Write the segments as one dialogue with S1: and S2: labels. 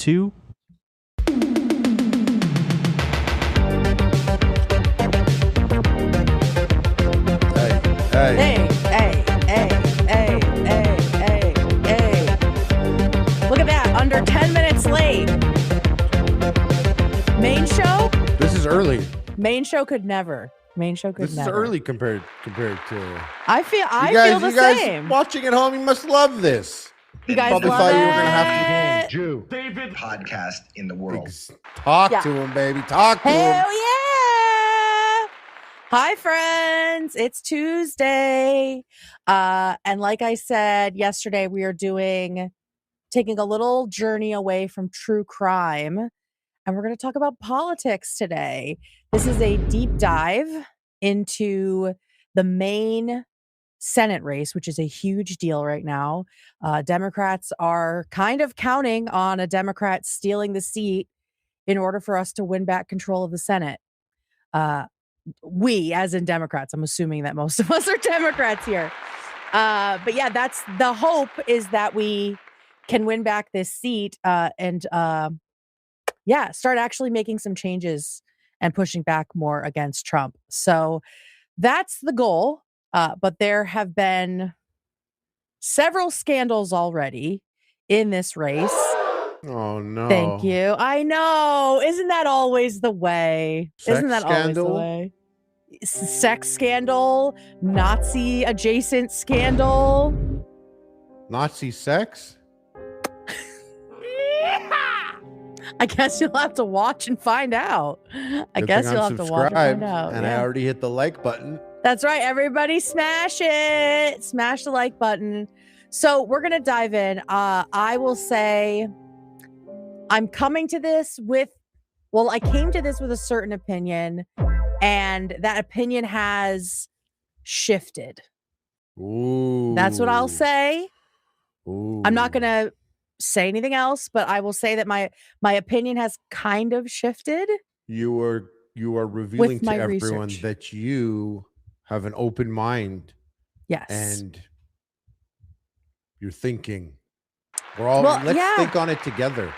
S1: 2.
S2: Hey. Look at that. Under 10 minutes late. Maine show?
S3: This is early.
S2: Maine show could never.
S3: This is early compared to.
S2: I feel the
S3: you guys
S2: same.
S3: Watching at home, you must love this.
S2: You guys
S3: Probably
S2: love
S3: thought
S2: it.
S3: you were gonna have to
S4: Jew.
S5: David podcast in the world.
S3: talk to him, baby. Talk to him.
S2: Hell yeah! Hi, friends. It's Tuesday. And like I said yesterday, we are taking a little journey away from true crime. And we're going to talk about politics today. This is a deep dive into the Maine Senate race, which is a huge deal right now. Democrats are kind of counting on a Democrat stealing the seat in order for us to win back control of the Senate. We, as in Democrats, I'm assuming that most of us are Democrats here. But yeah, that's the hope, is that we can win back this seat and start actually making some changes and pushing back more against Trump. So that's the goal. But there have been several scandals already in this race.
S3: Oh, no.
S2: Thank you. I know. Isn't that always the way?
S3: Sex scandal?
S2: Sex scandal, Nazi adjacent scandal.
S3: Nazi sex?
S2: I guess you'll have to watch and find out.
S3: Good thing I'm subscribed, and I already hit the like button.
S2: That's right. Everybody smash it. Smash the like button. So we're going to dive in. I will say I'm coming to this I came to this with a certain opinion, and that opinion has shifted.
S3: Ooh.
S2: That's what I'll say.
S3: Ooh.
S2: I'm not going to say anything else, but I will say that my opinion has kind of shifted.
S3: You are revealing to everyone
S2: research.
S3: that you have an open mind.
S2: Yes.
S3: And you're thinking. Let's think on it together.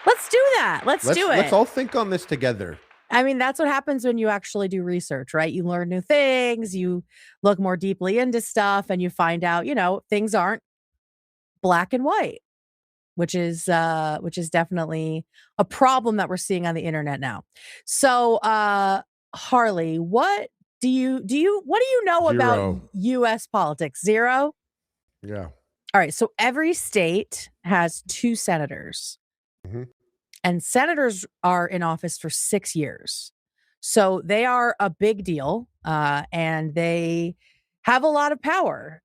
S2: Let's do that. Let's do it.
S3: Let's all think on this together.
S2: I mean, that's what happens when you actually do research, right? You learn new things, you look more deeply into stuff, and you find out, things aren't black and white, which is definitely a problem that we're seeing on the internet now. So, Harley, what do you know about U.S. politics? Zero?
S3: Yeah.
S2: All right. So every state has 2 senators.
S3: Mm-hmm.
S2: And senators are in office for 6 years. So they are a big deal, and they have a lot of power.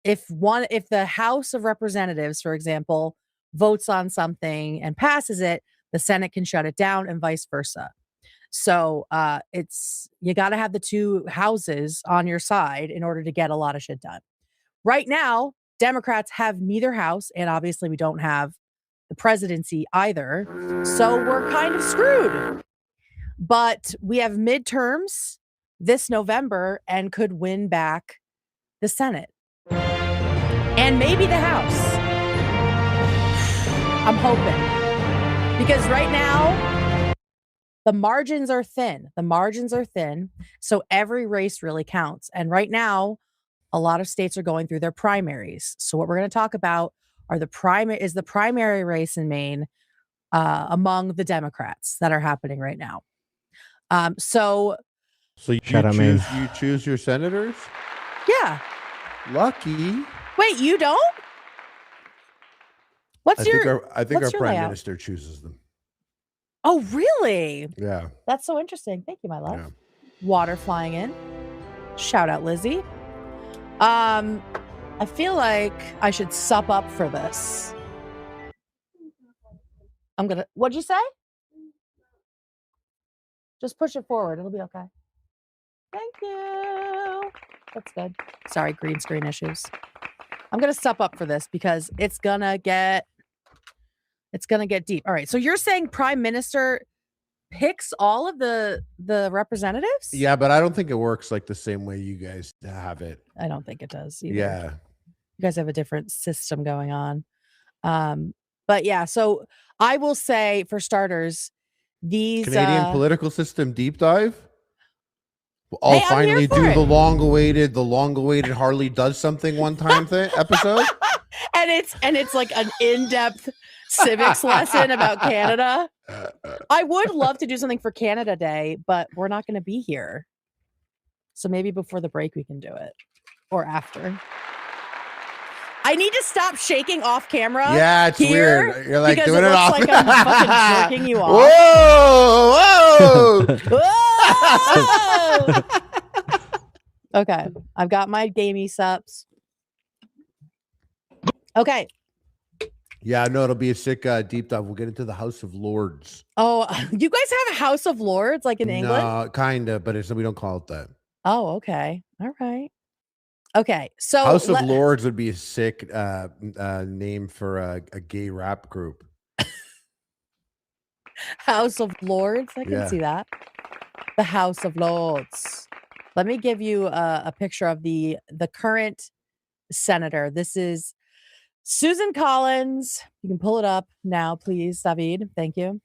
S2: If the House of Representatives, for example, votes on something and passes it, the Senate can shut it down, and vice versa. So you got to have the 2 houses on your side in order to get a lot of shit done. Right now, Democrats have neither house, and obviously we don't have the presidency either. So we're kind of screwed. But we have midterms this November and could win back the Senate and maybe the House. I'm hoping, because right now the margins are thin. So every race really counts. And right now, a lot of states are going through their primaries. So what we're going to talk about are the primary race in Maine among the Democrats that are happening right now. So
S3: you choose your senators?
S2: Yeah.
S3: Lucky.
S2: Wait, you don't?
S3: I think our prime minister chooses them.
S2: Oh, really?
S3: Yeah.
S2: That's so interesting. Thank you, my love.
S3: Yeah.
S2: Water flying in. Shout out, Lizzie. I feel like I should sup up for this. What'd you say? Just push it forward. It'll be okay. Thank you. That's good. Sorry, green screen issues. I'm going to sup up for this because it's going to get deep. All right. So you're saying Prime Minister picks all of the representatives?
S3: Yeah, but I don't think it works like the same way you guys have it.
S2: I don't think it does either.
S3: Yeah.
S2: You guys have a different system going on. But yeah, so I will say, for starters, these
S3: Canadian political system deep dive.
S2: Hey, I'm
S3: finally
S2: here for
S3: do
S2: it.
S3: the long-awaited Harley does something one time thing episode.
S2: and it's like an in-depth civics lesson about Canada. I would love to do something for Canada Day, but we're not going to be here. So maybe before the break we can do it, or after. I need to stop shaking off camera.
S3: Yeah, it's weird. You're like doing it off.
S2: Like I'm fucking jerking you off.
S3: Whoa!
S2: Whoa! Okay, I've got my gamey sups. Okay.
S3: Yeah, no, it'll be a sick deep dive. We'll get into the House of Lords.
S2: Oh, you guys have a House of Lords like in England?
S3: No, kind of, but we don't call it that.
S2: Oh, okay. All right. Okay, so
S3: House of Lords would be a sick name for a gay rap group.
S2: House of Lords, I can see that. The House of Lords. Let me give you a picture of the current senator. This is Susan Collins. You can pull it up now, please, David. Thank you.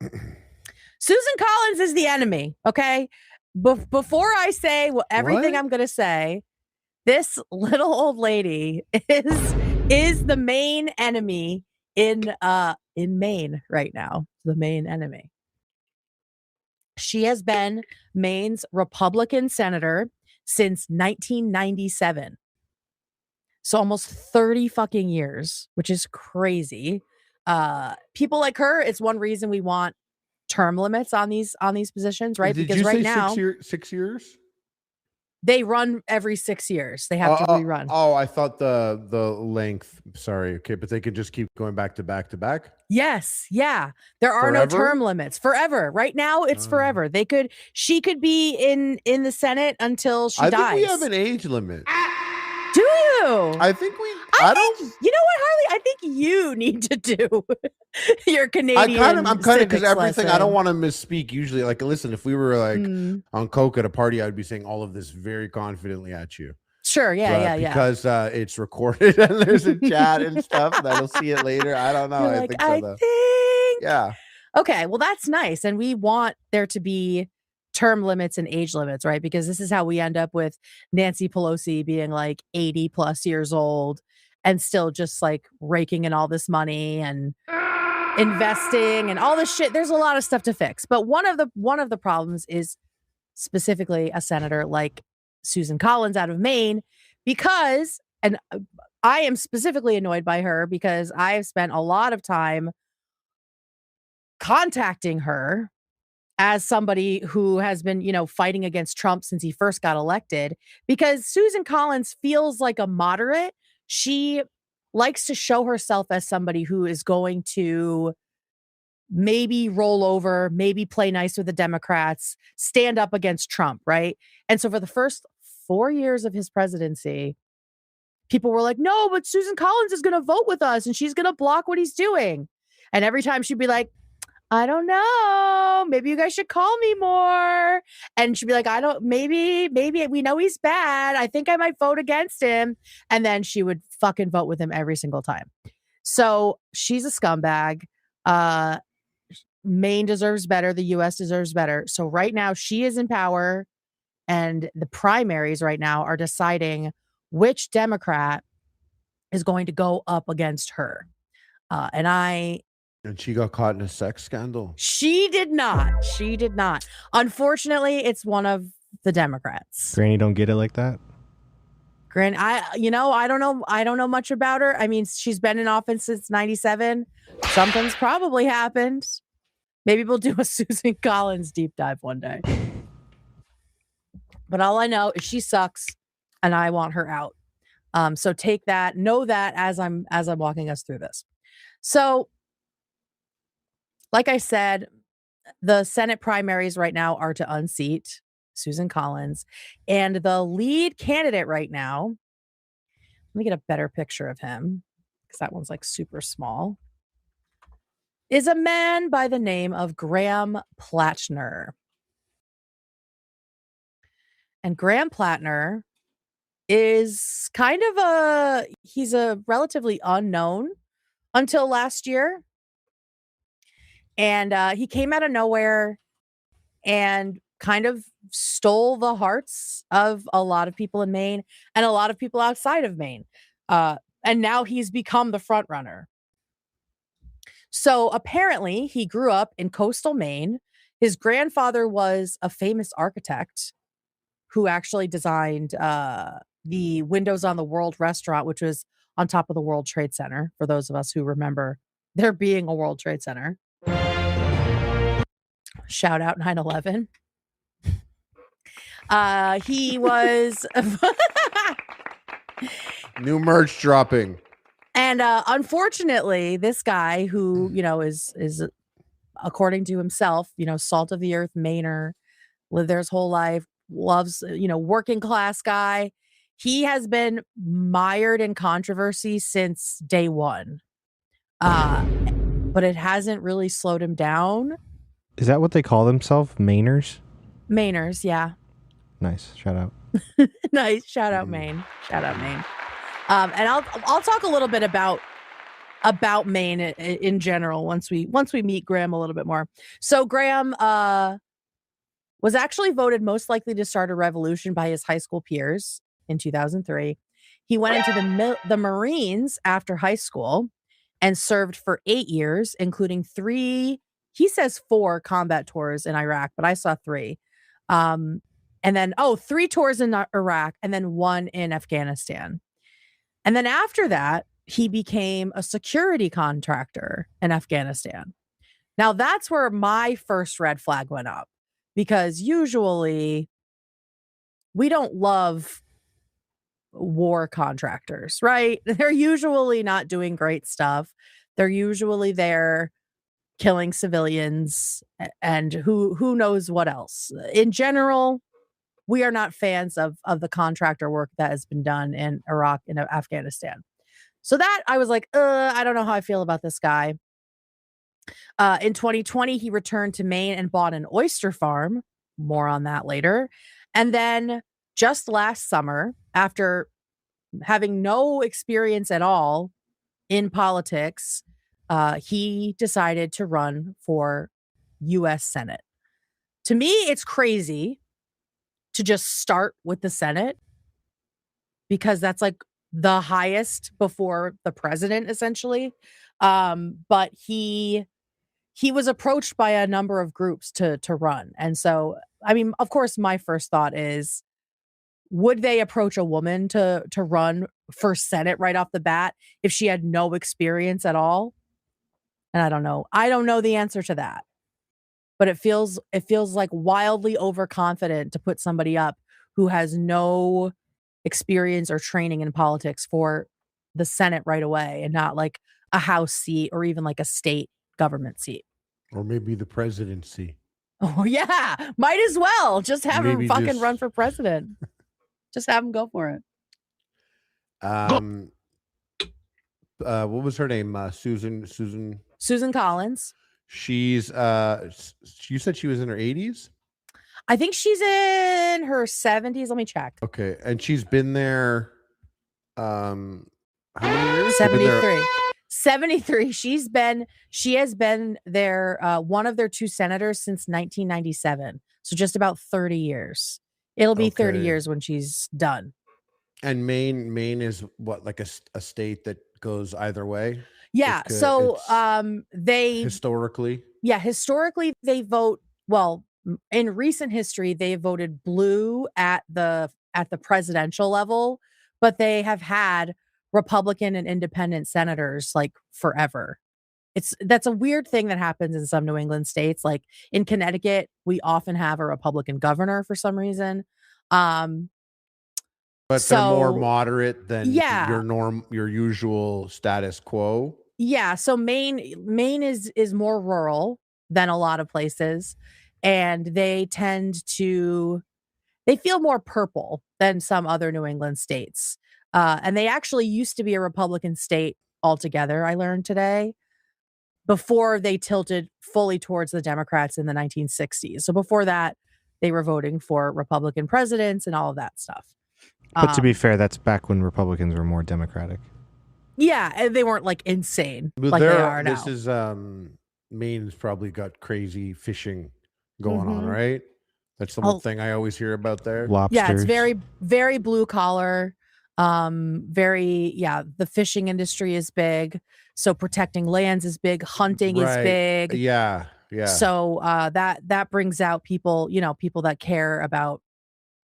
S2: Susan Collins is the enemy, okay? Before I say everything I'm going to say, this little old lady is the main enemy in Maine right now. The main enemy. She has been Maine's Republican senator since 1997. So almost 30 fucking years, which is crazy. People like her, it's one reason we want term limits on these positions, right?
S3: Because right now 6 years?
S2: They run every 6 years. They have to rerun.
S3: Oh, I thought the length. Sorry. Okay, but they could just keep going back to back to back?
S2: Yes. Yeah. There are no term limits. Forever. Right now, it's forever. She could be in the Senate until she dies.
S3: I think we have an age limit.
S2: Do you?
S3: I think we...
S2: You know what, Harley? I think you need to do your Canadian
S3: I'm kind of, because everything,
S2: lesson.
S3: I don't want to misspeak usually. Like, listen, if we were like on coke at a party, I would be saying all of this very confidently at you.
S2: Sure, yeah.
S3: Because it's recorded and there's a chat and stuff that'll see it later. I don't know.
S2: You're like, I think.
S3: Yeah.
S2: Okay, well, that's nice. And we want there to be term limits and age limits, right? Because this is how we end up with Nancy Pelosi being like 80 plus years old and still just like raking in all this money and investing and all this shit. There's a lot of stuff to fix. But one of the problems is specifically a senator like Susan Collins out of Maine, because, and I am specifically annoyed by her because I have spent a lot of time contacting her as somebody who has been, fighting against Trump since he first got elected, because Susan Collins feels like a moderate. She likes to show herself as somebody who is going to maybe roll over, maybe play nice with the Democrats, stand up against Trump, right? And so for the first 4 years of his presidency, people were like, no, but Susan Collins is going to vote with us and she's going to block what he's doing. And every time she'd be like, I don't know. Maybe you guys should call me more. And she'd be like, maybe we know he's bad. I think I might vote against him. And then she would fucking vote with him every single time. So she's a scumbag. Maine deserves better. The U.S. deserves better. So right now she is in power, and the primaries right now are deciding which Democrat is going to go up against her.
S3: And she got caught in a sex scandal.
S2: She did not. Unfortunately, it's one of the Democrats.
S1: Granny don't get it like that.
S2: I don't know much about her. I mean, she's been in office since 97. Something's probably happened. Maybe we'll do a Susan Collins deep dive one day. But all I know is she sucks and I want her out. So take that, know that as I'm walking us through this. So, like I said, the Senate primaries right now are to unseat Susan Collins. And the lead candidate right now, let me get a better picture of him because that one's like super small, is a man by the name of Graham Platner. And Graham Platner is kind of he's a relatively unknown until last year. And he came out of nowhere and kind of stole the hearts of a lot of people in Maine and a lot of people outside of Maine. And now he's become the front runner. So apparently he grew up in coastal Maine. His grandfather was a famous architect who actually designed the Windows on the World restaurant, which was on top of the World Trade Center, for those of us who remember there being a World Trade Center. Shout out 9/11. He was
S3: New merch dropping.
S2: And unfortunately, this guy who, is according to himself, salt of the earth Mainer, lived there his whole life, loves, working class guy. He has been mired in controversy since day one. But it hasn't really slowed him down.
S1: Is that what they call themselves? Mainers?
S2: Mainers, yeah.
S1: Nice. Shout out.
S2: Nice. Shout out Maine. Shout out Maine. And I'll talk a little bit about Maine in general once we meet Graham a little bit more. So Graham was actually voted most likely to start a revolution by his high school peers in 2003. He went into the Marines after high school and served for 8 years, including 3, he says 4 combat tours in Iraq, but I saw 3. And then 3 tours in Iraq and then 1 in Afghanistan. And then after that, he became a security contractor in Afghanistan. Now, that's where my first red flag went up, because usually we don't love war contractors, right? They're usually not doing great stuff. They're usually there killing civilians and who knows what else. In general, we are not fans of the contractor work that has been done in Iraq and Afghanistan. So that I was like, I don't know how I feel about this guy. In 2020, he returned to Maine and bought an oyster farm. More on that later. And then just last summer, after having no experience at all in politics, he decided to run for U.S. Senate. To me, it's crazy to just start with the Senate, because that's like the highest before the president, essentially. But he was approached by a number of groups to run. And so, I mean, of course, my first thought is, would they approach a woman to run for Senate right off the bat if she had no experience at all? And I don't know. I don't know the answer to that. But it feels like wildly overconfident to put somebody up who has no experience or training in politics for the Senate right away, and not like a House seat or even like a state government seat.
S3: Or maybe the presidency.
S2: Oh, yeah. Might as well. Just have him fucking run for president. Just have him go for it.
S3: What was her name?
S2: Susan Collins.
S3: She's you said she was in her 80s?
S2: I think she's in her 70s. Let me check.
S3: Okay. And she's been there how many years?
S2: 73. 73. She has been their one of their 2 senators since 1997. So just about 30 years. It'll be 30 years when she's done.
S3: And Maine is what, like a state that goes either way?
S2: Yeah. So they
S3: historically
S2: they vote, well, in recent history, they voted blue at the presidential level, but they have had Republican and independent senators like forever. That's a weird thing that happens in some New England states. Like in Connecticut, we often have a Republican governor for some reason.
S3: But they're more moderate than your usual status quo.
S2: Yeah. So Maine is more rural than a lot of places, and they feel more purple than some other New England states. And they actually used to be a Republican state altogether, I learned today, before they tilted fully towards the Democrats in the 1960s. So before that, they were voting for Republican presidents and all of that stuff.
S1: But to be fair, that's back when Republicans were more democratic.
S2: Yeah, and they weren't like insane
S3: But
S2: like they are now.
S3: this is Maine's probably got crazy fishing going on,
S2: Mhm.
S3: right? That's the one
S2: Oh,
S3: thing I always hear about there.
S1: Lobsters.
S2: yeah, it's very, very blue collar. The fishing industry is big. So protecting lands is big, hunting is
S3: Right.
S2: big.
S3: Yeah.
S2: So that brings out people, people that care about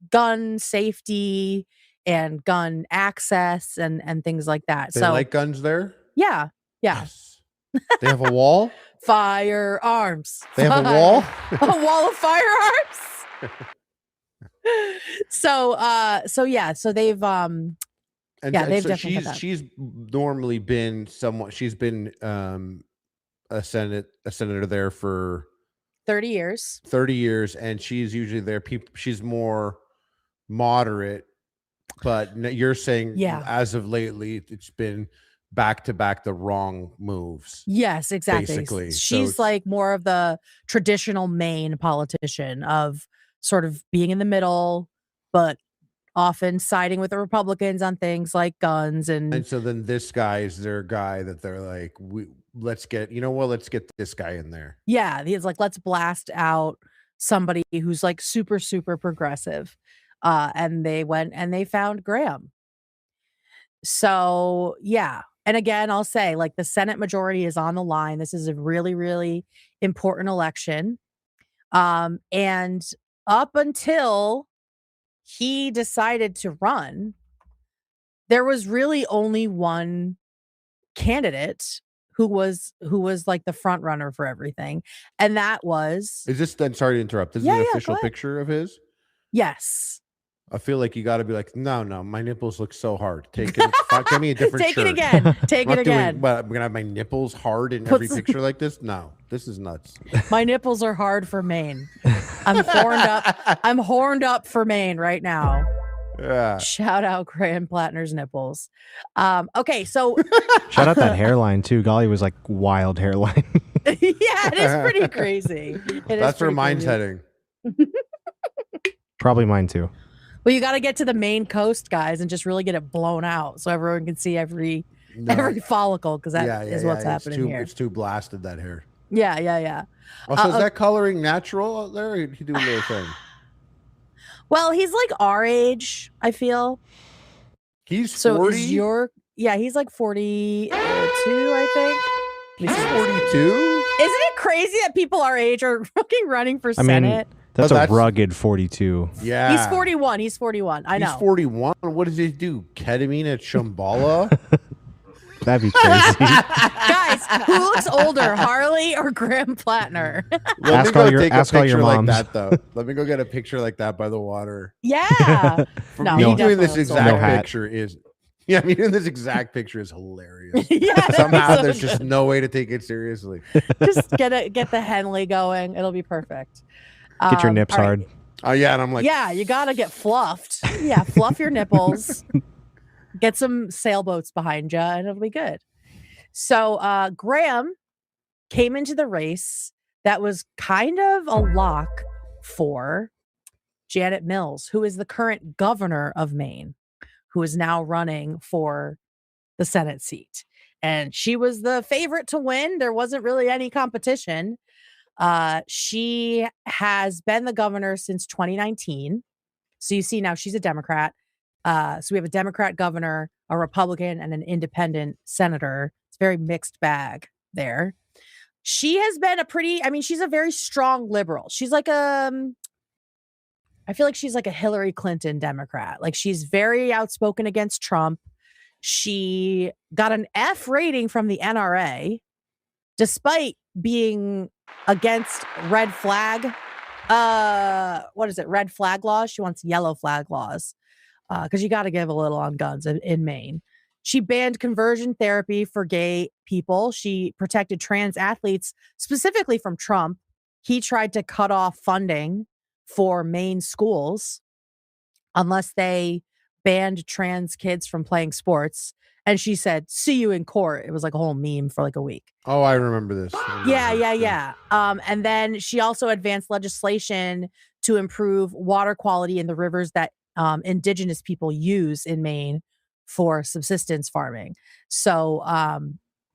S2: gun safety and gun access and things like that.
S3: They
S2: So
S3: like guns there?
S2: yeah.
S3: Yes. They have a wall?
S2: Firearms.
S3: They have a wall?
S2: A wall of firearms. So they've
S3: And
S2: they've
S3: so
S2: definitely got that.
S3: she's normally been she's been a senator there for
S2: 30 years.
S3: 30 years, and she's usually there. She's more moderate, but you're saying as of lately, it's been back to back the wrong moves.
S2: Yes, exactly.
S3: Basically,
S2: She's like more of the traditional Maine politician of sort of being in the middle, but often siding with the Republicans on things like guns.
S3: And so then this guy is their guy that they're like, let's get this guy in there.
S2: Yeah, he's like, let's blast out somebody who's like super, super progressive. And they went and they found Graham. So, yeah. And again, I'll say, like, the Senate majority is on the line. This is a really, really important election. And up until he decided to run, there was really only one candidate who was like the front runner for everything. And that was
S3: Is this then? Sorry to interrupt. This is an official picture of his?
S2: Yes.
S3: I feel like you got to be like, no, my nipples look so hard. Take it. Give me a different
S2: Take
S3: shirt.
S2: it again. Take it again.
S3: But I'm gonna have my nipples hard in every picture like this. No, this is nuts.
S2: My nipples are hard for Maine. I'm horned up. I'm horned up for Maine right now.
S3: Yeah.
S2: Shout out Graham Platner's nipples. Okay, so
S1: shout out that hairline too. Golly was like wild hairline.
S2: yeah, it is pretty crazy.
S3: That's where mine's heading.
S1: Probably mine too.
S2: Well, you got to get to the Maine coast, guys, and just really get it blown out so everyone can see every follicle, because that is what's happening here.
S3: It's too blasted, that hair.
S2: Yeah.
S3: Oh, so is that coloring natural out there? Or did he do a little thing?
S2: Well, he's like our age, I feel.
S3: He's 40?
S2: He's like 42, I think.
S3: He's 42?
S2: Isn't it crazy that people our age are fucking running for Senate?
S1: That's a rugged 42.
S3: Yeah.
S2: He's 41. He's 41. I know.
S3: He's 41. What does he do? Ketamine at Shambhala?
S1: That'd be crazy.
S2: Guys, who looks older, Harley or Graham Platner?
S1: Ask all your moms.
S3: Like that, though. Let me go get a picture like that by the water.
S2: Yeah.
S3: No, me doing this exact picture is... Yeah, I mean, this exact picture is hilarious. Somehow there's just no way to take it seriously.
S2: Just get the Henley going. It'll be perfect.
S1: Get your nips hard.
S3: Oh, yeah, and I'm like...
S2: Yeah, you got to get fluffed. Yeah, fluff your nipples. Get some sailboats behind you, and it'll be good. So Graham came into the race that was kind of a lock for Janet Mills, who is the current governor of Maine, who is now running for the Senate seat. And she was the favorite to win. There wasn't really any competition. She has been the governor since 2019. So you see now she's a Democrat. So we have a Democrat governor, a Republican, and an independent senator. It's a very mixed bag there. She has been she's a very strong liberal. She's like I feel like she's like a Hillary Clinton Democrat. Like, she's very outspoken against Trump. She got an F rating from the NRA, despite being against red flag. Red flag laws. She wants yellow flag laws. Because you got to give a little on guns in Maine. She banned conversion therapy for gay people. She protected trans athletes specifically from Trump. He tried to cut off funding for Maine schools unless they banned trans kids from playing sports. And she said, "See you in court." It was like a whole meme for like a week.
S3: Oh, I remember this.
S2: Yeah. And then she also advanced legislation to improve water quality in the rivers that Indigenous people use in Maine for subsistence farming. So,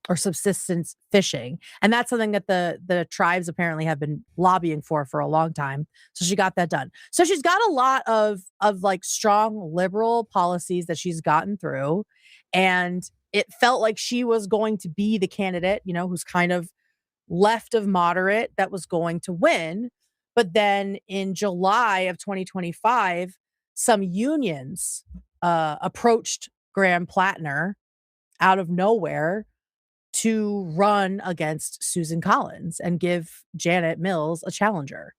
S2: or subsistence fishing. And that's something that the tribes apparently have been lobbying for a long time. So she got that done. So she's got a lot of like strong liberal policies that she's gotten through. And it felt like she was going to be the candidate, who's kind of left of moderate that was going to win. But then in July of 2025, some unions approached Graham Platner out of nowhere to run against Susan Collins and give Janet Mills a challenger.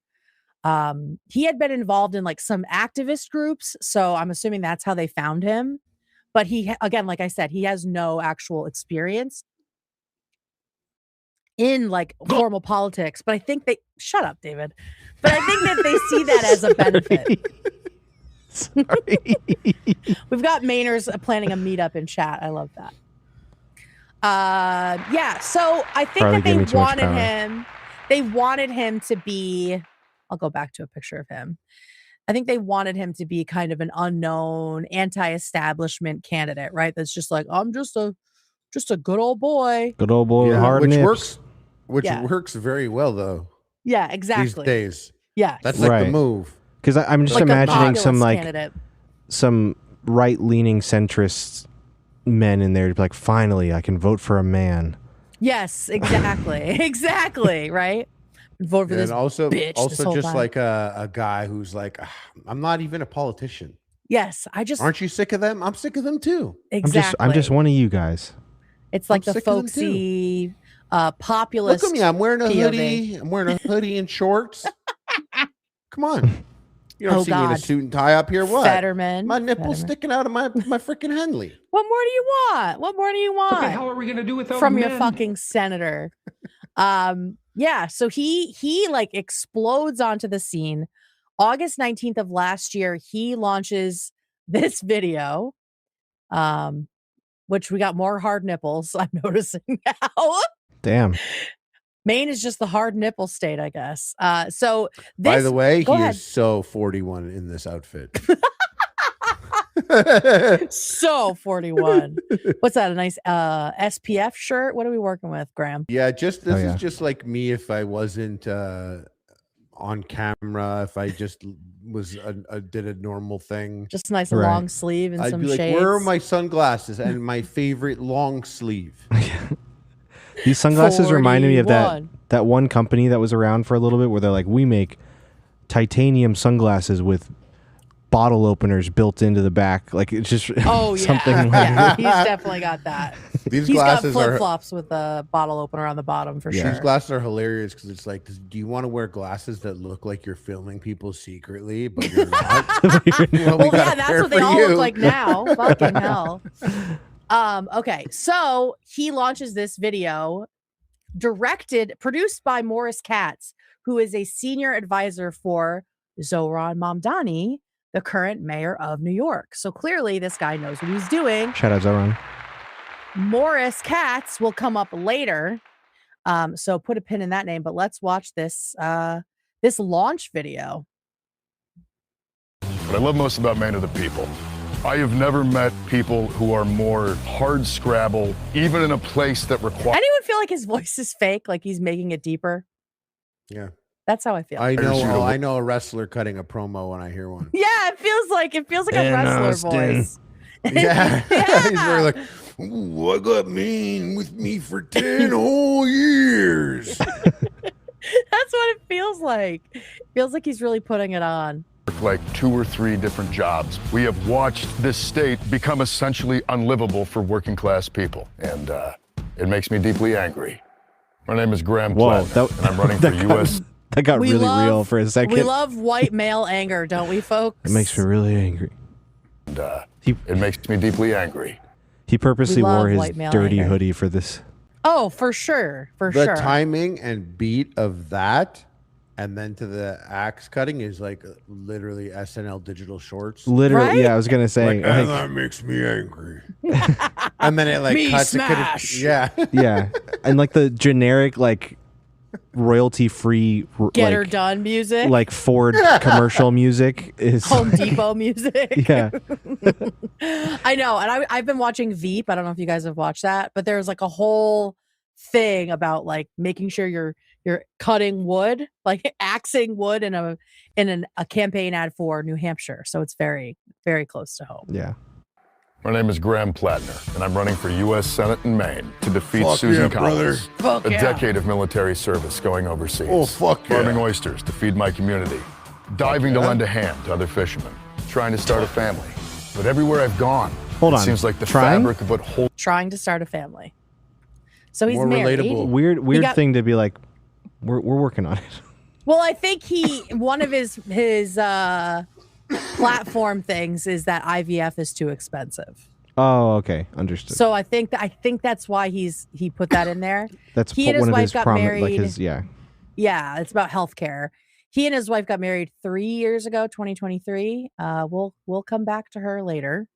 S2: He had been involved in like some activist groups, so I'm assuming that's how they found him. But he, again, like I said, he has no actual experience in like formal politics. But I think shut up, David. But I think that they see that as a benefit.
S1: Sorry.
S2: We've got Mainers planning a meetup in chat. I love that. Yeah, so I think
S1: Probably
S2: that they
S1: gave me too much
S2: wanted
S1: power.
S2: him. They wanted him to be. I'll go back to a picture of him. I think they wanted him to be kind of an unknown, anti-establishment candidate, right? That's just like, I'm just a good old boy.
S1: Good old boy with hard
S3: which
S1: nips.
S3: works very well though.
S2: Yeah, exactly.
S3: These days.
S2: Yeah,
S3: That's like
S1: Right.
S3: the move.
S1: Because I'm just
S2: like a
S1: imagining some
S2: populist
S1: like
S2: candidate.
S1: some right-leaning centrist men in there to be like, finally, I can vote for a man.
S2: Yes, exactly, exactly, right. Vote for this
S3: And also
S2: bitch this whole
S3: just
S2: time.
S3: like a guy who's like, I'm not even a politician.
S2: Yes,
S3: Aren't you sick of them? I'm sick of them too.
S2: exactly.
S1: I'm just one of you guys.
S2: It's like
S3: I'm
S2: the
S3: sick of them
S2: folksy, populist.
S3: Look at me. I'm wearing a
S2: POV.
S3: hoodie. I'm wearing a hoodie and shorts. Come on. You don't see me in a
S2: God.
S3: suit and tie up here. What?
S2: Fetterman.
S3: My nipple's
S2: Fetterman.
S3: sticking out of my freaking Henley.
S2: What more do you want? What more do you want?
S4: What the hell are we going to do without
S2: from
S4: men?
S2: your fucking senator? Yeah, so he like explodes onto the scene. August 19th of last year, he launches this video, which we got more hard nipples, I'm noticing now.
S1: Damn.
S2: Maine is just the hard nipple state, I guess. So this,
S3: By the way,
S2: go
S3: he
S2: ahead.
S3: is so 41 in this outfit.
S2: So 41. What's that? A nice SPF shirt? What are we working with, Graham?
S3: Yeah, this
S1: yeah.
S3: is just like me if I wasn't on camera, if I just was did a normal thing.
S2: Just a nice
S1: Right.
S2: long sleeve and
S3: I'd
S2: some
S3: be like,
S2: shades.
S3: where are my sunglasses and my favorite long sleeve?
S1: These sunglasses reminded me of
S2: 41.
S1: that one company that was around for a little bit where they're like, we make titanium sunglasses with bottle openers built into the back. Like it's just
S2: Oh yeah,
S1: something like
S2: yeah. He's definitely got that.
S3: These
S2: He's got
S3: glasses
S2: flip
S3: are
S2: flops with a bottle opener on the bottom for
S1: Yeah.
S2: sure.
S3: these glasses are hilarious because it's like, do you want to wear glasses that look like you're filming people secretly, but you're not? Well, we
S2: Well, yeah,
S3: got a
S2: that's
S3: pair
S2: what they
S3: for
S2: all
S3: you.
S2: look like now. Fucking hell. Okay, so he launches this video, produced by Morris Katz, who is a senior advisor for Zohran Mamdani, the current mayor of New York. So clearly, this guy knows what he's doing.
S1: Shout out Zoran.
S2: Morris Katz will come up later. So put a pin in that name, but let's watch this this launch video.
S6: What I love most about Maine are the people. I have never met people who are more hard scrabble, even in a place that requires.
S2: Anyone feel like his voice is fake, like he's making it deeper?
S3: Yeah,
S2: That's how I feel.
S3: I
S6: just
S3: know.
S6: feel-
S3: I know a wrestler cutting a promo when I hear one.
S2: Yeah, it feels like a
S1: And
S2: wrestler
S1: Austin.
S2: voice.
S3: Yeah,
S2: Yeah.
S3: he's very like, ooh, I got Maine with me for 10 whole years.
S2: That's what it feels like. It feels like he's really putting it on.
S6: like 2 or 3 different jobs. We have watched this state become essentially unlivable for working class people, and it makes me deeply angry. My name is Graham
S1: Whoa,
S6: Platner, and I'm running for U.S.
S1: That got really real for a second.
S2: We love white male anger, don't we, folks?
S1: It makes me really angry.
S6: and it makes me deeply angry.
S1: He purposely
S2: We love
S1: wore his
S2: white male
S1: dirty
S2: anger.
S1: hoodie for this.
S2: Oh, for sure. For
S3: The
S2: sure.
S3: timing and beat of that, and then to the axe cutting is like literally SNL digital shorts.
S1: Literally,
S2: Right?
S1: yeah, I was gonna say,
S3: Like, and
S1: like,
S3: that makes me angry. And then it like
S2: Me
S3: cuts.
S2: smash.
S3: Yeah.
S1: yeah, and like the generic like royalty-free
S2: Get her done music.
S1: like Ford commercial music is
S2: Home Depot music.
S1: Yeah.
S2: I know. And I've been watching Veep. I don't know if you guys have watched that, but there's like a whole thing about like making sure you're cutting wood, like axing wood in a campaign ad for New Hampshire. So it's very, very close to home.
S1: Yeah.
S6: My name is Graham Platner, and I'm running for U.S. Senate in Maine to defeat
S3: Fuck
S6: Susan
S3: yeah,
S6: Collins.
S3: brother.
S6: A decade of military service going overseas.
S3: Oh, fuck yeah.
S6: Farming oysters to feed my community. Diving to lend a hand to other fishermen. Trying to start a family. But everywhere I've gone, it seems like the fabric of what holds...
S2: Trying to start a family. So he's
S3: More
S2: married.
S3: relatable.
S1: Weird thing to be like, we're working on it.
S2: Well, I think one of his platform things is that IVF is too expensive.
S1: Oh, okay, understood.
S2: So I think that's why he put that in there.
S1: That's
S2: he and his
S1: one of
S2: wife
S1: his
S2: got married.
S1: like his
S2: Yeah, it's about healthcare. He and his wife got married 3 years ago, 2023. We'll come back to her later.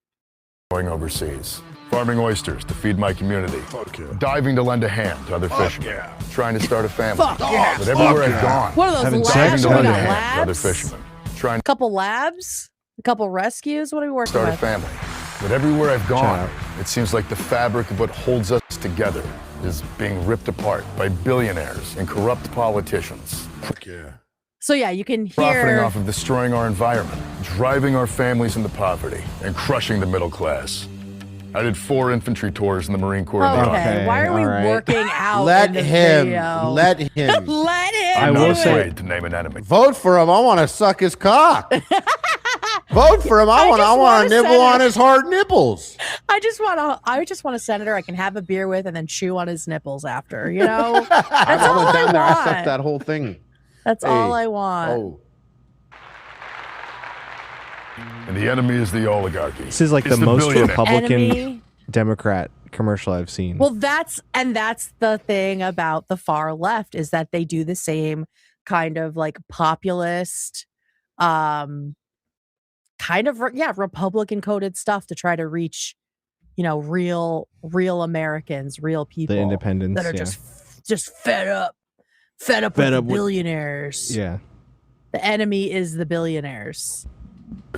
S6: Going overseas. Farming oysters to feed my community.
S3: Fuck yeah.
S6: Diving to lend a hand to other fishermen.
S3: Yeah.
S6: Trying to start a family.
S2: Fuck yeah.
S6: But everywhere I've gone,
S2: What are those
S1: Having
S2: labs?
S1: sex?
S6: diving to
S2: We
S6: lend a
S2: got
S6: hand to other
S2: labs?
S6: fishermen. Trying
S2: A couple labs? A couple rescues? What are we working
S6: start a
S2: with?
S6: family. But everywhere I've gone,
S1: out.
S6: it seems like the fabric of what holds us together is being ripped apart by billionaires and corrupt politicians.
S3: Fuck yeah.
S2: So yeah, you can
S6: Profiting
S2: hear
S6: off of destroying our environment, driving our families into poverty, and crushing the middle class. I did 4 infantry tours in the Marine Corps. in the
S2: Okay,
S1: Okay,
S2: why are we
S1: all right.
S2: working out?
S3: Let
S2: in the
S3: him.
S2: video?
S3: Let him.
S2: Let him.
S1: I
S6: I'm
S1: will
S6: not
S2: do
S1: say-
S6: afraid to name an enemy.
S3: Vote for him. I want to suck his cock. Vote for him. I want
S2: just
S3: to
S2: want a
S3: nibble
S2: senator.
S3: on his hard nipples.
S2: I just want a senator I can have a beer with and then chew on his nipples after. You know, that's
S3: I
S2: all
S3: went
S2: I
S3: down there. I
S2: want.
S3: sucked that whole thing.
S2: That's all
S3: Hey.
S2: I want.
S3: Oh.
S6: And the enemy is the oligarchy.
S1: This is like
S6: It's
S1: the most
S6: billionaire.
S1: Republican
S2: Enemy.
S1: Democrat commercial I've seen.
S2: Well, that's the thing about the far left is that they do the same kind of like populist, kind of Republican coded stuff to try to reach, real Americans, real people,
S1: the independents
S2: that are just fed up with the billionaires.
S1: yeah.
S2: The enemy is the billionaires.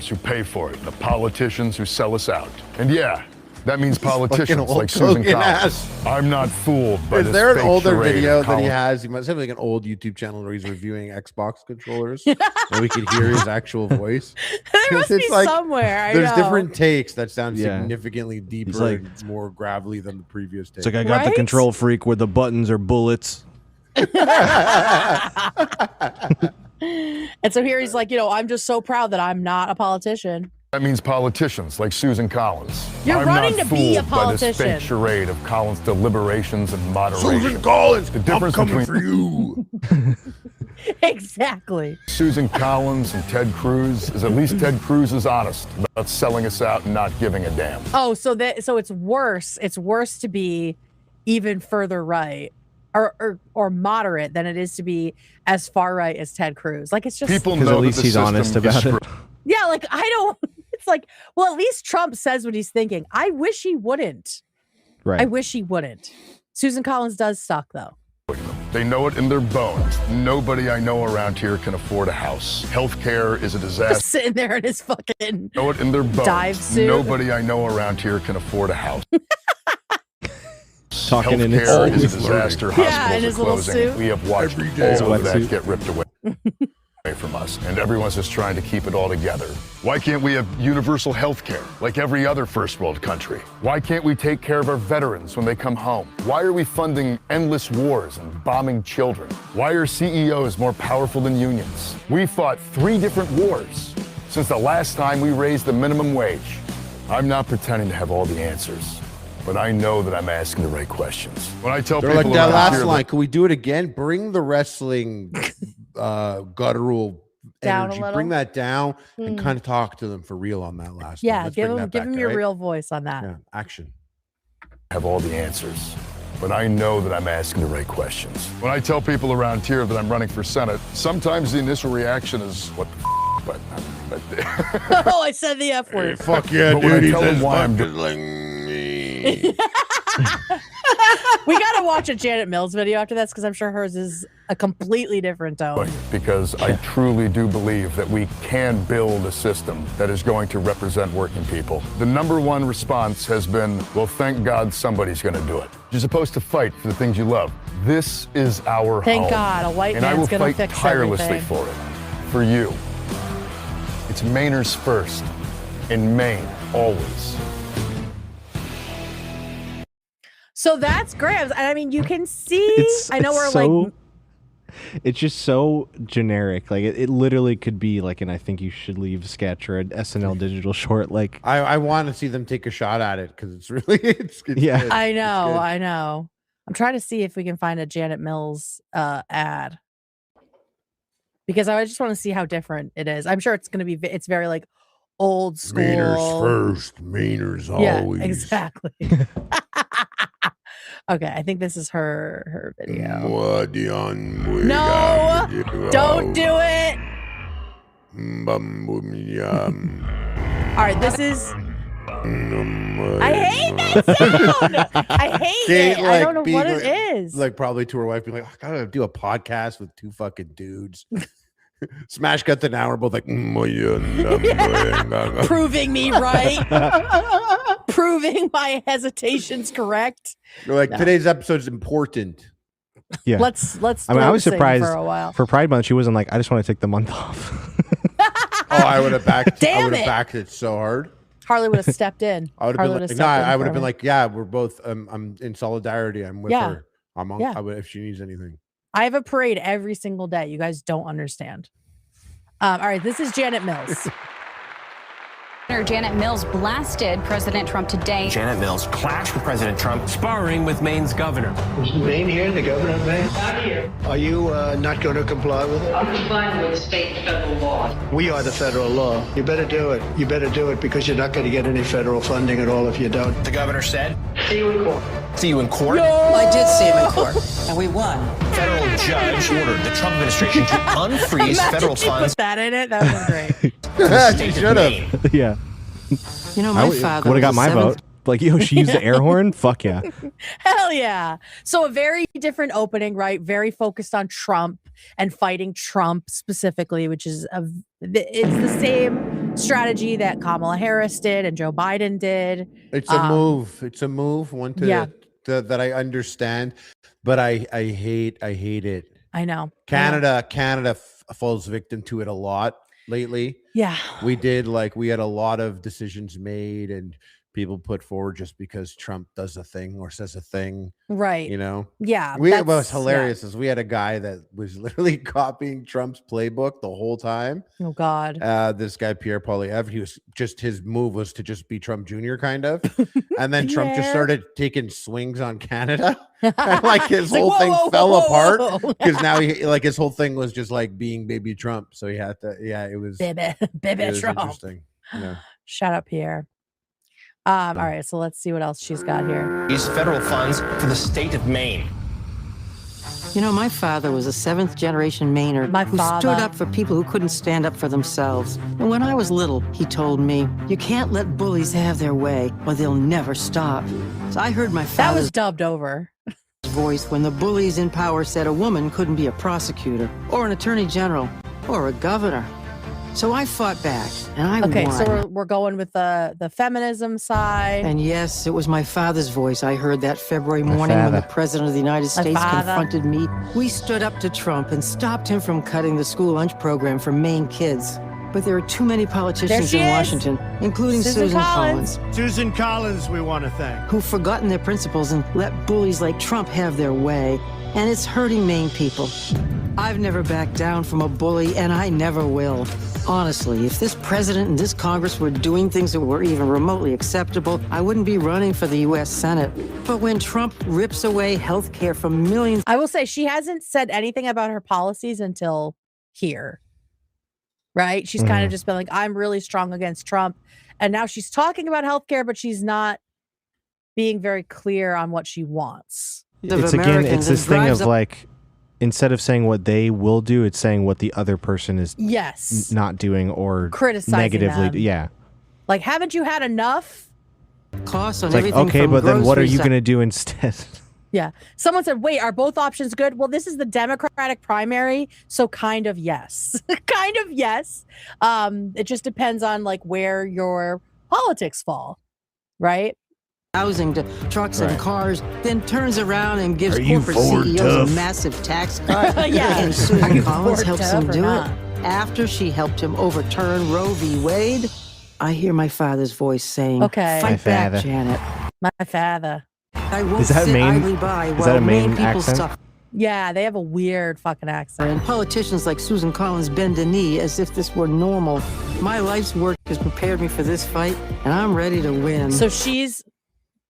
S6: Who pay for it, the politicians who sell us out. And yeah, that means politicians
S3: old
S6: like Susan
S3: Hogan
S6: Collins.
S3: ass.
S6: I'm not fooled by
S3: Is
S6: this
S3: there an
S6: fake
S3: older
S6: charade
S3: video
S6: of
S3: that he
S6: Collins.
S3: has? He must have like an old YouTube channel where he's reviewing Xbox controllers, and we could hear his actual voice.
S2: There must
S3: It's
S2: be
S3: like,
S2: somewhere. I
S3: There's
S2: know.
S3: different takes that sound
S1: Yeah.
S3: significantly deeper
S1: like-
S3: and more gravelly than the previous take.
S1: It's like I got the
S2: Right?
S1: control freak where the buttons are bullets.
S2: And so here he's like, I'm just so proud that I'm not a politician.
S6: That means politicians like Susan Collins.
S2: You're
S6: I'm
S2: running
S6: not
S2: to be a
S6: fooled by this
S2: politician.
S6: fake charade of Collins' deliberations and moderation.
S3: Susan Collins,
S6: The difference
S3: I'm coming
S6: between
S3: for you.
S2: Exactly.
S6: Susan Collins and Ted Cruz is at least Ted Cruz is honest about selling us out and not giving a damn.
S2: Oh, so it's worse. It's worse to be even further right or moderate than it is to be as far right as Ted Cruz. Like it's just
S6: People
S1: Because
S6: know
S1: at least
S6: that the
S1: he's honest
S6: system is
S1: about it.
S6: screwed.
S2: yeah. Like I don't. It's like well, at least Trump says what he's thinking. I wish he wouldn't.
S1: Right.
S2: I wish he wouldn't. Susan Collins does suck though.
S6: They know it in their bones. Nobody I know around here can afford a house. Healthcare is a disaster.
S2: Just sitting there in his fucking
S6: Know it in their bones.
S2: dive suit.
S6: Nobody I know around here can afford a house.
S1: Talking in his
S6: Healthcare is a
S3: Always
S6: disaster.
S2: Yeah, in
S6: Hospitals
S2: his
S6: are
S2: little
S6: closing.
S2: suit.
S6: We have watched
S3: Every day.
S6: all of
S1: His
S6: that
S1: wetsuit.
S6: get ripped away from us, and everyone's just trying to keep it all together. Why can't we have universal health care like every other first world country? Why can't we take care of our veterans when they come home? Why are we funding endless wars and bombing children? Why are CEOs more powerful than unions? We fought 3 different wars since the last time we raised the minimum wage. I'm not pretending to have all the answers, but I know that I'm asking the right questions. When I tell
S3: They're
S6: people
S3: like that
S6: around
S3: last
S6: here
S3: line. Can we do it again? Bring the wrestling guttural
S2: Down a
S3: energy.
S2: little?
S3: Bring that down and
S2: Hmm.
S3: kind of talk to them for real on that last.
S2: Yeah,
S3: one. Let's
S2: give
S3: bring
S2: him
S3: that
S2: give
S3: back,
S2: him your
S3: alright?
S2: real voice on that.
S3: Yeah, action.
S6: have all the answers, but I know that I'm asking the right questions. When I tell people around here that I'm running for Senate, sometimes the initial reaction is, what the f***? But
S2: Oh, I said the F word.
S3: Fuck yeah,
S6: But when I
S3: dude. He
S6: tell
S3: says
S6: him why I'm
S3: fucking me.
S2: We got to watch a Janet Mills video after this because I'm sure hers is a completely different tone.
S6: Because I truly do believe that we can build a system that is going to represent working people. The number one response has been, well, thank God somebody's going to do it. You're supposed to fight for the things you love. This is our home.
S2: Thank God a white man's going to fix everything.
S6: And I will fight tirelessly for it. For you. It's Mainers first. In Maine, always.
S2: So that's Grams. And I mean, you can see,
S1: it's just so generic. Like it literally could be like an I Think You Should Leave sketch or an SNL digital short. Like
S3: I want to see them take a shot at it because it's really it's
S1: yeah.
S3: good.
S2: I know. I'm trying to see if we can find a Janet Mills ad because I just want to see how different it is. I'm sure it's going to be. It's very like old school.
S3: Mainers first, Mainers always.
S2: Yeah, exactly. Okay, I think this is her video. No, don't do it. All right, this is. I hate that sound. I hate it. I don't know what it is.
S3: Like probably to her wife, be like, I gotta do a podcast with two fucking dudes. Smash cut an hour, both like
S2: proving me right, proving my hesitations correct.
S3: You're like today's episode is important.
S1: Yeah,
S2: let's.
S1: I mean, I was surprised
S2: for a while.
S1: For Pride Month. She wasn't like, I just want to take the month off.
S3: I would have backed.
S2: Damn
S3: I would have backed it so hard.
S2: Harley would have stepped in.
S3: I would have been like, no, I would have been like, yeah, we're both. I'm in solidarity. I'm with her. I would if she needs anything.
S2: I have a parade every single day. You guys don't understand. All right, this is Janet Mills.
S4: Janet Mills blasted President Trump today.
S7: Janet Mills clashed with President Trump, sparring with Maine's governor.
S8: Is Maine here, the governor of Maine?
S9: Not here.
S8: Are you not going to comply with it?
S9: I'm complying with state and federal law.
S8: We are the federal law. You better do it. You better do it because you're not going to get any federal funding at all if you don't.
S7: The governor said,
S9: see you in court.
S7: See you in court?
S2: No!
S10: Well, I did see him in court, and we won.
S7: Federal judge ordered the Trump administration to unfreeze federal funds.
S2: Put that in it. That was great.
S3: She should have.
S1: Yeah.
S10: You know, my father
S1: would have got my vote. Like, yo, she used the air horn? Fuck yeah.
S2: Hell yeah. So a very different opening, right? Very focused on Trump and fighting Trump specifically, which is it's the same strategy that Kamala Harris did and Joe Biden did.
S3: It's a move. It's a move. One that I understand, but I hate it.
S2: I know.
S3: Canada falls victim to it a lot lately.
S2: Yeah.
S3: We had a lot of decisions made and people put forward just because Trump does a thing or says a thing.
S2: Right.
S3: You know?
S2: Yeah.
S3: What was hilarious is we had a guy that was literally copying Trump's playbook the whole time.
S2: Oh God.
S3: This guy, Pierre Poilievre, his move was to just be Trump Jr. kind of. And then Trump just started taking swings on Canada. And like his whole thing fell apart because now his whole thing was just like being baby Trump. So he had to, it was
S2: baby Trump.
S3: Interesting. Yeah.
S2: Shut up, Pierre. All right, so let's see what else she's got here.
S7: These federal funds for the state of Maine.
S10: You know, my father was a seventh-generation Mainer who stood up for people who couldn't stand up for themselves. And when I was little, he told me, you can't let bullies have their way or they'll never stop. So I heard my father's
S2: That was dubbed over.
S10: voice when the bullies in power said a woman couldn't be a prosecutor or an attorney general or a governor. So I fought back, and I won.
S2: Okay, so we're going with the feminism side.
S10: And yes, it was my father's voice I heard that February morning when the President of the United States confronted me. We stood up to Trump and stopped him from cutting the school lunch program for Maine kids. But there are too many politicians in Washington, including Susan Collins.
S8: Susan Collins, we want to thank.
S10: Who've forgotten their principles and let bullies like Trump have their way. And it's hurting Maine people. I've never backed down from a bully, and I never will. Honestly, if this president and this Congress were doing things that were even remotely acceptable, I wouldn't be running for the U.S. Senate. But when Trump rips away health care from millions...
S2: I will say she hasn't said anything about her policies until here, right? She's kind of just been like, I'm really strong against Trump. And now she's talking about health care, but she's not being very clear on what she wants.
S1: It's this thing of like, instead of saying what they will do, it's saying what the other person is
S2: not
S1: doing or
S2: criticizing
S1: negatively.
S2: them.
S1: Yeah.
S2: Like, haven't you had enough?
S10: Costs on
S1: It's like,
S10: everything
S1: okay,
S10: from
S1: but then what are
S10: groceries
S1: you
S10: to-
S1: going to do instead?
S2: Yeah. Someone said, wait, are both options good? Well, this is the Democratic primary, so kind of yes. Kind of yes. It just depends on like where your politics fall, right?
S10: housing to trucks and
S1: Right.
S10: cars, then turns around and gives
S1: Are you
S10: corporate
S1: Ford
S10: CEOs
S1: tough?
S10: a massive tax cut.
S2: Yeah.
S10: And
S2: Are
S10: Susan
S2: you
S10: Collins
S2: Ford
S10: helps
S2: tough
S10: him
S2: or
S10: do
S2: not?
S10: it. After she helped him overturn Roe v. Wade, I hear my father's voice saying,
S2: Okay.
S1: My
S10: fight back,
S1: father.
S10: Janet.
S2: My father.
S10: I won't
S1: Is that
S10: sit
S1: Maine?
S10: idly by
S1: Is
S10: while
S1: that a Maine
S10: people
S1: accent?
S10: suffer.
S2: Yeah, they have a weird fucking accent.
S10: And politicians like Susan Collins bend a knee as if this were normal. My life's work has prepared me for this fight, and I'm ready to win.
S2: So she's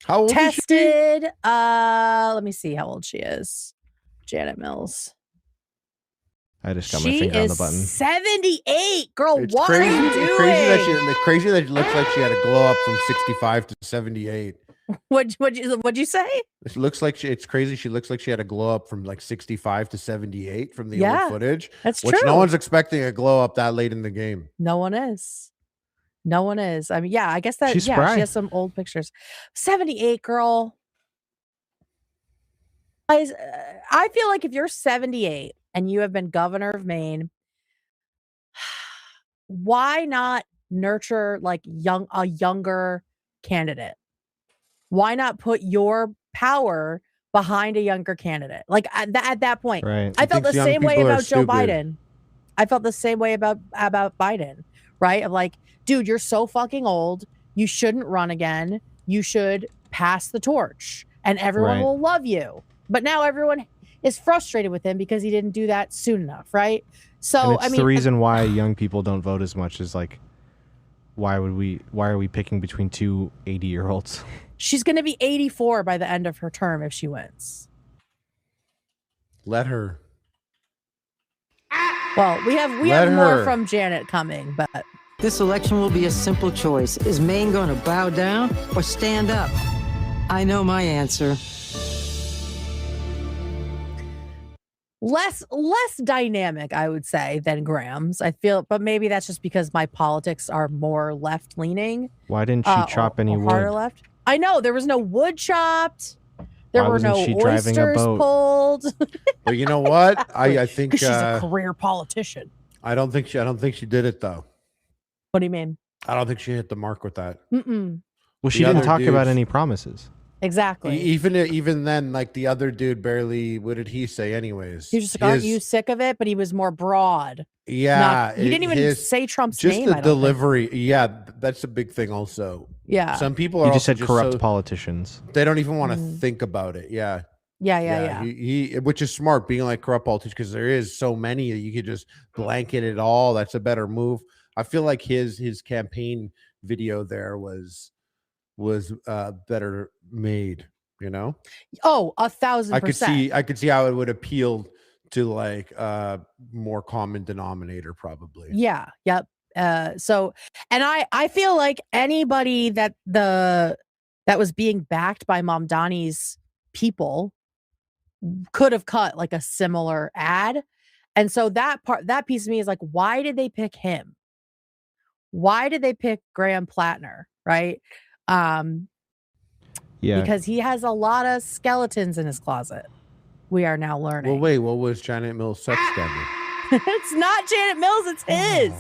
S3: How old is she?
S2: tested. Let me see how old she is. Janet Mills.
S1: I just got my
S2: She
S1: finger on the
S2: is
S1: button.
S2: 78. Girl,
S3: It's
S2: what
S3: crazy.
S2: are you
S3: It's
S2: doing?
S3: crazy that it looks like she had a glow up from 65 to 78.
S2: What'd you say?
S3: It looks like it's crazy. She looks like she had a glow up from like 65 to 78 from the
S2: Yeah,
S3: old footage.
S2: that's
S3: which
S2: true.
S3: no one's expecting a glow up that late in the game.
S2: No one is. No one is. I mean, yeah, I guess that,
S1: She's
S2: yeah,
S1: spry.
S2: she has some old pictures. 78, girl. I feel like if you're 78 and you have been governor of Maine, why not nurture like a younger candidate? Why not put your power behind a younger candidate? Like at that point,
S1: Right.
S2: I felt the
S3: thinks young
S2: same way
S3: people are
S2: about Joe
S3: stupid.
S2: Biden. I felt the same way about Biden, right? Of like, dude, you're so fucking old. You shouldn't run again. You should pass the torch and everyone
S1: Right.
S2: will love you. But now everyone is frustrated with him because he didn't do that soon enough, right? So,
S1: And it's
S2: I mean,
S1: the reason why young people don't vote as much is like, why are we picking between two 80-year-olds?
S2: she's going to be 84 by the end of her term if she wins.
S3: Let her.
S2: Well, we have
S3: Let
S2: more
S3: her.
S2: from Janet coming, but
S10: This election will be a simple choice. Is Maine going to bow down or stand up? I know my answer.
S2: less dynamic, I would say, than Graham's. I feel, but maybe that's just because my politics are more left leaning.
S1: Why didn't she chop any
S2: harder
S1: wood?
S2: left. I know there was no wood chopped. There
S1: Why
S2: were
S1: wasn't
S2: no
S1: she driving a
S2: oysters
S1: boat?
S2: pulled.
S3: But you know what? I think
S2: Because she's a career politician.
S3: I don't think she did it though.
S2: What do you mean?
S3: I don't think she hit the mark with that.
S2: Mm-mm.
S1: Well, she
S3: The
S1: didn't
S3: other
S1: talk about
S3: dudes-
S1: any promises.
S2: Exactly.
S3: Even then, like the other dude barely. What did he say? Anyways,
S2: He was just like, aren't you sick of it? But he was more broad.
S3: Yeah,
S2: He didn't even
S3: his-
S2: say Trump's
S3: just
S2: name.
S3: the
S2: I don't think.
S3: delivery. Yeah, that's a big thing. Also,
S2: Yeah.
S3: some people are
S1: You just
S3: also
S1: said corrupt
S3: so-
S1: politicians.
S3: They don't even want to think about it. Yeah.
S2: Yeah.
S3: He which is smart, being like corrupt politicians, because there is so many that you could just blanket it all. That's a better move. I feel like his campaign video there was better made. You know,
S2: Oh, 1,000%.
S3: I could see how it would appeal to like more common denominator, probably.
S2: Yeah. Yep. So, and I feel like anybody that was being backed by Mamdani's people could have cut like a similar ad. And so that piece of me is like, why did they pick him? Why did they pick Graham Platner? Right.
S1: Yeah.
S2: Because he has a lot of skeletons in his closet. We are now learning.
S3: Well, wait, what was Janet Mills' sex scandal?
S2: It's not Janet Mills, it's his.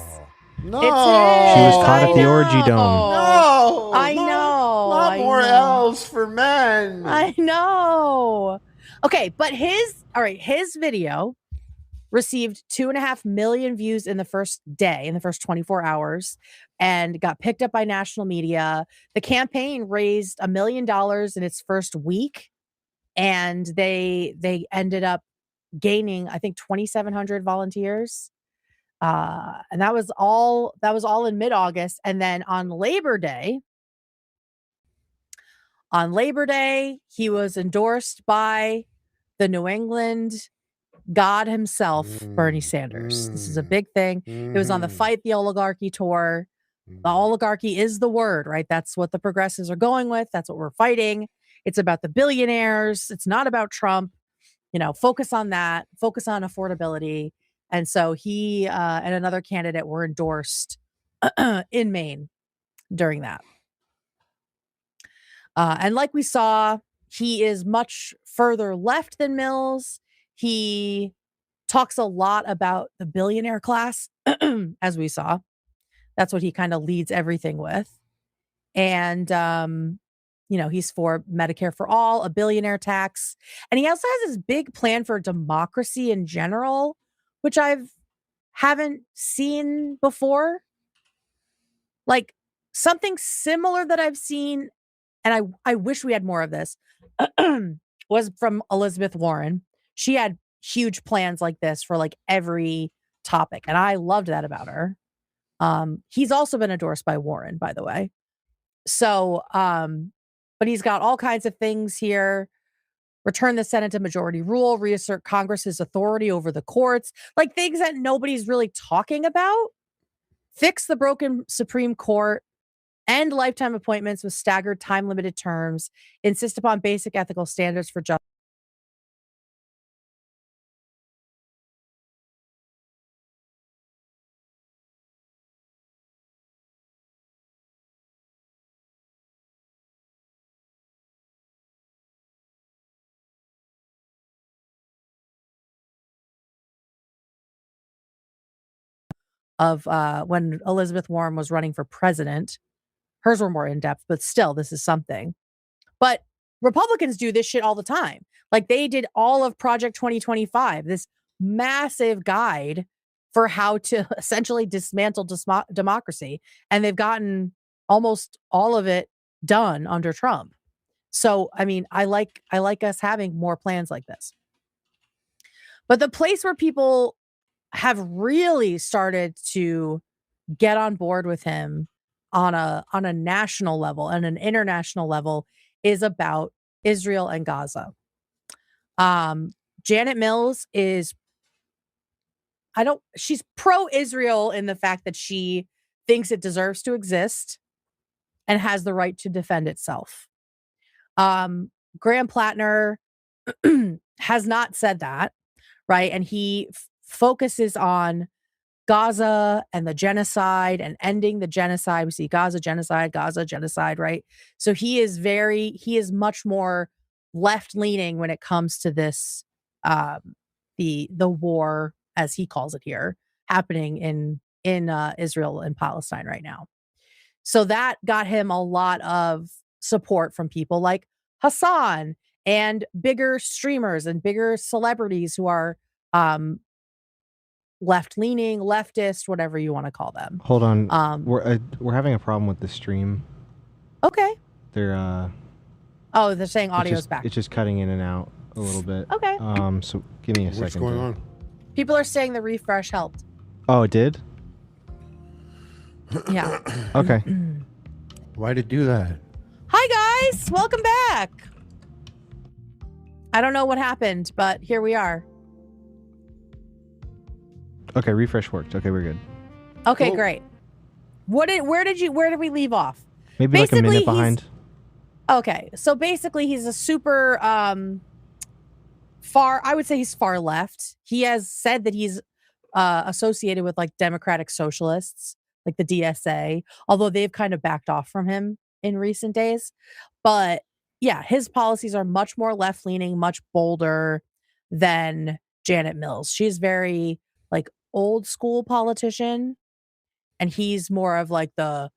S3: No,
S2: It's
S1: She
S2: his.
S1: was caught
S2: I
S1: at the orgy dome.
S3: No,
S2: I know.
S3: Not
S2: I
S3: more
S2: know.
S3: L's for men.
S2: I know. Okay, but his video received 2.5 million views in the first day, in the first 24 hours, and got picked up by national media. The campaign raised $1 million in its first week, and they ended up gaining, I think, 2,700 volunteers. And that was all in mid-August. And then on Labor Day, he was endorsed by the New England God himself, Bernie Sanders. This is a big thing. It was on the Fight the Oligarchy tour. The oligarchy is the word, right? That's what the progressives are going with. That's what we're fighting. It's about the billionaires. It's not about Trump. Focus on that. Focus on affordability. And so he and another candidate were endorsed in Maine during that. And like we saw, he is much further left than Mills. He talks a lot about the billionaire class, as we saw. That's what he kind of leads everything with. And, he's for Medicare for all, a billionaire tax. And he also has this big plan for democracy in general, which haven't seen before. Like something similar that I've seen, and I wish we had more of this, was from Elizabeth Warren. She had huge plans like this for like every topic. And I loved that about her. He's also been endorsed by Warren, by the way. So, but he's got all kinds of things here. Return the Senate to majority rule, reassert Congress's authority over the courts, like things that nobody's really talking about. Fix the broken Supreme Court, end lifetime appointments with staggered time-limited terms, insist upon basic ethical standards for justice. Of when Elizabeth Warren was running for president. Hers were more in-depth, but still, this is something. But Republicans do this shit all the time. Like they did all of Project 2025, this massive guide for how to essentially dismantle democracy. And they've gotten almost all of it done under Trump. So, I mean, I like us having more plans like this. But the place where people have really started to get on board with him on a national level and an international level is about Israel and Gaza. Janet Mills she's pro-Israel in the fact that she thinks it deserves to exist and has the right to defend itself. Graham Platner has not said that, right? And he focuses on Gaza and the genocide and ending the genocide. We see Gaza genocide, right? So he is much more left-leaning when it comes to this, the war, as he calls it here, happening in Israel and Palestine right now. So that got him a lot of support from people like Hassan and bigger streamers and bigger celebrities who are left-leaning, leftist, whatever you want to call them.
S1: Hold on. We're having a problem with the stream.
S2: Okay.
S1: They're
S2: they're saying audio's back.
S1: It's just cutting in and out a little bit.
S2: Okay.
S1: So give me a second.
S3: What's going on?
S2: People are saying the refresh helped.
S1: Oh, it did?
S2: Yeah.
S1: Okay.
S3: Why'd it do that?
S2: Hi guys, welcome back. I don't know what happened, but here we are.
S1: Okay, refresh worked. Okay, we're good.
S2: Okay, great. Where did we leave off?
S1: Maybe basically, like a minute behind.
S2: Okay, so basically he's a super far, I would say he's far left. He has said that he's associated with like democratic socialists, like the DSA, although they've kind of backed off from him in recent days. But yeah, his policies are much more left-leaning, much bolder than Janet Mills. She's very like old school politician, and he's more of like the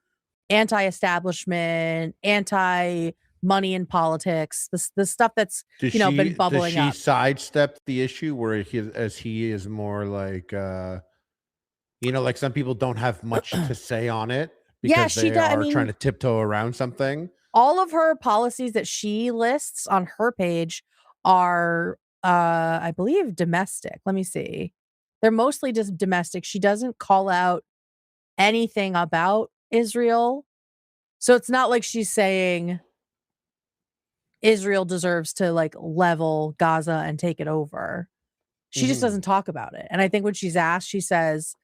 S2: anti-establishment, anti-money in politics, the stuff that's been bubbling up.
S3: Does she sidestep the issue where he is more like like some people don't have much to say on it because they are trying to tiptoe around something?
S2: All of her policies that she lists on her page are I believe domestic. Let me see. They're mostly just domestic. She doesn't call out anything about Israel. So it's not like she's saying Israel deserves to like level Gaza and take it over. She just doesn't talk about it. And I think when she's asked, she says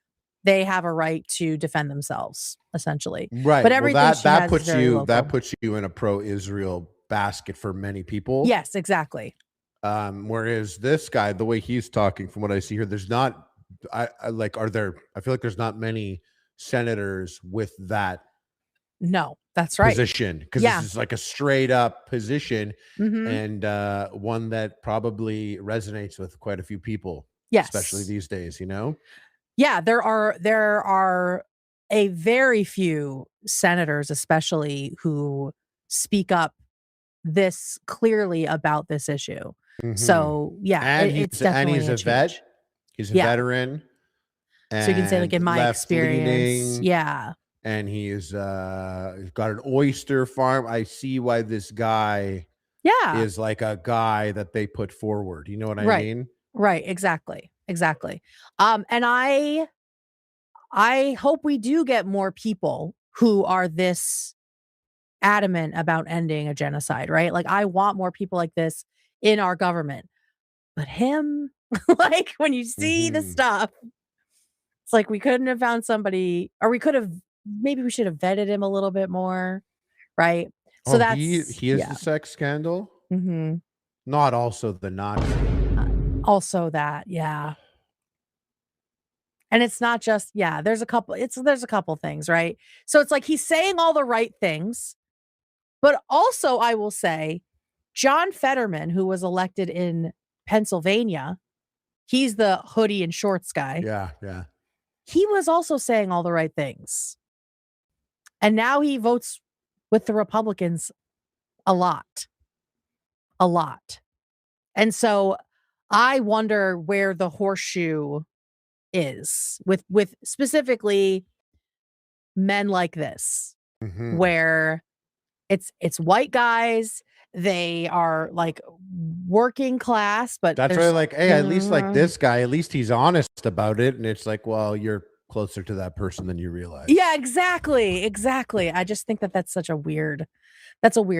S2: they have a right to defend themselves, essentially.
S3: Right.
S2: But everything
S3: that puts you in a pro-Israel basket for many people.
S2: Yes, exactly.
S3: Whereas this guy, the way he's talking, from what I see here, there's not. I feel like there's not many senators with that.
S2: No. That's right.
S3: position, because
S2: Yeah.
S3: this is like a straight up position,
S2: Mhm.
S3: and one that probably resonates with quite a few people,
S2: Yes.
S3: especially these days, you know?
S2: Yeah, there are a very few senators, especially, who speak up this clearly about this issue.
S3: Mhm.
S2: So yeah,
S3: And
S2: it's
S3: he's
S2: definitely a
S3: a vet.
S2: change.
S3: He's a
S2: Yeah.
S3: veteran
S2: So you can say, like,
S3: and
S2: in my
S3: left
S2: experience,
S3: leaning,
S2: yeah,
S3: and he's got an oyster farm. I see why this guy
S2: yeah,
S3: is like a guy that they put forward. You know what I
S2: right,
S3: mean?
S2: right, exactly. And I hope we do get more people who are this adamant about ending a genocide, right? Like, I want more people like this in our government. But him, like, when you see the
S3: Mhm.
S2: stuff, it's like we couldn't have found somebody, or we could have, maybe we should have vetted him a little bit more, right? So
S3: Oh,
S2: that's,
S3: he is
S2: yeah.
S3: the sex scandal?
S2: Hmm.
S3: Not also the Nazi.
S2: Also that, yeah. And it's not just, yeah, there's a couple things, right? So it's like he's saying all the right things, but also I will say John Fetterman, who was elected in Pennsylvania, he's the hoodie and shorts guy.
S3: Yeah, yeah.
S2: He was also saying all the right things. And now he votes with the Republicans a lot. A lot. And so I wonder where the horseshoe is with specifically men like this,
S3: Mhm.
S2: where it's white guys, they are like working class, but
S3: That's why,
S2: there's
S3: like, hey, at least like this guy, at least he's honest about it. And it's like, well, you're closer to that person than you realize.
S2: Yeah, exactly. I just think that that's a weird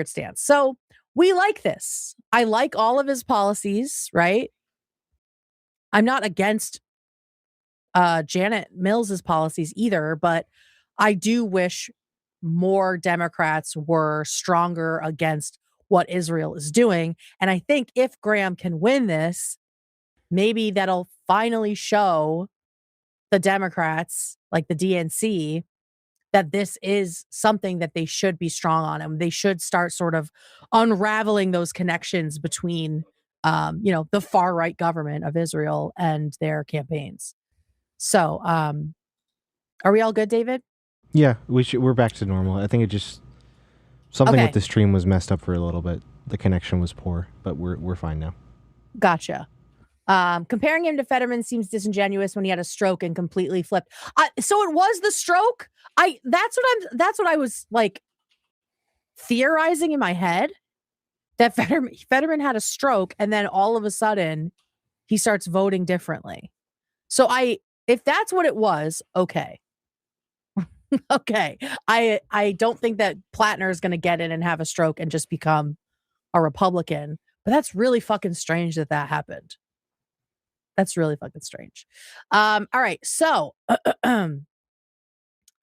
S2: stance. So we like this. I like all of his policies, right? I'm not against Janet Mills's policies either, but I do wish more Democrats were stronger against what Israel is doing. And I think if Graham can win this, maybe that'll finally show the Democrats, like the DNC, that this is something that they should be strong on, and they should start sort of unraveling those connections between, the far right government of Israel and their campaigns. So, are we all good, David?
S1: Yeah, we're back to normal. I think it just something
S2: Okay.
S1: with the stream was messed up for a little bit. The connection was poor, but we're fine now.
S2: Gotcha. Comparing him to Fetterman seems disingenuous when he had a stroke and completely flipped. So it was the stroke. That's what I was like theorizing in my head, that Fetterman had a stroke and then all of a sudden he starts voting differently. So if that's what it was, okay. Okay. I don't think that Platner is going to get in and have a stroke and just become a Republican, but that's really fucking strange that happened. That's really fucking strange. All right. So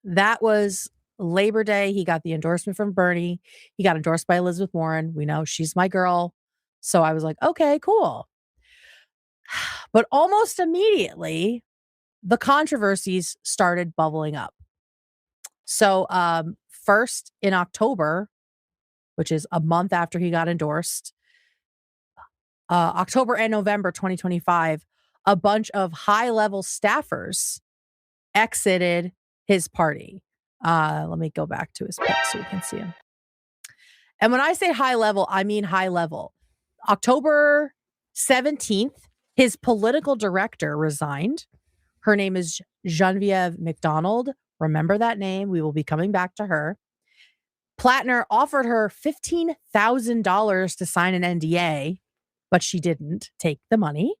S2: that was Labor Day. He got the endorsement from Bernie. He got endorsed by Elizabeth Warren. We know she's my girl. So I was like, okay, cool. But almost immediately, the controversies started bubbling up. So first in October, which is a month after he got endorsed, October and November 2025, a bunch of high-level staffers exited his party. Let me go back to his pic so we can see him. And when I say high level, I mean high level. October 17th, his political director resigned. Her name is Genevieve McDonald. Remember that name. We will be coming back to her. Platner offered her $15,000 to sign an NDA, but she didn't take the money.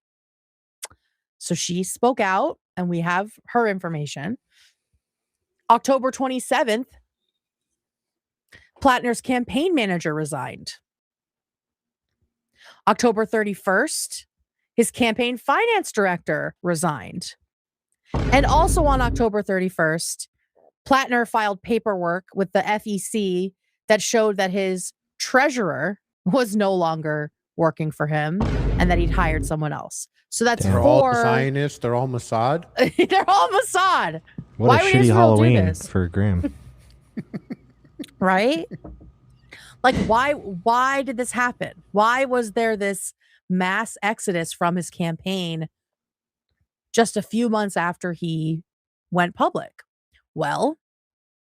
S2: So she spoke out, and we have her information. October 27th, Platner's campaign manager resigned. October 31st, his campaign finance director resigned. And also on October 31st, Platner filed paperwork with the FEC that showed that his treasurer was no longer working for him and that he'd hired someone else. So that's
S3: They're all Zionists. They're all Mossad.
S2: They're all Mossad.
S1: What
S2: Why
S1: a
S2: would
S1: shitty
S2: Israel do
S1: Halloween
S2: this?
S1: for Graham.
S2: Right? Like, why did this happen? Why was there this mass exodus from his campaign just a few months after he went public? Well,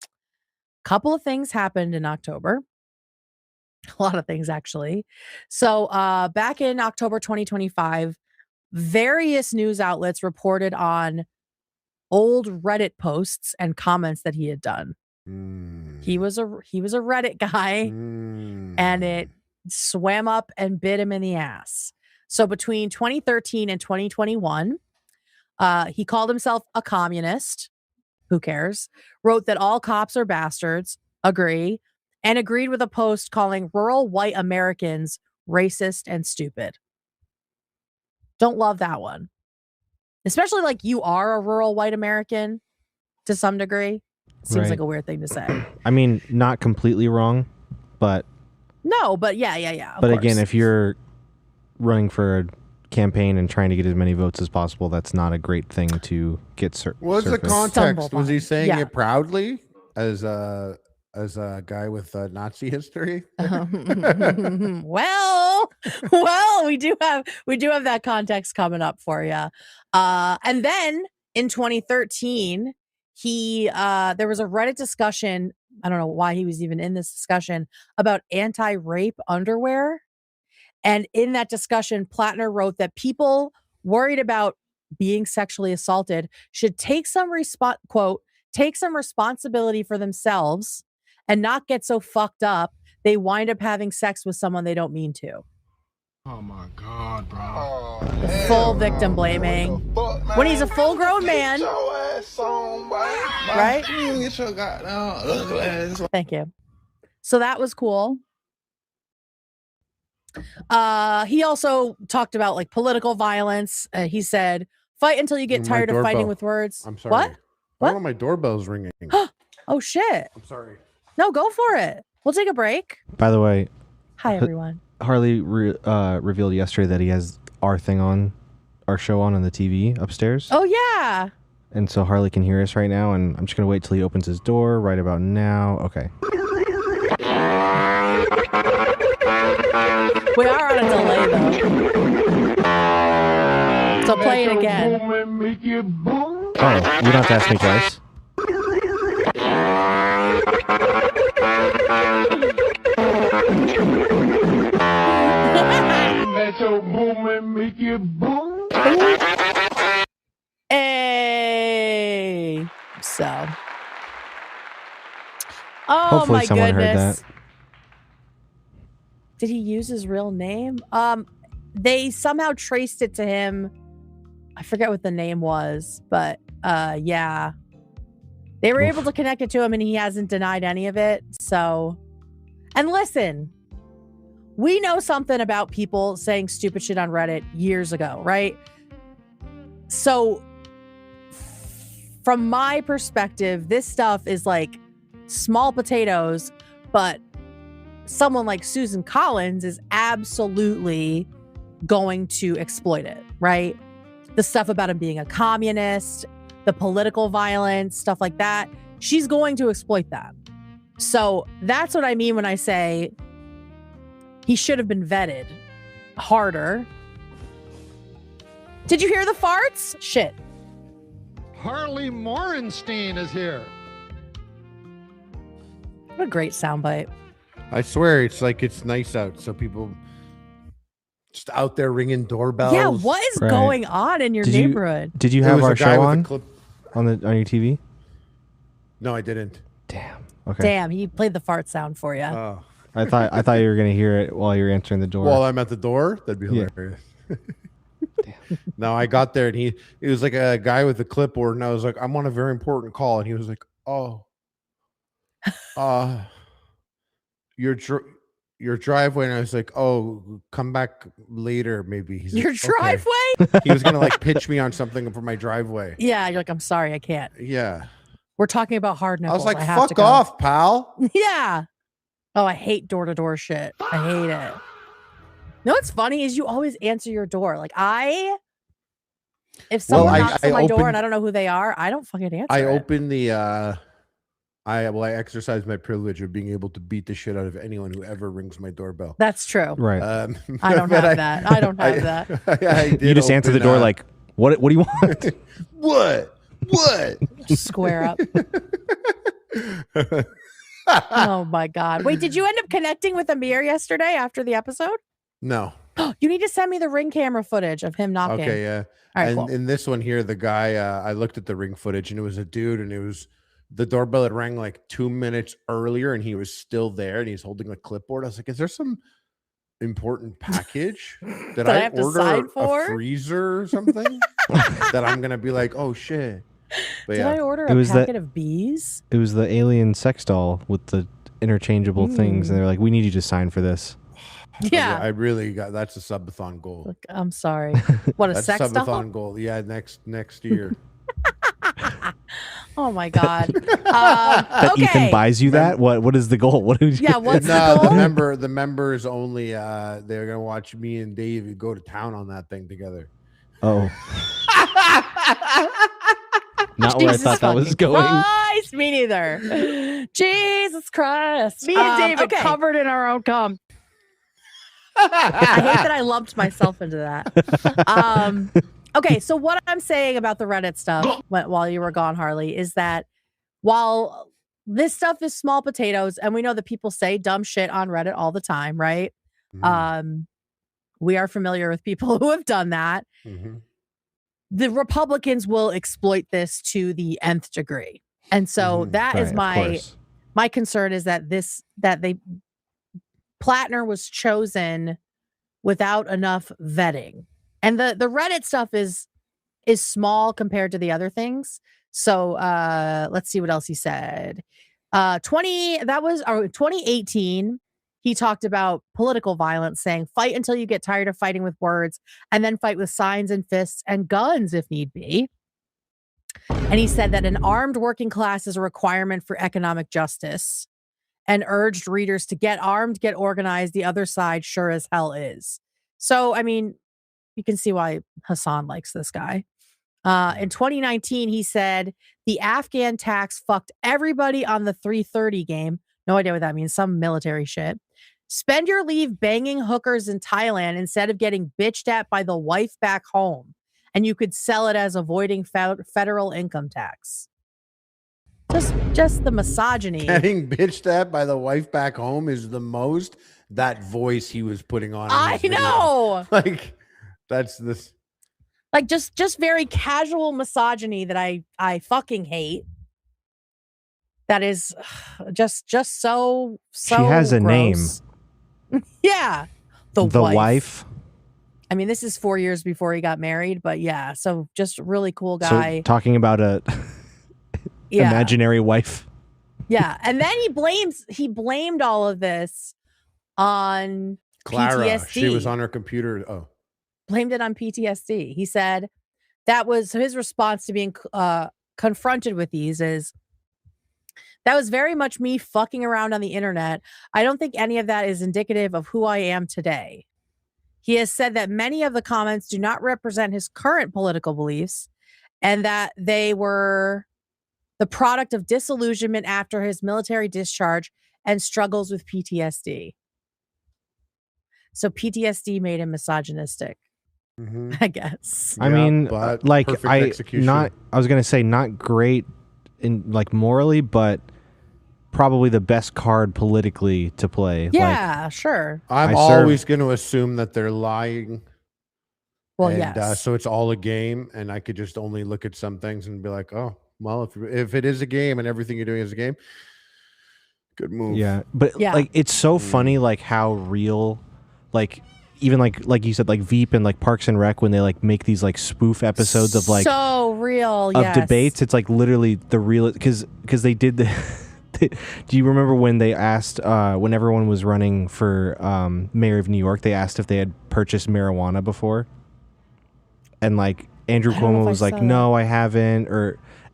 S2: a couple of things happened in October. A lot of things, actually. So back in October 2025, various news outlets reported on old Reddit posts and comments that he had done. He was a Reddit guy, and it swam up and bit him in the ass. So between 2013 and 2021, he called himself a communist. Who cares? Wrote that all cops are bastards. Agree. And agreed with a post calling rural white Americans racist and stupid. Don't love that one. Especially like you are a rural white American to some degree. Seems like a weird thing to say.
S1: I mean, not completely wrong, but...
S2: No, but yeah.
S1: But again, if you're running for a campaign and trying to get as many votes as possible, that's not a great thing to get
S3: What's the context? Was he saying it proudly as a guy with Nazi history?
S2: well, we do have that context coming up for you. And then in 2013, there was a Reddit discussion. I don't know why he was even in this discussion about anti-rape underwear. And in that discussion, Platner wrote that people worried about being sexually assaulted should take some responsibility for themselves and not get so fucked up they wind up having sex with someone they don't mean to.
S11: Oh my God, bro.
S2: Full victim blaming. When he's a full grown man. Right? Thank you. So that was cool. He also talked about like political violence. He said, fight until you get tired of fighting with words.
S3: I'm sorry.
S2: What?
S3: I don't know, my doorbell's ringing.
S2: Oh, shit.
S3: I'm sorry.
S2: No, go for it. We'll take a break.
S1: By the way,
S2: hi, everyone.
S1: Harley revealed yesterday that he has our show on the TV upstairs.
S2: Oh, yeah.
S1: And so Harley can hear us right now, and I'm just going to wait till he opens his door right about now. Okay.
S2: We are on a delay, though. So play it again.
S1: Oh, you don't have to ask me twice.
S2: Hey. So. Oh,
S1: hopefully
S2: my
S1: someone
S2: goodness.
S1: heard that.
S2: Did he use his real name? They somehow traced it to him. I forget what the name was, but yeah. They were able to connect it to him, and he hasn't denied any of it. So, and listen, we know something about people saying stupid shit on Reddit years ago, right? So, from my perspective, this stuff is like small potatoes, but someone like Susan Collins is absolutely going to exploit it, right? The stuff about him being a communist, the political violence, stuff like that. She's going to exploit that. So that's what I mean when I say he should have been vetted harder. Did you hear the farts? Shit.
S11: Harley Morenstein is here.
S2: What a great soundbite.
S3: I swear, it's like it's nice out, so people just out there ringing doorbells.
S2: Yeah, what is going on in your neighborhood?
S1: Did you have our show on your TV?
S3: No, I didn't.
S1: Damn. Okay.
S2: Damn, he played the fart sound for you.
S3: Oh.
S1: I thought you were gonna hear it while you were answering the door.
S3: While I'm at the door, that'd be hilarious. No, I got there and he was like a guy with a clipboard, and I was like, I'm on a very important call, and he was like, oh, your driveway, and I was like, oh, come back later, maybe. He's
S2: your
S3: like,
S2: driveway?
S3: Okay. He was gonna like pitch me on something for my driveway.
S2: Yeah, you're like, I'm sorry, I can't.
S3: Yeah.
S2: We're talking about hard nipples.
S3: I was like,
S2: have to
S3: fuck
S2: go.
S3: off, pal.
S2: Yeah. Oh, I hate door-to-door shit. I hate it. You know what's funny is you always answer your door. Like if someone knocks on my door and I don't know who they are, I don't fucking answer.
S3: I open the I exercise my privilege of being able to beat the shit out of anyone who ever rings my doorbell.
S2: That's true.
S1: Right.
S2: I don't have that. I don't have that.
S3: I
S1: You just answer the door like, what do you want?
S3: What?
S2: Square up. Oh my God. Wait, did you end up connecting with Amir yesterday after the episode?
S3: No.
S2: You need to send me the Ring camera footage of him knocking.
S3: Okay, yeah.
S2: All right,
S3: and
S2: cool.
S3: in this one here, the guy, I looked at the Ring footage and it was a dude, and it was the doorbell had rang like 2 minutes earlier and he was still there and he's holding a clipboard. I was like, is there some important package that I
S2: have to
S3: order
S2: sign for?
S3: a freezer or something that I'm going to be like, oh shit. But
S2: Did I order
S1: It
S2: a
S1: was
S2: packet of bees?
S1: It was the alien sex doll with the interchangeable things, and they're like, we need you to sign for this.
S2: Yeah.
S3: I really got, that's a subathon goal.
S2: Look, I'm sorry. What, a
S3: That's
S2: sex
S3: subathon
S2: doll?
S3: goal. Yeah, next year.
S2: Oh my God.
S1: That
S2: Okay.
S1: Ethan buys you that? What is the goal? What do you
S2: Yeah, what's
S3: No,
S2: the goal?
S3: the members only. They're gonna watch me and Dave go to town on that thing together.
S1: Oh. Not where I
S2: Jesus
S1: thought that was
S2: fucking
S1: going.
S2: Christ, me neither. Jesus Christ. Me and David covered in our own cum. I hate that I lumped myself into that. Okay, so what I'm saying about the Reddit stuff while you were gone, Harley, is that while this stuff is small potatoes, and we know that people say dumb shit on Reddit all the time, right? We are familiar with people who have done that. The Republicans will exploit this to the nth degree. And so that is my concern, is that Platner was chosen without enough vetting. And the Reddit stuff is small compared to the other things. So let's see what else he said. 2018, he talked about political violence, saying, fight until you get tired of fighting with words, and then fight with signs and fists and guns if need be. And he said that an armed working class is a requirement for economic justice, and urged readers to get armed, get organized. The other side sure as hell is. So, I mean, you can see why Hassan likes this guy. In 2019, he said the Afghan tax fucked everybody on the 330 game. No idea what that means. Some military shit. Spend your leave banging hookers in Thailand instead of getting bitched at by the wife back home. And you could sell it as avoiding federal income tax. Just the misogyny.
S3: Getting bitched at by the wife back home is the most. That voice he was putting on.
S2: I know.
S3: Like, that's this.
S2: Like just very casual misogyny that I fucking hate. That is just so
S1: She has a
S2: gross. Name. Yeah. The
S1: wife.
S2: I mean, this is 4 years before he got married, but yeah. So just really cool guy.
S1: So talking about a imaginary wife.
S2: Yeah. And then he blamed all of this on
S3: Clara.
S2: PTSD.
S3: She was on her computer. Oh.
S2: Blamed it on PTSD. He said that was his response to being confronted with these is, that was very much me fucking around on the internet. I don't think any of that is indicative of who I am today. He has said that many of the comments do not represent his current political beliefs, and that they were the product of disillusionment after his military discharge and struggles with PTSD. So PTSD made him misogynistic, I guess.
S1: I mean, like I was going to say not great in like morally, but probably the best card politically to play.
S2: Yeah, sure.
S3: I'm always going to assume that they're lying.
S2: Well,
S3: and,
S2: yes.
S3: So it's all a game, and I could just only look at some things and be like, oh, well, if it is a game and everything you're doing is a game, good move.
S1: Yeah, but like it's so funny, like how real, like even like you said, like Veep and like Parks and Rec, when they like make these like spoof episodes of like
S2: so real
S1: of debates. It's like literally the real because they did the. Do you remember when they asked when everyone was running for mayor of New York? They asked if they had purchased marijuana before, and like Andrew Cuomo was like, "No, I haven't,"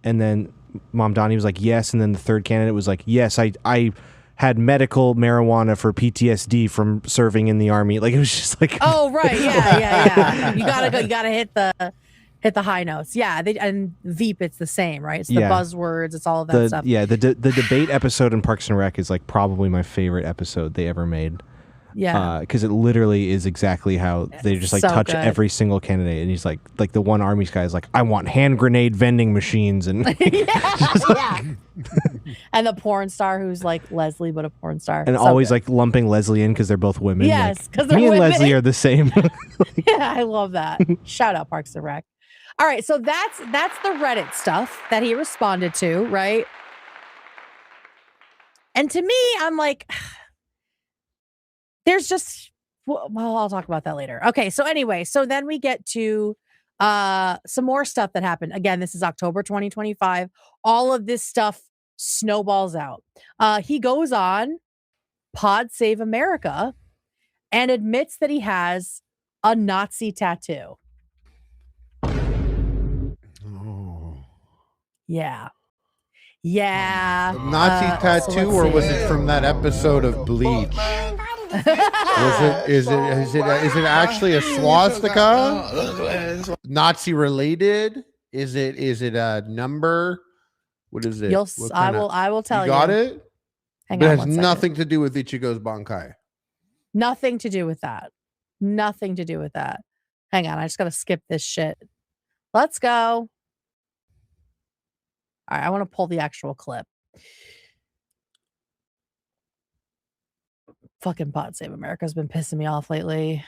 S1: and then Mom Donnie was like, "Yes," and then the third candidate was like, "Yes, I had medical marijuana for PTSD from serving in the army." Like it was just like,
S2: oh right, yeah. You gotta hit hit the high notes. Yeah, and Veep, it's the same, right? It's the
S1: Yeah.
S2: buzzwords. It's all of that stuff.
S1: Yeah, the debate episode in Parks and Rec is like probably my favorite episode they ever made.
S2: Yeah,
S1: because it literally is exactly how they just like
S2: So
S1: touch
S2: good.
S1: every single candidate, and he's like the one Army's guy is like, I want hand grenade vending machines, and
S2: yeah. And the porn star who's like Leslie, but a porn star,
S1: and
S2: So
S1: always
S2: good.
S1: like lumping Leslie in because they're both women.
S2: Yes,
S1: like,
S2: 'cause they're
S1: me and
S2: women.
S1: Leslie are the same.
S2: Yeah, I love that. Shout out Parks and Rec. All right, so that's the Reddit stuff that he responded to, right? And to me, I'm like, there's just, well, I'll talk about that later. Okay, so anyway, so then we get to some more stuff that happened. Again, this is October 2025. All of this stuff snowballs out. He goes on Pod Save America and admits that he has a Nazi tattoo.
S3: Oh.
S2: Yeah. Yeah.
S3: A Nazi
S2: so
S3: tattoo,
S2: let's
S3: or was
S2: see.
S3: it from that episode of Bleach? Is it actually a swastika? Nazi related? Is it a number? What is it? What
S2: I
S3: kinda-
S2: will tell you.
S3: Got it?
S2: Hang
S3: But it
S2: on
S3: has
S2: one second.
S3: nothing to do with Ichigo's Bankai.
S2: Nothing to do with that. Nothing to do with that. Hang on, I just gotta skip this shit. Let's go. All right, I want to pull the actual clip. Fucking Pod Save America's been pissing me off lately.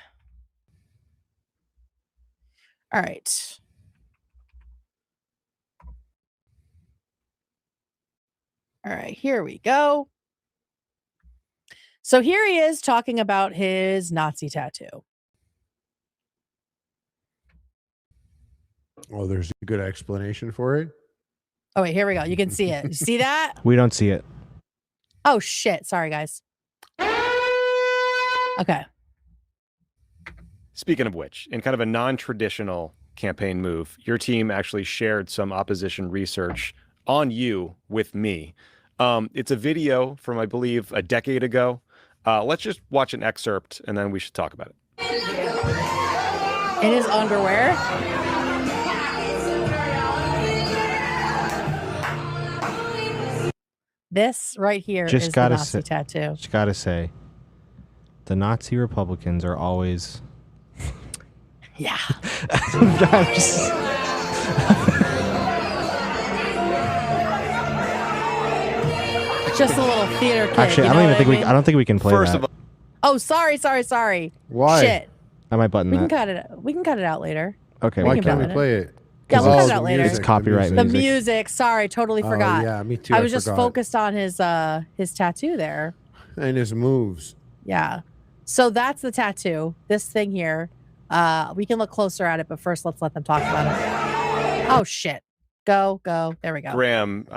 S2: All right. All right, here we go. So here he is talking about his Nazi tattoo.
S3: Oh, there's a good explanation for it.
S2: Oh, wait, here we go. You can see it. You see that?
S1: We don't see it.
S2: Oh, shit. Sorry, guys. Okay.
S12: Speaking of which, in kind of a non-traditional campaign move, your team actually shared some opposition research on you with me. It's a video from, I believe, a decade ago. Let's just watch an excerpt, and then we should talk about it.
S2: In his underwear. This right here is
S1: Just
S2: the
S1: gotta
S2: Nazi tattoo.
S1: Just gotta say, the Nazi Republicans are always.
S2: Yeah. Just a little theater kid.
S1: Actually,
S2: you
S1: I
S2: know
S1: don't even
S2: what
S1: think
S2: I mean?
S1: I don't think we can play
S12: First
S1: that.
S12: of all,
S2: Oh, sorry.
S3: Why?
S2: Shit.
S1: I might button
S2: We can
S1: that.
S2: cut it. We can cut it out later.
S1: Okay.
S3: Why
S2: can
S3: can't we
S2: play it.
S3: play it?
S2: Yeah, we'll
S3: Oh,
S2: cut it
S3: the
S2: out later.
S3: music,
S1: It's copyright
S2: The
S1: music.
S2: music. Sorry, totally forgot.
S3: Yeah, me too.
S2: I was just
S3: forgot.
S2: focused on his tattoo there.
S3: And his moves.
S2: Yeah. So that's the tattoo. This thing here. We can look closer at it, but first let's let them talk about it. Oh shit. Go. There we go.
S12: Graham,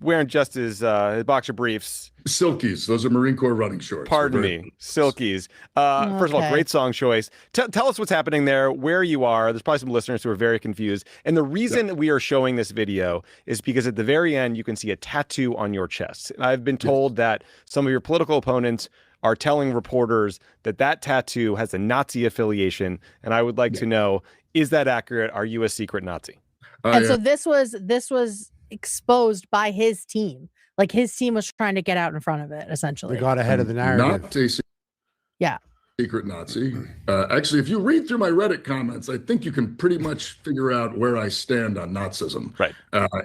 S12: wearing just his boxer briefs.
S6: Silkies. Those are Marine Corps running shorts.
S12: Pardon me, Silkies. First of all,
S2: Okay.
S12: great song choice. Tell us what's happening there, where you are. There's probably some listeners who are very confused. And the reason we are showing this video is because at the very end, you can see a tattoo on your chest. And I've been told that some of your political opponents are telling reporters that that tattoo has a Nazi affiliation. And I would like to know, is that accurate? Are you a secret Nazi?
S2: And so this was exposed by his team. Like his team was trying to get out in front of it, essentially.
S3: They got ahead of the narrative.
S6: Not a
S2: Yeah.
S6: secret Nazi. Actually, if you read through my Reddit comments, I think you can pretty much figure out where I stand on Nazism,
S12: Right.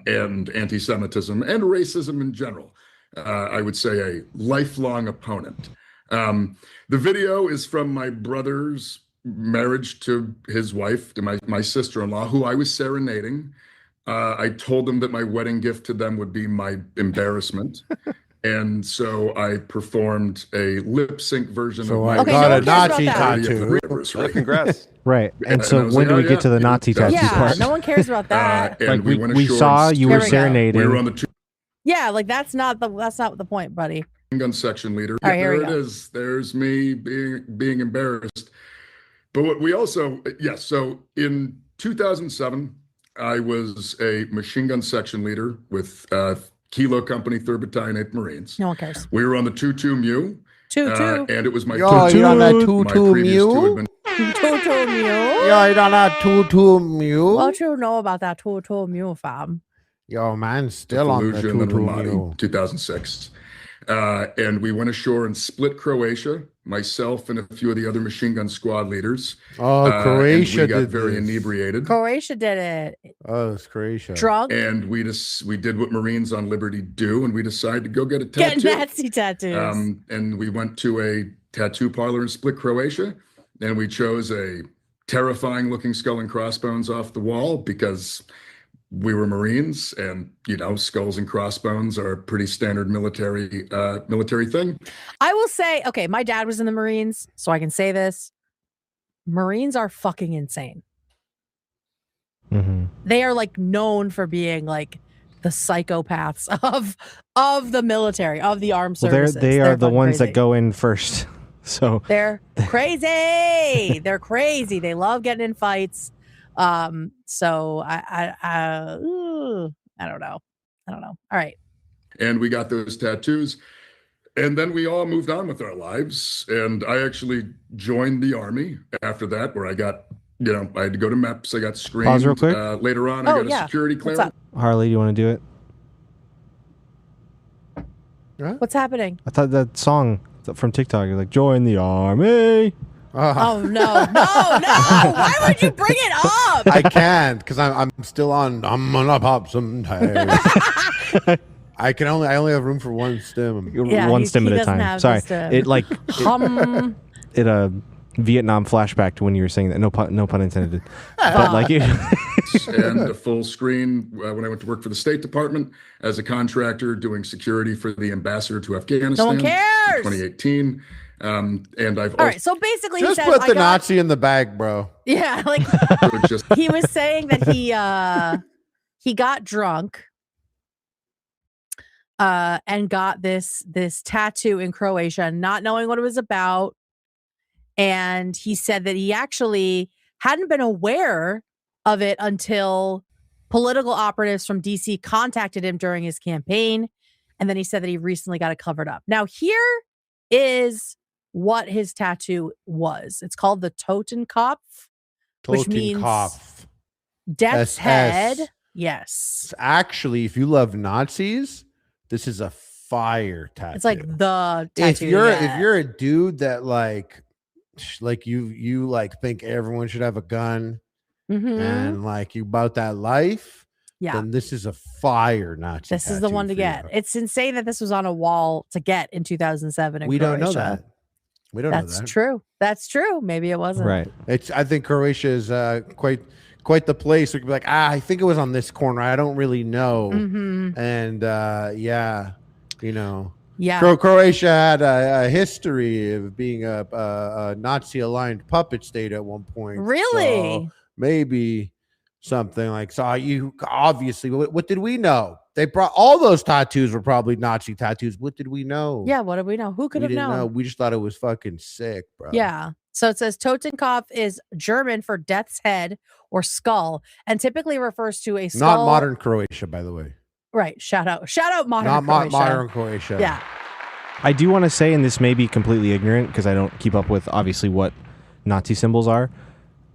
S6: And anti-Semitism and racism in general. I would say a lifelong opponent. The video is from my brother's marriage to his wife, to my sister-in-law, who I was serenading. I told them that my wedding gift to them would be my embarrassment. And so I performed a lip sync version
S3: So
S6: of my
S3: I
S2: Okay,
S3: got
S2: no
S3: a
S2: one cares about
S3: Nazi
S2: that.
S3: tattoo.
S12: Well, congrats.
S1: Right. And
S6: And I
S1: so
S6: was
S1: when
S6: like,
S1: do we
S6: oh,
S1: get to the
S6: yeah,
S1: Nazi
S6: that's-
S1: tattoo
S2: Yeah,
S1: part?
S2: no one cares about that.
S6: And
S1: Like
S6: we went
S1: we
S6: ashore
S1: saw
S6: in-
S1: you
S2: Here
S1: were
S2: we go.
S1: serenading.
S6: We were on the
S2: Yeah, like that's not the point, buddy.
S6: gun section leader.
S2: All right, here
S6: there
S2: we
S6: it
S2: go.
S6: is. There's me being embarrassed. But what we also, yes. So in 2007, I was a machine gun section leader with Kilo Company, 3rd Battalion, 8th Marines.
S2: No one cares.
S6: We were on the 2-2 Mu.
S2: Two.
S6: And it was my
S3: Yo, you're on that
S6: my
S3: 2-2
S6: previous two
S3: Mu?
S6: had been
S2: Tutu Mule.
S3: Yo, you don't know Tutu Mule?
S2: What you know about that Tutu Mule, fam?
S3: Yo, man, still on the
S6: Fallujah and then
S3: Tutu
S6: Ramadi,
S3: Mule.
S6: 2006. And we went ashore in Split, Croatia, myself and a few of the other machine gun squad leaders.
S3: Oh, Croatia
S6: and we got
S3: did
S6: very
S3: this.
S6: inebriated.
S2: Croatia did it.
S3: Oh, it's Croatia.
S2: Drunk.
S6: And we did what Marines on Liberty do, and we decided to go get a tattoo.
S2: Get Nazi tattoos.
S6: And we went to a tattoo parlor in Split, Croatia, and we chose a terrifying looking skull and crossbones off the wall because we were Marines, and skulls and crossbones are a pretty standard military thing.
S2: I will say, okay, my dad was in the Marines, so I can say this. Marines are fucking insane.
S1: Mm-hmm.
S2: They are like known for being like the psychopaths of the military, of the armed services.
S1: They are the ones
S2: crazy.
S1: that go in first. So
S2: they're crazy. They're crazy. They love getting in fights. So I don't know. All right.
S6: And we got those tattoos, and then we all moved on with our lives. And I actually joined the Army after that, where I got, I had to go to MEPS. I got screened.
S1: Pause real quick.
S6: Later on, I got a security
S2: What's
S6: clearance.
S2: up?
S1: Harley, do you want to do it?
S2: What's happening?
S1: I thought that song from TikTok, you're like, join the army.
S2: Oh no! Why would you bring it up?
S3: I can't because I'm still on. I'm gonna pop some tags. I only have room for one stem.
S2: Yeah,
S1: one stem at a time. Sorry, it like it Vietnam flashback to when you were saying that. No pun intended. But like you.
S6: And a full screen when I went to work for the State Department as a contractor doing security for the ambassador to Afghanistan.
S2: No one cares.
S6: In 2018. And I've
S2: all right. So basically,
S3: just
S2: he said,
S3: put the Nazi in the bag, bro.
S2: Yeah, like he was saying that he got drunk, and got this tattoo in Croatia, not knowing what it was about, and he said that he actually hadn't been aware of it until political operatives from DC contacted him during his campaign, and then he said that he recently got it covered up. Now here is what his tattoo was. It's called the Totenkopf, which means death's head. Yes.
S3: It's actually, if you love Nazis, this is a fire tattoo.
S2: It's like the tattoo.
S3: If you're a dude that like you like think everyone should have a gun, and like you about that life, then this is a fire Nazi.
S2: This is the one to get. It's insane that this was on a wall to get in 2007. In
S3: we
S2: Croatia.
S3: don't know that. We don't know that.
S2: That's true. That's true. Maybe it wasn't.
S1: Right.
S3: I think Croatia is quite the place. We could be like, I think it was on this corner. I don't really know. And yeah. Croatia had a history of being a Nazi-aligned puppet state at one point.
S2: Really?
S3: So maybe something like you. Obviously, what did we know? They brought all those tattoos were probably Nazi tattoos. What did we know?
S2: Yeah, what did we know? Who could have known?
S3: We just thought it was fucking sick, bro.
S2: Yeah. So it says Totenkopf is German for death's head or skull, and typically refers to a skull.
S3: Not modern Croatia, by the way.
S2: Right. Shout out modern
S3: Not
S2: Croatia.
S3: modern Croatia.
S2: Yeah.
S1: I do want to say, and this may be completely ignorant because I don't keep up with obviously what Nazi symbols are.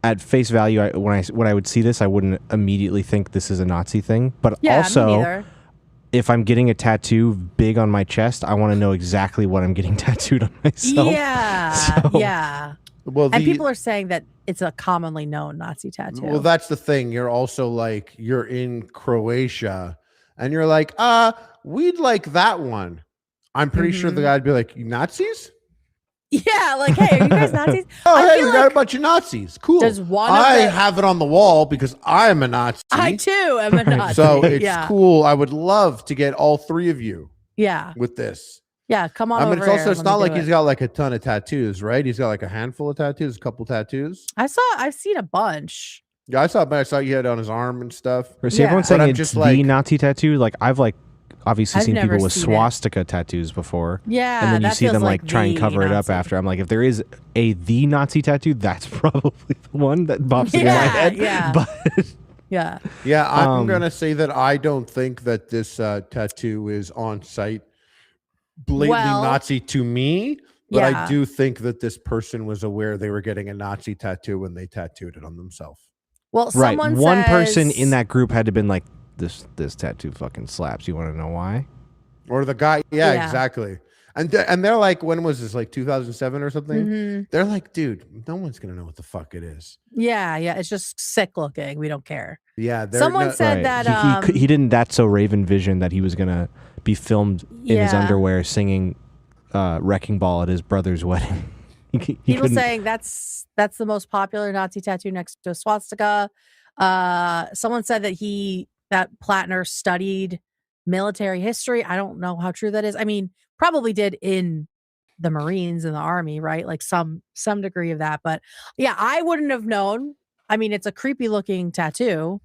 S1: At face value, when I would see this, I wouldn't immediately think this is a Nazi thing. But also, if I'm getting a tattoo big on my chest, I want to know exactly what I'm getting tattooed on myself.
S2: Yeah. Yeah.
S3: Well,
S2: and people are saying that it's a commonly known Nazi tattoo.
S3: Well, that's the thing. You're also like, you're in Croatia and you're like, we'd like that one. I'm pretty sure the guy'd be like, you Nazis?
S2: Yeah, like, hey, are you guys Nazis?
S3: We got a bunch of Nazis. Cool.
S2: Does one
S3: I have it on the wall because I'm a Nazi.
S2: I too am a Nazi.
S3: So it's cool. I would love to get all three of you.
S2: Yeah.
S3: With this.
S2: Yeah, come on.
S3: I mean,
S2: over
S3: it's
S2: here.
S3: not like he's got like a ton of tattoos, right? He's got like a handful of tattoos, a couple tattoos.
S2: I've seen a bunch.
S3: Yeah, I saw you had it on his arm and stuff.
S1: See, everyone's saying it's just the Nazi tattoo. Like I've obviously seen people with swastika tattoos before.
S2: Yeah.
S1: And then you see them like try and cover it up after. I'm like, if there is the Nazi tattoo, that's probably the one that pops in my head.
S2: Yeah.
S1: But
S2: yeah.
S3: Yeah, I'm gonna say that I don't think that this tattoo is on site blatantly Nazi to me, But
S2: Yeah.
S3: I do think that this person was aware they were getting a Nazi tattoo when they tattooed it on themselves.
S2: Well,
S1: Right.
S2: someone
S1: One person in
S2: says-
S1: that group had to been like, this tattoo fucking slaps. You want to know why?
S3: Or the guy, yeah.
S2: Yeah.
S3: Exactly. And they're like, when was this? Like 2007 or something?
S2: Mhm.
S3: They're like, dude, no one's gonna know what the fuck it is.
S2: Yeah, it's just sick looking. We don't care.
S3: Yeah,
S2: Someone said that
S1: he didn't That's So Raven vision that he was gonna be filmed in his
S2: Yeah.
S1: underwear singing "Wrecking Ball" at his brother's wedding. he
S2: people
S1: couldn't-
S2: saying that's the most popular Nazi tattoo next to a swastika. Someone said that Platner studied military history. I don't know how true that is. I mean, probably did in the Marines and the Army, right? Like some degree of that. But yeah, I wouldn't have known. I mean, it's a creepy looking tattoo,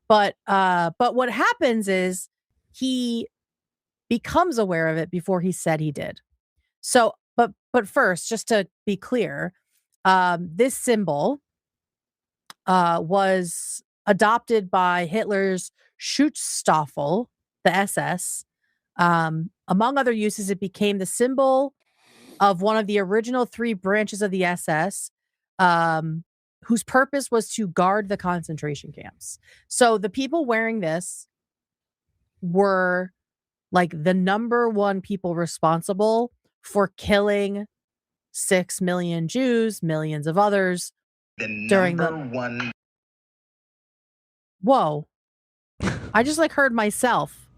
S2: but what happens is he becomes aware of it before he said he did. So, but first, just to be clear, this symbol was adopted by Hitler's Schutzstaffel, the SS. Among other uses, it became the symbol of one of the original 3 branches of the SS, whose purpose was to guard the concentration camps. So the people wearing this were like the number 1 people responsible for killing 6 million Jews, millions of others during the
S5: one.
S2: Whoa. I just like heard myself.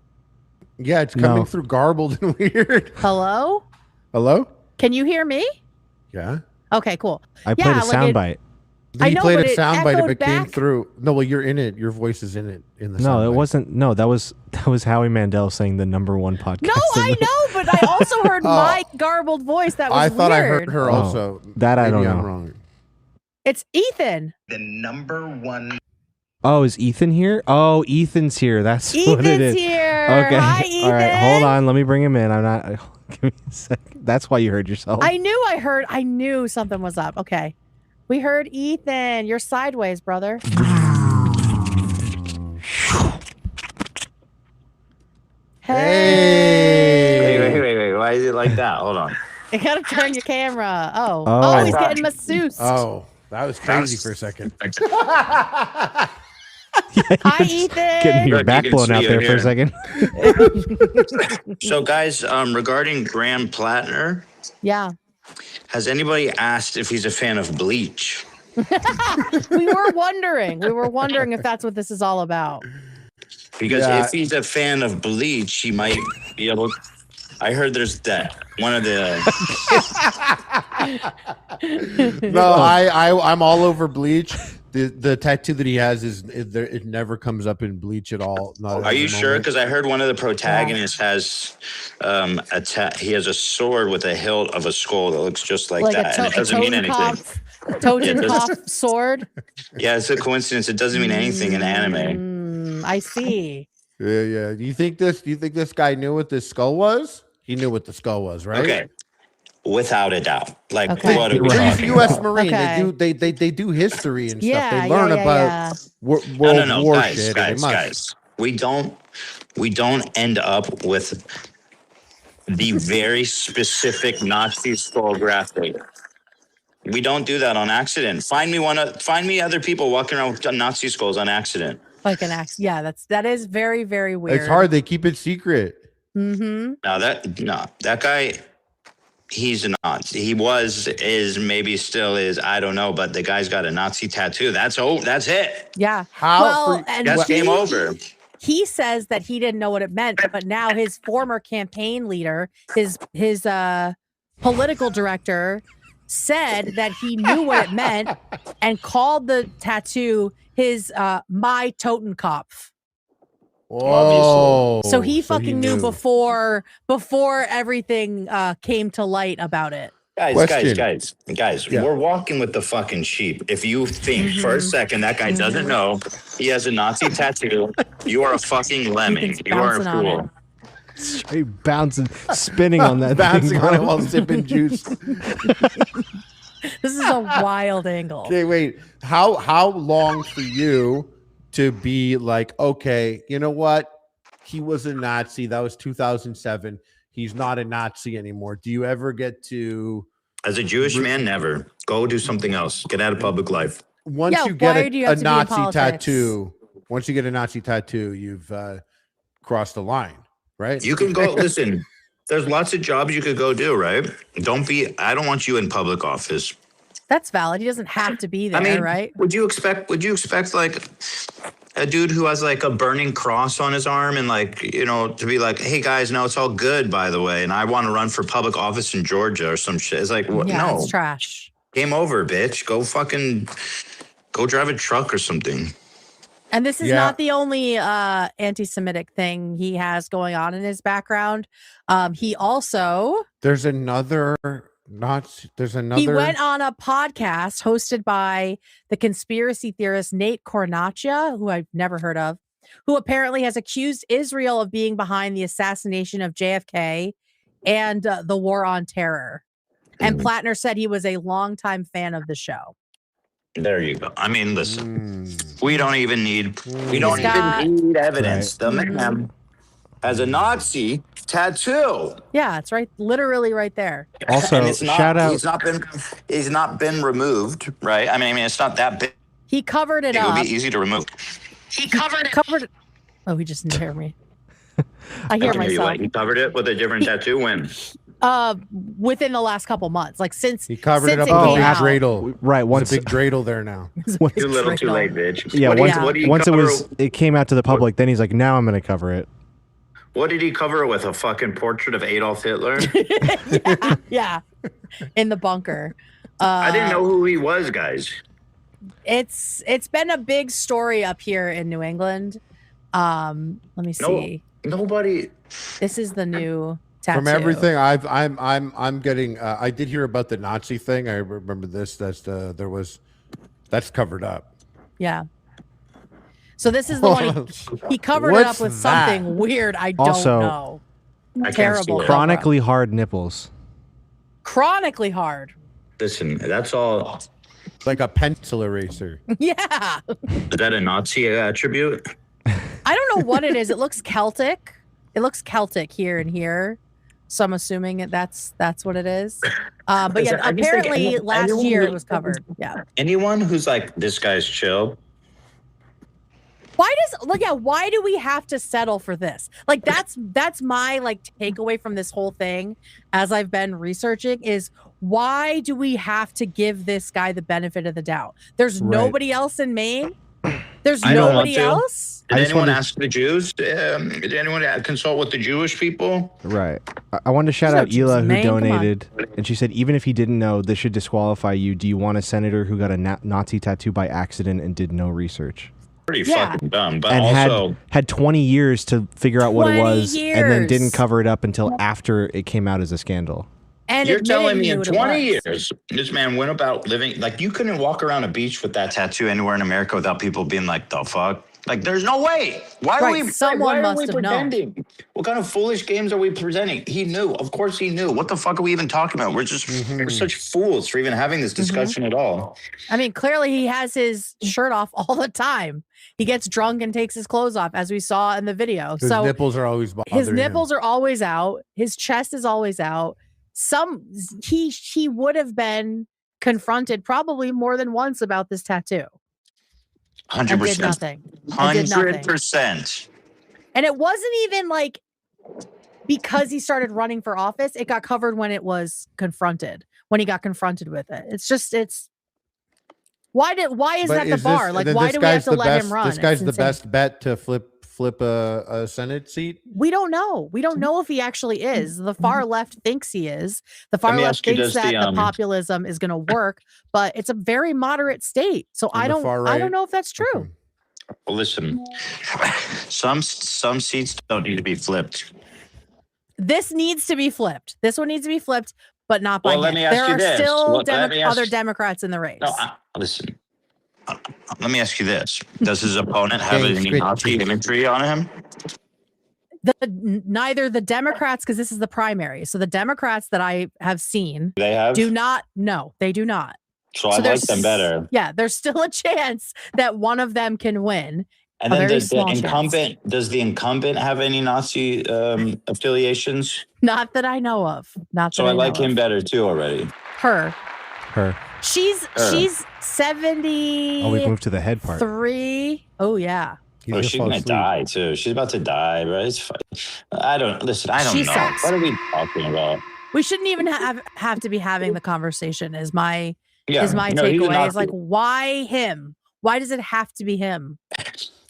S3: Yeah, it's coming
S1: No.
S3: through garbled and weird.
S2: Hello?
S3: Hello?
S2: Can you hear me?
S3: Yeah.
S2: Okay, cool.
S1: I played a soundbite.
S2: I
S3: He
S2: know,
S3: played
S2: but
S3: a
S2: it
S3: soundbite if
S2: echoed
S3: it came
S2: back.
S3: through. No, well, you're in it. Your voice is in it in the
S1: No, it
S3: soundbite.
S1: wasn't. No, that was Howie Mandel saying the #1 podcast.
S2: No, I know, but I also heard
S3: Oh.
S2: my garbled voice. That was
S3: I thought
S2: weird.
S3: I heard her also.
S1: That I
S3: Maybe
S1: don't
S3: I'm
S1: know.
S3: wrong.
S2: It's Ethan.
S5: The #1.
S1: Oh, is Ethan here? Oh, Ethan's here. That's what it
S2: Ethan's
S1: is.
S2: here.
S1: Okay.
S2: Hi,
S1: All right. Hold
S2: Ethan.
S1: on. Let me bring him in. I'm not. Give me a second. That's why you heard yourself.
S2: I knew something was up. Okay. We heard Ethan. You're sideways, brother. Hey.
S13: Wait. Why is it like that? Hold on.
S2: You gotta turn your camera. Oh,
S1: Oh.
S2: he's getting masseused.
S3: Oh, that was crazy for a second.
S2: Hi, Ethan.
S1: Getting your
S13: Look,
S1: back
S13: you can
S1: blown out
S13: see
S1: there
S13: it
S1: for a
S13: here.
S1: second.
S13: So, guys, regarding Graham Platner,
S2: Yeah.
S13: has anybody asked if he's a fan of Bleach?
S2: We were wondering if that's what this is all about.
S13: Because
S3: Yeah.
S13: if he's a fan of Bleach, he might be able. I heard there's that one of the.
S3: No, I'm all over Bleach. The tattoo that he has it never comes up in Bleach at all. Not
S13: Are
S3: at
S13: you
S3: the
S13: sure?
S3: moment.
S13: Because I heard one of the protagonists has he has a sword with a hilt of a skull that looks just like that. And it doesn't mean anything.
S2: Totenkopf sword.
S13: Yeah, it's a coincidence. It doesn't mean anything in anime.
S2: I see.
S3: Yeah. Do you think this guy knew what this skull was? He knew what the skull was, right?
S13: Okay. Without a doubt. Like,
S2: Okay.
S13: what are we
S3: He's a
S13: talking
S3: U.S.
S13: about?
S3: Marine.
S2: Okay.
S3: They do history and stuff.
S2: Yeah,
S3: They learn
S2: yeah,
S3: about
S2: yeah.
S3: World
S13: No,
S3: War
S13: guys,
S3: shit.
S13: guys,
S3: They must.
S13: guys. We don't end up with the very specific Nazi skull graphic. We don't do that on accident. Find me other people walking around with Nazi skulls on accident.
S2: Like an axe. Yeah, that is very, very weird.
S3: It's hard. They keep it secret.
S2: Mm-hmm.
S13: That guy, he's not. He is, maybe still is. I don't know. But the guy's got a Nazi tattoo. That's it.
S2: Yeah.
S3: How
S2: Well,
S3: for-
S2: and
S13: That's game over.
S2: He says that he didn't know what it meant, but now his former campaign leader, his political director, said that he knew what it meant and called the tattoo his my Totenkopf.
S3: Whoa.
S2: So he fucking knew before everything came to light about it.
S13: Guys,
S3: Yeah.
S13: we're walking with the fucking sheep. If you think for a second that guy doesn't know he has a Nazi tattoo, you are a fucking lemming.
S2: Ethan's
S13: You are a
S2: bouncing on
S13: fool.
S1: Straight bouncing, spinning on that
S3: Bouncing
S1: thing,
S3: on it
S1: bro.
S3: while sipping juice.
S2: This is a wild angle.
S3: Okay, wait. How long for you to be like, okay, you know what? He was a Nazi. That was 2007. He's not a Nazi anymore. Do you ever get to
S13: As a Jewish man, never. Go do something else. Get out of public life.
S3: Once
S2: Yeah,
S3: you get
S2: why do you
S3: a
S2: have to be in
S3: Nazi
S2: politics?
S3: tattoo, once you get a Nazi tattoo, you've crossed the line, right?
S13: You can go, listen, there's lots of jobs you could go do, right? I don't want you in public office.
S2: That's valid. He doesn't have to be there,
S13: I mean,
S2: right?
S13: would you expect like a dude who has like a burning cross on his arm and like, you know, to be like, hey guys, no, it's all good, by the way. And I want to run for public office in Georgia or some shit. It's like, what?
S2: Yeah,
S13: No.
S2: it's trash.
S13: Game over, bitch. Go drive a truck or something.
S2: And this is not the only anti-Semitic thing he has going on in his background. He also
S3: He went
S2: on a podcast hosted by the conspiracy theorist Nate Cornacchia, who I've never heard of, who apparently has accused Israel of being behind the assassination of JFK and the war on terror. And Platner said he was a longtime fan of the show.
S13: There you go. I mean, listen, we don't even need evidence. The man has a Nazi tattoo.
S2: Yeah, it's right, literally right there.
S1: Also,
S13: and it's not,
S1: shout out.
S13: He's not been removed, right? I mean, it's not that big.
S2: He covered it
S13: It
S2: up.
S13: would be easy to remove.
S2: He covered it. Oh, he just didn't hear me. I hear myself.
S13: He covered it with a different tattoo when?
S2: Within the last couple months, like since
S3: he covered it up
S2: with
S3: with a big dreidel.
S1: Right,
S3: once a big dreidel there now.
S13: Too little, too late, bitch.
S1: Yeah, once
S13: What
S1: it came out to the public, then he's like, now I'm going to cover it.
S13: What did he cover it with? A fucking portrait of Adolf Hitler?
S2: yeah, in the bunker.
S13: I didn't know who he was, guys.
S2: It's been a big story up here in New England. Let me see.
S13: Nobody.
S2: This is the new tattoo.
S3: From everything I'm getting, I did hear about the Nazi thing. I remember this. That's covered up.
S2: Yeah. So this is the one he covered it up with something weird. I don't know. Terrible.
S1: Chronically hard nipples.
S2: Chronically hard.
S13: Listen, that's all.
S3: It's like a pencil eraser.
S2: Yeah.
S13: Is that a Nazi attribute?
S2: I don't know what it is. It looks Celtic. It looks Celtic here and here. So I'm assuming that's what it is. But yeah, apparently last year it was covered. Yeah.
S13: Anyone who's like, this guy's chill.
S2: Why do we have to settle for this? Like that's my like takeaway from this whole thing as I've been researching is why do we have to give this guy the benefit of the doubt? There's nobody else in Maine. There's nobody else.
S13: Did anyone ask the Jews? Did anyone consult with the Jewish people?
S1: Right. I wanted to shout out Ela who donated, and she said, even if he didn't know, this should disqualify you. Do you want a senator who got a Nazi tattoo by accident and did no research?
S13: Pretty fucking dumb, but
S1: and
S13: also
S1: had 20 years to figure out what it was,
S2: 20
S1: and then
S2: years.
S1: didn't cover it up until after it came out as a scandal.
S2: And
S13: you're telling me in
S2: admitted
S13: 20
S2: he knew
S13: years, this man went about living like you couldn't walk around a beach with that tattoo anywhere in America without people being like, the fuck? Like, there's no way. Why are we
S2: Someone
S13: why are
S2: must
S13: we
S2: have known.
S13: pretending? What kind of foolish games are we presenting? He knew. Of course he knew. What the fuck are we even talking about? We're just we're such fools for even having this discussion at all.
S2: I mean, clearly he has his shirt off all the time. He gets drunk and takes his clothes off, as we saw in the video.
S3: His
S2: so
S3: nipples are always bothering
S2: his nipples are always out. His chest is always out. He would have been confronted probably more than once about this tattoo.
S13: 100%.
S2: And did nothing. And did nothing.
S13: 100%.
S2: And it wasn't even like because he started running for office, it got covered when it was confronted, when he got confronted with it. It's why is that the bar? Like, why do we have to let him run?
S3: This guy's the best bet to flip a Senate seat.
S2: We don't know. We don't know if he actually is. The far left thinks he is. The far left thinks that the populism is going to work, but it's a very moderate state. So I don't know if that's true.
S13: Well, listen, some seats don't need to be flipped.
S2: This needs to be flipped. This one needs to be flipped, but not by him.
S13: There
S2: are still other Democrats in the race.
S13: No, listen. Let me ask you this: does his opponent have any Nazi imagery on him?
S2: Neither the Democrats, because this is the primary. So the Democrats that I have seen, do not. No, they do not.
S13: So I like them better.
S2: Yeah, there's still a chance that one of them can win.
S13: And then does the incumbent have any Nazi affiliations?
S2: Not that I know of.
S13: I like him better too already.
S2: Her. She's 70.
S1: Oh, we've moved to the head part.
S2: 3. Oh yeah.
S13: Oh, she's gonna die too. She's about to die, but it's fine. I don't know.
S2: She
S13: Know.
S2: sucks.
S13: What are we talking about?
S2: We shouldn't even have to be having the conversation. Is my
S13: takeaway?
S2: Is like, why him? Why does it have to be him?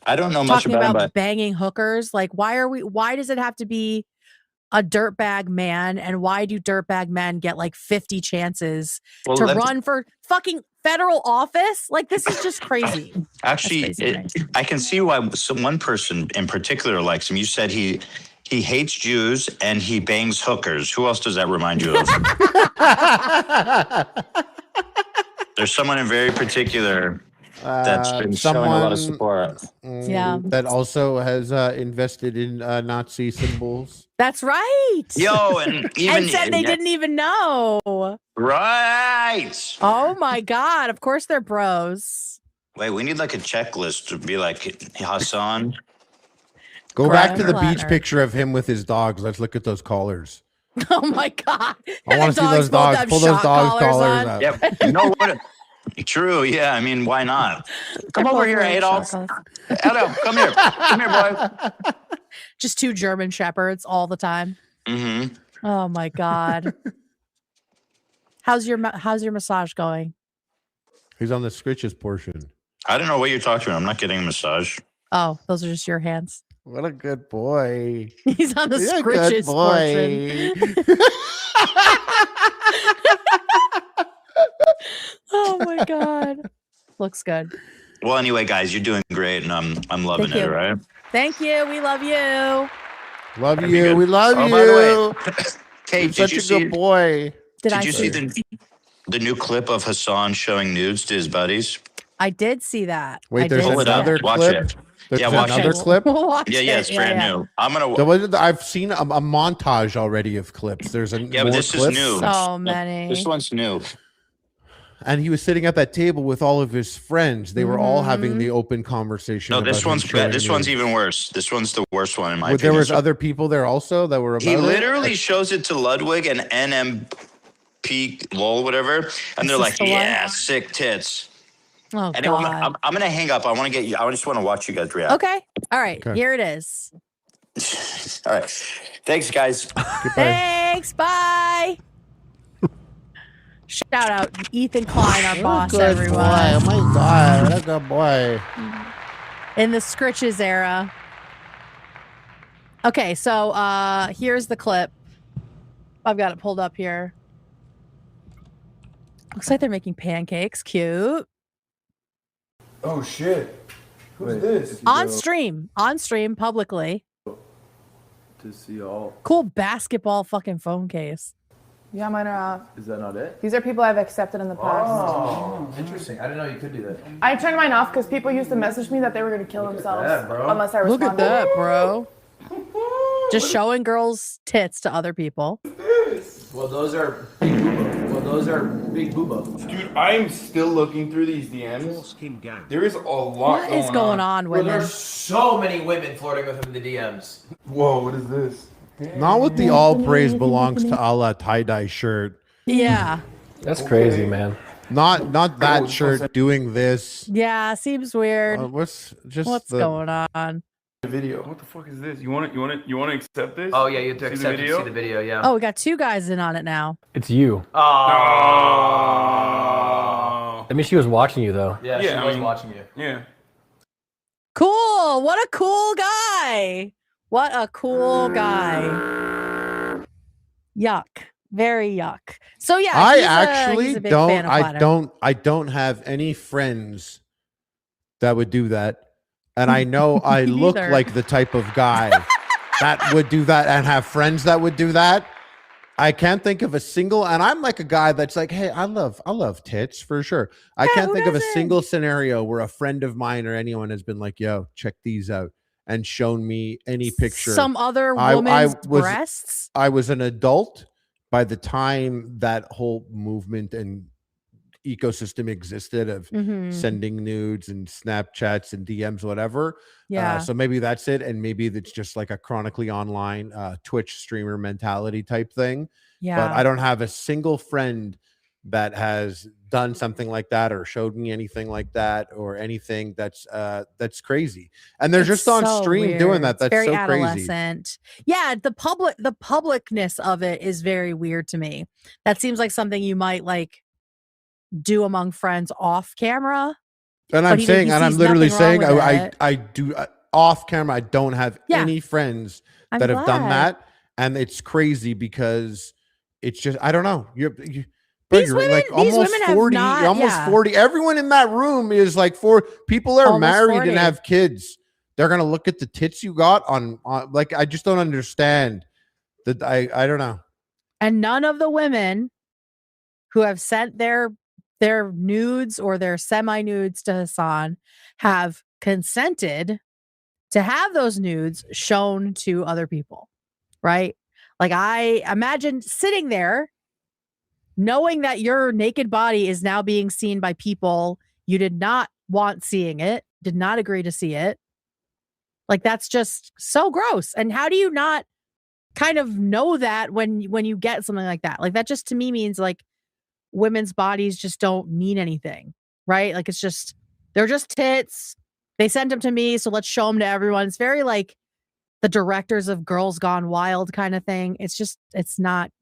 S13: I don't know much
S2: Talking
S13: about him,
S2: about
S13: but
S2: banging hookers. Like, why does it have to be a dirtbag man? And why do dirtbag men get like 50 chances to run for fucking federal office? Like, this is just crazy.
S13: Actually, I can see why one person in particular likes him. You said he hates Jews and he bangs hookers. Who else does that remind you of? There's someone in very particular that's been showing a lot of support.
S3: That also has invested in Nazi symbols.
S2: That's right.
S13: Yo, and even
S2: and said they didn't even know.
S13: Right.
S2: Oh my God. Of course they're bros.
S13: Wait, we need like a checklist to be like Hassan.
S3: Go back to the beach picture of him with his dogs. Let's look at those collars.
S2: Oh my God.
S3: I want to see those dogs. Pull those dogs' collars out.
S13: Yep. You know what? True. Yeah. I mean, why not? Come over here, Adolf. Adolf, come here. Come here, boy.
S2: Just 2 German shepherds all the time.
S13: Mm-hmm.
S2: Oh my God. How's your massage going?
S3: He's on the scritches portion.
S13: I don't know what you're talking about. I'm not getting a massage.
S2: Oh, those are just your hands.
S3: What a good boy.
S2: He's on the scritches portion. Oh my God. Looks good.
S13: Well, anyway, guys, you're doing great, and I'm loving it, all right?
S2: Thank you. We love you.
S3: Love you. We love you.
S13: By the way, Kate,
S3: Such a good boy.
S13: Did you see the new clip of Hassan showing nudes to his buddies?
S2: I did see that.
S3: Wait, there's another clip.
S13: Watch it.
S3: There's
S13: watch
S3: another
S13: it.
S3: clip.
S13: Yeah, it's brand new. I'm gonna.
S3: I've seen a montage already of clips. There's a
S13: but this is new.
S2: So many.
S13: This one's new.
S3: And he was sitting at that table with all of his friends. They were all having the open conversation.
S13: No, this
S3: about
S13: one's
S3: him showing
S13: this one's
S3: nudes.
S13: even worse. This one's the worst one in my
S3: There
S13: opinion.
S3: was other people there also that were about
S13: He
S3: it?
S13: literally shows it to Ludwig and NMP lol whatever, and they're like,
S2: the one?
S13: "Yeah, sick tits."
S2: Oh
S13: Anyway,
S2: God.
S13: I'm gonna hang up. I want to get you. I just want to watch you guys react.
S2: Okay. All right.
S3: Okay.
S2: Here it is.
S13: All right. Thanks, guys.
S2: Thanks. Bye. Shout out Ethan Klein, our boss, everyone.
S3: Boy. Oh my God. What a good boy.
S2: In the Scritches era. Okay, so here's the clip. I've got it pulled up here. Looks like they're making pancakes. Cute.
S14: Oh shit. Who's this?
S2: On stream publicly.
S14: To see all.
S2: Cool basketball fucking phone case.
S15: Yeah, mine are off.
S14: Is that not it?
S15: These are people I've accepted in the past.
S14: Oh, interesting. I didn't know you could do that.
S15: I turned mine off because people used to message me that they were going to kill themselves
S14: that, bro.
S15: unless I responded.
S2: Look at that, bro. Just showing girls' tits to other people.
S14: Well, those are big booba. Big booba.
S16: Dude, I'm still looking through these DMs. There is a lot
S2: What is going on,
S14: Bro,
S2: women?
S14: there's so many women flirting with him in the DMs.
S16: Whoa, what is this?
S3: Not with the all praise belongs to Allah tie-dye shirt.
S2: Yeah.
S17: That's crazy, man.
S3: Not that shirt doing this.
S2: Yeah, seems weird.
S3: What's
S2: going on?
S16: The video. What the fuck is this? You want to accept this?
S14: Oh yeah, you have to
S16: See the
S14: accept and
S16: video?
S14: see the video. Yeah.
S2: Oh, we got 2 guys in on it now.
S17: It's you.
S14: Oh.
S17: I mean, she was watching you, though.
S14: Yeah, she was watching you.
S16: Yeah.
S2: Cool. What a cool guy. What a cool guy. Yuck. Very yuck. So yeah,
S3: I
S2: he's
S3: actually
S2: a big fan of Platner.
S3: I don't have any friends that would do that. And I know I look
S2: neither.
S3: like the type of guy that would do that and have friends that would do that. I can't think of a single, and I'm like a guy that's like, hey, I love tits for sure. I can't think of a single scenario where a friend of mine or anyone has been like, yo, check these out, and shown me any picture.
S2: Some other woman's breasts?
S3: I was an adult by the time that whole movement and ecosystem existed of sending nudes and Snapchats and DMs, whatever.
S2: Yeah.
S3: So maybe that's it. And maybe it's just like a chronically online Twitch streamer mentality type thing.
S2: Yeah.
S3: But I don't have a single friend that has done something like that or showed me anything like that or anything that's crazy. And they're just on stream doing that. That's
S2: very
S3: so
S2: adolescent.
S3: crazy.
S2: Yeah, the publicness of it is very weird to me. That seems like something you might like do among friends off camera.
S3: And I'm saying, and I'm literally saying, I do off camera. I don't have any friends that have done that, and it's crazy because it's just I don't know. You're like almost 40, almost 40. Everyone in that room is like people are almost married 40. And have kids. They're gonna look at the tits you got on like I just don't understand that. I don't know.
S2: And none of the women who have sent their nudes or their semi-nudes to Hassan have consented to have those nudes shown to other people, right? Like I imagine sitting there knowing that your naked body is now being seen by people you did not want seeing it, did not agree to see it. Like that's just so gross. And how do you not kind of know that when you get something like that? Like that just to me means like women's bodies just don't mean anything, right? Like it's just they're just tits. They sent them to me, so let's show them to everyone. It's very like the directors of Girls Gone Wild kind of thing. It's not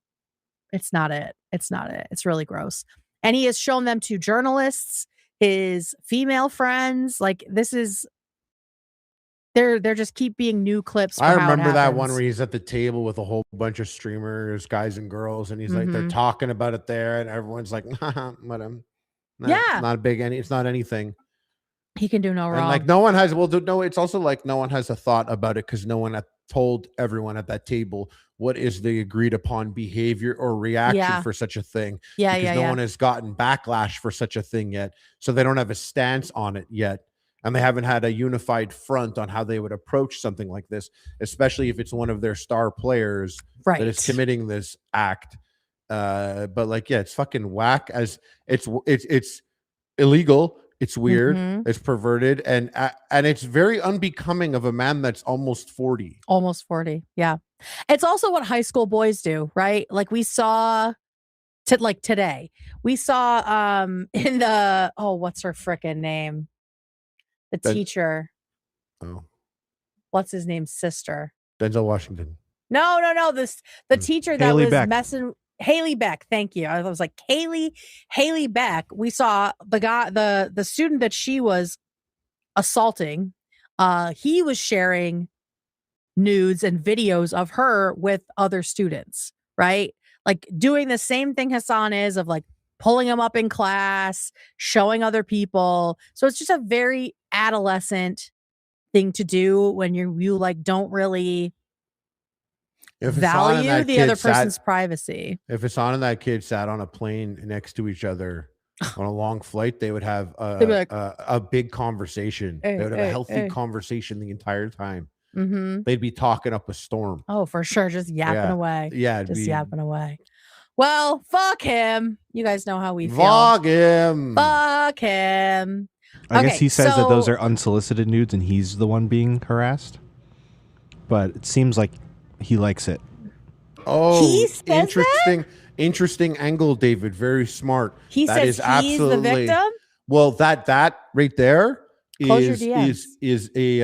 S2: it. It's really gross. And he has shown them to journalists, his female friends. Like this is they're just keep being new clips.
S3: I remember that one where he's at the table with a whole bunch of streamers, guys and girls, and he's like they're talking about it there, and everyone's like, not a big it's not anything.
S2: He can do no wrong.
S3: And like no one has it's also like no one has a thought about it because no one had told everyone at that table what is the agreed upon behavior or reaction for such a thing. Because no one has gotten backlash for such a thing yet. So they don't have a stance on it yet. And they haven't had a unified front on how they would approach something like this, especially if it's one of their star players that is committing this act. But like, it's fucking whack as it's illegal. It's weird. It's perverted. And it's very unbecoming of a man that's almost 40.
S2: Almost 40. Yeah. It's also what high school boys do, right? Like we saw today, we saw in the, what's her frickin' name? The teacher.
S3: Oh.
S2: What's his name? Sister.
S3: Denzel Washington.
S2: No. The teacher that
S1: Haley
S2: was
S1: Beck.
S2: messing. Haley Beck. Thank you. I was like, Haley Beck. We saw the guy, the student that she was assaulting. He was sharing nudes and videos of her with other students, right? Like doing the same thing Hassan is of like pulling him up in class, showing other people. So it's just a very adolescent thing to do when you like don't really value the other person's privacy.
S3: If Hassan and that kid sat on a plane next to each other on a long flight, they would have a big conversation. They would have a healthy conversation the entire time. They'd be talking up a storm.
S2: Oh, for sure. Just yapping away.
S3: Yeah.
S2: Yapping away. Well, fuck him. You guys know how we feel.
S3: Fuck him.
S2: Fuck him.
S1: I guess he says that those are unsolicited nudes and he's the one being harassed. But it seems like he likes it.
S3: Oh,
S2: he says
S3: interesting angle, David. Very smart.
S2: He says he's the victim?
S3: Well, that right there
S2: Close
S3: is a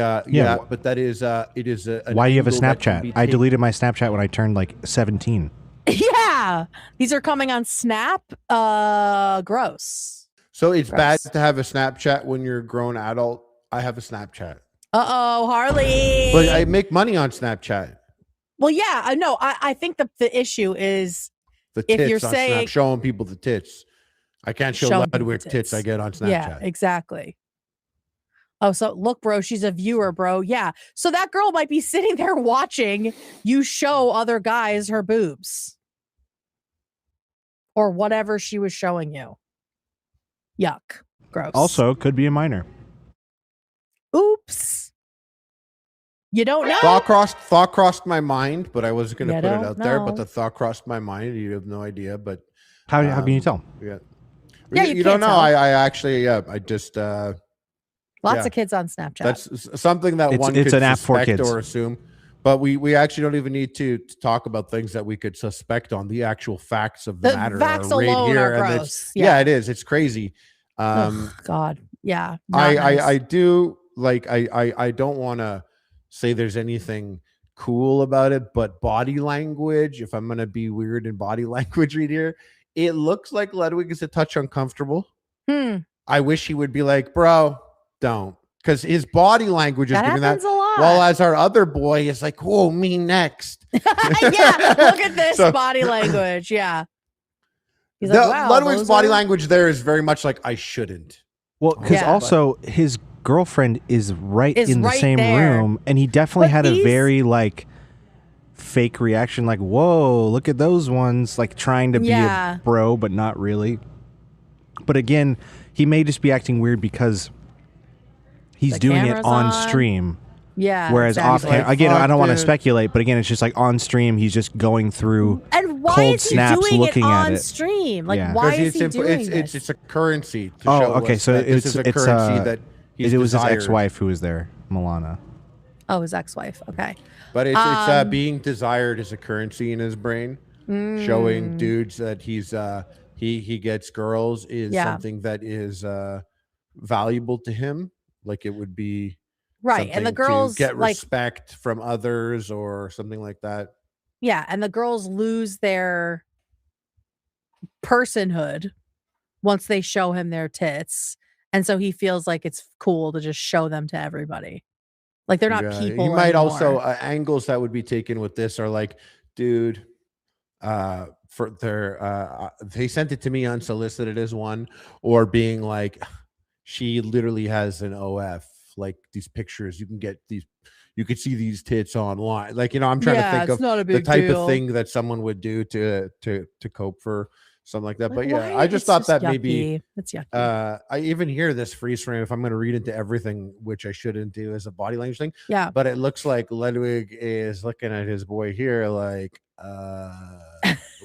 S3: but that is it is a
S1: why do you have a Snapchat? I deleted my Snapchat when I turned like 17.
S2: Yeah. These are coming on Snap. Gross.
S3: So it's bad to have a Snapchat when you're a grown adult. I have a Snapchat.
S2: Uh-oh, Harley.
S3: But I make money on Snapchat.
S2: Well, yeah, I know. I think the issue is
S3: the tits
S2: if you're
S3: on
S2: saying
S3: Snap, showing people the tits. I can't show Ludwig tits I get on Snapchat.
S2: Yeah, exactly. Oh, so look, bro, she's a viewer, bro. Yeah. So that girl might be sitting there watching you show other guys her boobs. Or whatever she was showing you. Yuck. Gross.
S1: Also, could be a minor.
S2: Oops. You don't know.
S3: Thought crossed my mind, but I wasn't going to put it out there. But
S2: know.
S3: the thought crossed my mind. You have no idea. But
S1: how can you tell?
S3: Yeah.
S2: Yeah,
S3: you don't know.
S2: Tell.
S3: I actually, I just.
S2: Lots of kids on Snapchat.
S3: That's something that one
S1: it's
S3: could
S1: an app for
S3: suspect
S1: kids.
S3: or assume. But we actually don't even need to talk about things that we could suspect on. The actual facts of the matter
S2: facts
S3: are right
S2: alone
S3: here,
S2: are
S3: and
S2: gross.
S3: yeah, it is. It's crazy.
S2: God, yeah.
S3: I do like I don't want to say there's anything cool about it, but body language. If I'm gonna be weird in body language right here, it looks like Ludwig is a touch uncomfortable. I wish he would be like, bro, don't. Because his body language is giving that.
S2: A lot.
S3: While as our other boy is like, whoa, me next.
S2: Yeah, look at this body language. Yeah. He's like, wow,
S3: Ludwig's body language there is very much like, I shouldn't.
S1: Well, because also his girlfriend is right in the same room, and he definitely had a very like fake reaction, like, whoa, look at those ones, like trying to be a bro, but not really. But again, he may just be acting weird because he's doing it on stream.
S2: Yeah.
S1: Whereas off camera, again, I don't want to speculate, but again, it's just like on stream, he's just going through cold snaps, looking at it
S2: on stream. Like, why is he doing this?
S3: It's a currency. To
S1: show okay,
S3: us
S1: so
S3: that this is a currency that
S1: it was his ex-wife who was there, Milana.
S2: Oh, his ex-wife. Okay.
S3: But it's being desired as a currency in his brain, showing dudes that he gets girls is something that is valuable to him. Like it would be
S2: and the girls
S3: to get respect from others or something like that.
S2: Yeah, and the girls lose their personhood once they show him their tits, and so he feels like it's cool to just show them to everybody. Like they're not people.
S3: You might
S2: anymore.
S3: also angles that would be taken with this are like, dude, for their they sent it to me unsolicited as one, or being like, she literally has an OF, like these pictures you can get these, you could see these tits online. Like, I'm trying to think of the type of thing that someone would do to cope for something like that. But yeah, I just thought that maybe
S2: that's yucky.
S3: I even hear this freeze frame if I'm going to read into everything, which I shouldn't do as a body language thing.
S2: Yeah.
S3: But it looks like Ludwig is looking at his boy here like,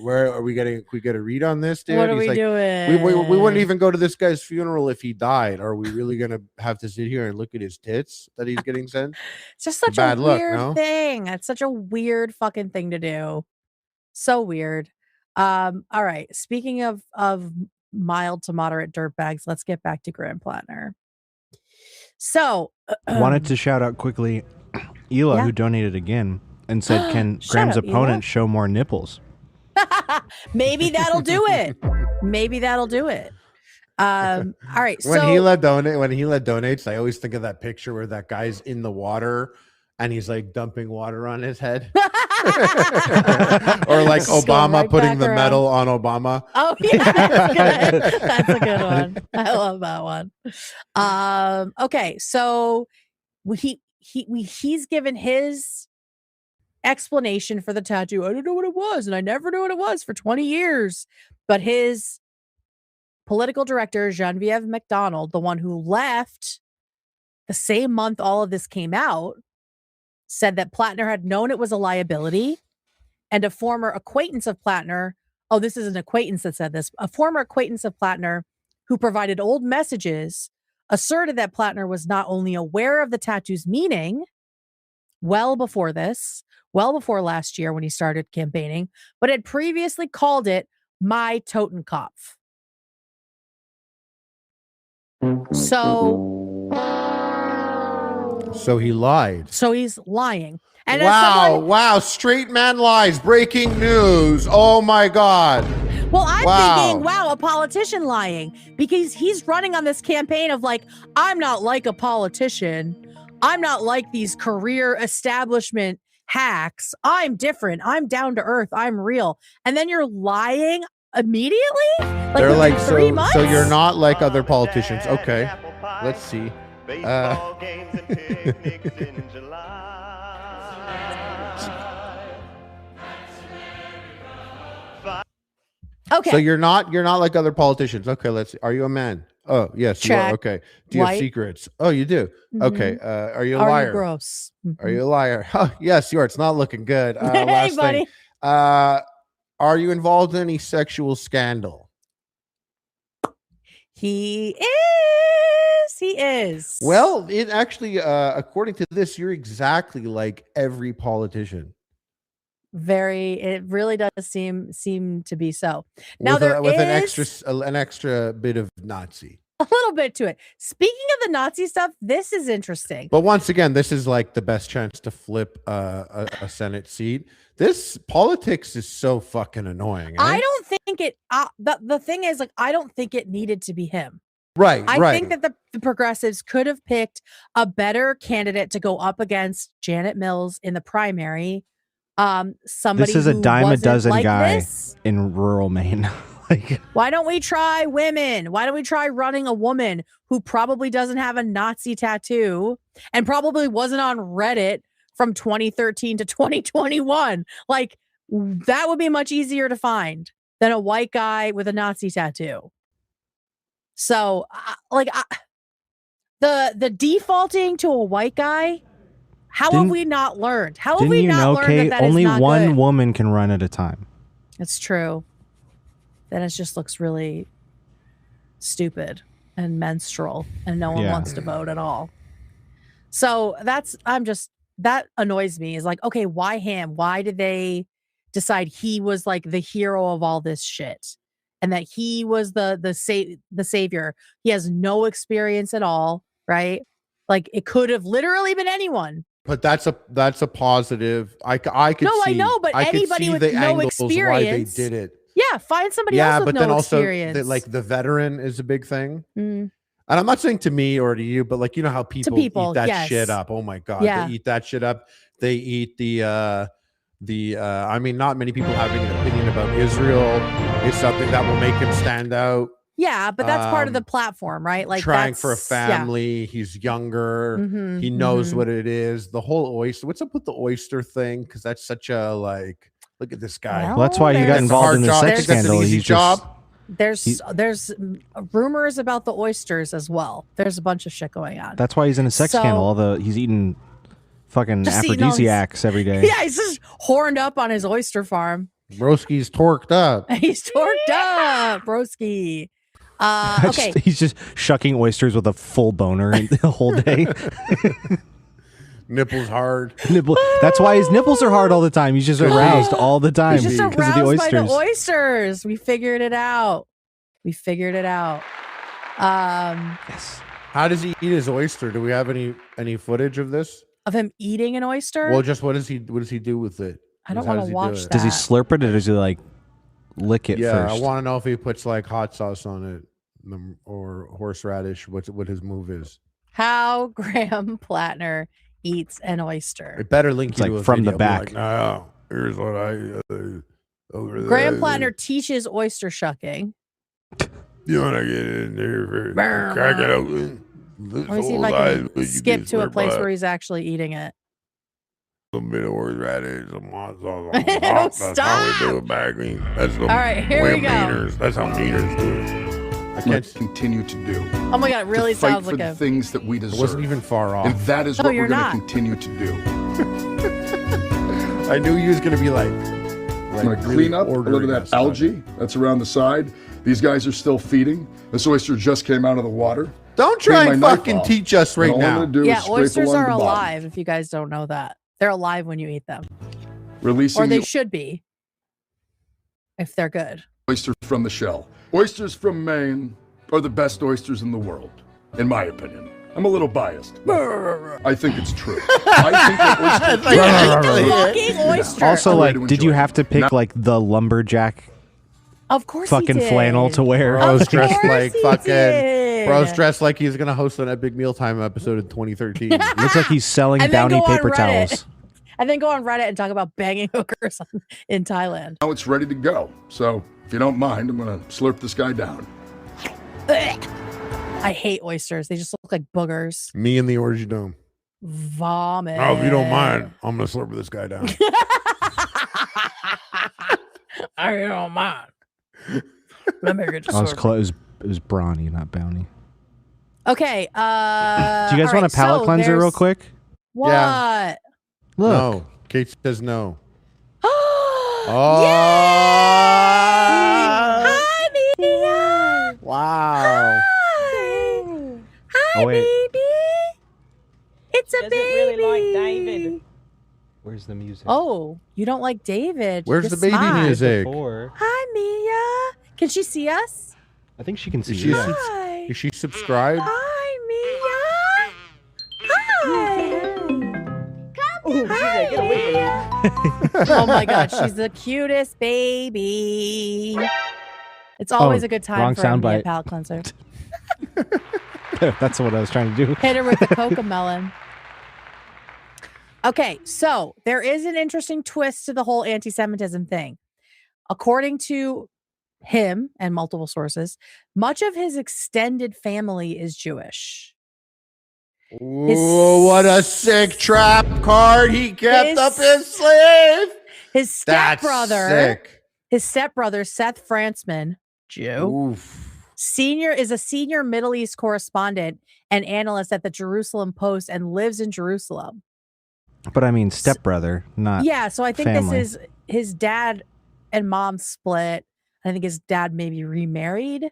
S3: where are we getting? We get a read on this, dude?
S2: What are we doing?
S3: We wouldn't even go to this guy's funeral if he died. Are we really gonna have to sit here and look at his tits that he's getting sent?
S2: It's just such a weird thing. It's such a weird fucking thing to do. So weird. All right. Speaking of mild to moderate dirtbags, let's get back to Graham Platner. So
S1: wanted to shout out quickly Ela, who donated again and said, can Graham's opponent show more nipples?
S2: Maybe that'll do it. Maybe that'll do it. All right.
S3: When Hila donates, I always think of that picture where that guy's in the water and he's like dumping water on his head. Or like Obama putting the medal on Obama.
S2: Oh yeah, that's good. That's a good one. I love that one. Okay, so he's given his explanation for the tattoo. I don't know what it was, and I never knew what it was for 20 years. But his political director, Genevieve McDonald, the one who left the same month all of this came out, said that Platner had known it was a liability, and a former acquaintance of Platner, this is an acquaintance that said this, a former acquaintance of Platner who provided old messages asserted that Platner was not only aware of the tattoo's meaning well before last year when he started campaigning, but had previously called it my Totenkopf.
S3: So he lied.
S2: So he's lying. And
S3: wow, straight man lies. Breaking news. Oh my God.
S2: Well, I'm thinking, wow, a politician lying, because he's running on this campaign of like, I'm not like a politician. I'm not like these career establishment hacks. I'm different. I'm down to earth. I'm real. And then you're lying immediately?
S3: They're like, 3 months? So you're not like other politicians. Okay. Let's see. Baseball games and picnics in July.
S2: Okay.
S3: So you're not like other politicians. Okay, let's see. Are you a man? Oh, yes, you are. Okay. Do you have secrets? Oh, you do. Mm-hmm. Okay. Are you a liar?
S2: Are you gross? Mm-hmm.
S3: Are you a liar? Oh, yes, you are. It's not looking good.
S2: Hey,
S3: last
S2: buddy.
S3: thing. Are you involved in any sexual scandal?
S2: He is. Yes, he is.
S3: Well, it actually, according to this, you're exactly like every politician.
S2: It really does seem to be so. Now
S3: With,
S2: there
S3: with
S2: is
S3: an extra bit of Nazi.
S2: a little bit to it. Speaking of the Nazi stuff, this is interesting.
S3: But once again, this is like the best chance to flip a Senate seat. This politics is so fucking annoying.
S2: I don't think it. The thing is, like, I don't think it needed to be him.
S3: Right.
S2: I think that the progressives could have picked a better candidate to go up against Janet Mills in the primary. Somebody
S1: This is a
S2: who
S1: dime a
S2: wasn't
S1: dozen
S2: like
S1: guy
S2: this.
S1: in rural Maine. Like,
S2: why don't we try women? Why don't we try running a woman who probably doesn't have a Nazi tattoo and probably wasn't on Reddit from 2013 to 2021? Like, that would be much easier to find than a white guy with a Nazi tattoo. So, the defaulting to a white guy, how have we not learned? How have we not learned
S1: Kate,
S2: that
S1: only
S2: is not
S1: one
S2: good?
S1: woman can run at a time.
S2: It's true. Then it just looks really stupid and menstrual, and no one wants to vote at all. So that annoys me. Is like, okay, why him? Why did they decide he was like the hero of all this shit, and that he was the savior? He has no experience at all, right? Like, it could have literally been anyone.
S3: But that's a positive. I could
S2: No,
S3: see.
S2: I know, but anybody with
S3: the
S2: no
S3: angles why they
S2: experience.
S3: did it.
S2: Yeah, find somebody else with
S3: but
S2: no
S3: then also
S2: experience.
S3: like the veteran is a big thing.
S2: Mm.
S3: And I'm not saying to me or to you, but like, you know how people eat that shit up. Oh my God.
S2: Yeah.
S3: They eat that shit up. They eat I mean, not many people having an opinion about Israel is something that will make him stand out.
S2: Yeah, but that's part of the platform, right? Like,
S3: trying for a family. Yeah. He's younger.
S2: Mm-hmm,
S3: he knows what it is. The whole oyster. What's up with the oyster thing? Because that's such a like. Look at this guy.
S1: Well, that's why he got involved in the sex scandal. He's
S2: job. There's rumors about the oysters as well. There's a bunch of shit going on.
S1: That's why he's in a sex scandal. He's eating fucking aphrodisiacs every day.
S2: Yeah, he's just horned up on his oyster farm.
S3: Broski's torqued up.
S2: He's torqued up, broski. Okay.
S1: He's just shucking oysters with a full boner the whole day.
S3: Nipples hard.
S1: That's why his nipples are hard all the time. He's just aroused all the time.
S2: He's just
S1: because of the
S2: aroused
S1: oysters.
S2: by the oysters. We figured it out. Yes.
S3: How does he eat his oyster? Do we have any footage of this?
S2: Of him eating an oyster?
S3: Well, just what does he do with it?
S2: I don't want to watch that.
S1: Does he slurp it or does he like lick it first?
S3: I want to know if he puts like hot sauce on it or horseradish. What his move is?
S2: How Graham Platner eats an oyster.
S3: It better link
S1: it's
S3: you
S1: like
S3: to a
S1: from
S3: video.
S1: the back.
S3: Like, no, here's what
S2: Graham Platner teaches oyster shucking.
S3: You want to get in there, crack it open.
S2: Let me see if I can skip to a place where he's actually eating it.
S3: A bit of horseradish, some hot sauce. That's how we do it back. That's the
S2: all right, here we go.
S3: Meaners. That's how Meaners do it.
S18: I can't continue to do.
S2: Oh my God, it really sounds like
S18: the things that we deserve.
S3: It wasn't even far off.
S18: And that is what we're going to continue to do.
S3: I knew he was going to be like
S18: I'm going to clean up a little of that algae that's around the side. These guys are still feeding. This oyster just came out of the water.
S3: Don't try and fucking teach us right now.
S2: Yeah, oysters are alive, if you guys don't know that. They're alive when you eat them.
S18: Releasing
S2: or they should be, if they're good.
S18: Oyster from the shell. Oysters from Maine are the best oysters in the world, in my opinion. I'm a little biased. I think it's true. I think that
S2: oyster.
S1: Also, like, did you have to pick like the lumberjack?
S2: Of course,
S1: fucking flannel to wear.
S3: Bro's dressed like Bro's dressed like he's gonna host an Epic Mealtime episode in 2013.
S1: Looks like he's selling Bounty paper towels.
S2: And then go on Reddit and talk about banging hookers in Thailand.
S18: Now it's ready to go. So if you don't mind, I'm gonna slurp this guy down.
S2: I hate oysters. They just look like boogers.
S3: Me and the Orgy Dome.
S2: Vomit.
S3: Oh, if you don't mind, I'm gonna slurp this guy down.
S2: I don't mind. Let me get
S1: I was close. It was Brawny, not Bounty.
S2: Okay.
S1: Do you guys want a palate cleanser real quick?
S2: What?
S3: Yeah.
S1: Look.
S3: No. Kate says no.
S2: Oh.
S3: Wow.
S2: Hi. Hi, baby. It's a
S19: doesn't
S2: baby.
S19: really like David.
S1: Where's the music?
S2: Oh, you don't like David.
S3: Where's
S2: You're
S3: the baby
S2: smart.
S3: music?
S2: Hi, Mia. Can she see us?
S1: I think she can see
S3: Is she,
S1: you.
S2: Hi.
S3: is she subscribed?
S2: Hi, Mia. Hi. Hi,
S19: Get away
S2: Mia. Oh my God, she's the cutest baby. It's always a good time
S1: wrong
S2: for a Mia
S1: soundbite.
S2: palate cleanser.
S1: That's what I was trying to do.
S2: Hit her with the cocomelon. Okay, so there is an interesting twist to the whole anti-Semitism thing. According to him and multiple sources, much of his extended family is Jewish.
S3: Ooh, what a sick trap card he kept up his sleeve.
S2: His stepbrother,
S3: sick.
S2: his stepbrother, Seth Frantzman, Jew, is a senior Middle East correspondent and analyst at the Jerusalem Post and lives in Jerusalem.
S1: But I mean, stepbrother, not
S2: Yeah, so I think
S1: family.
S2: this is his dad and mom split. I think his dad maybe remarried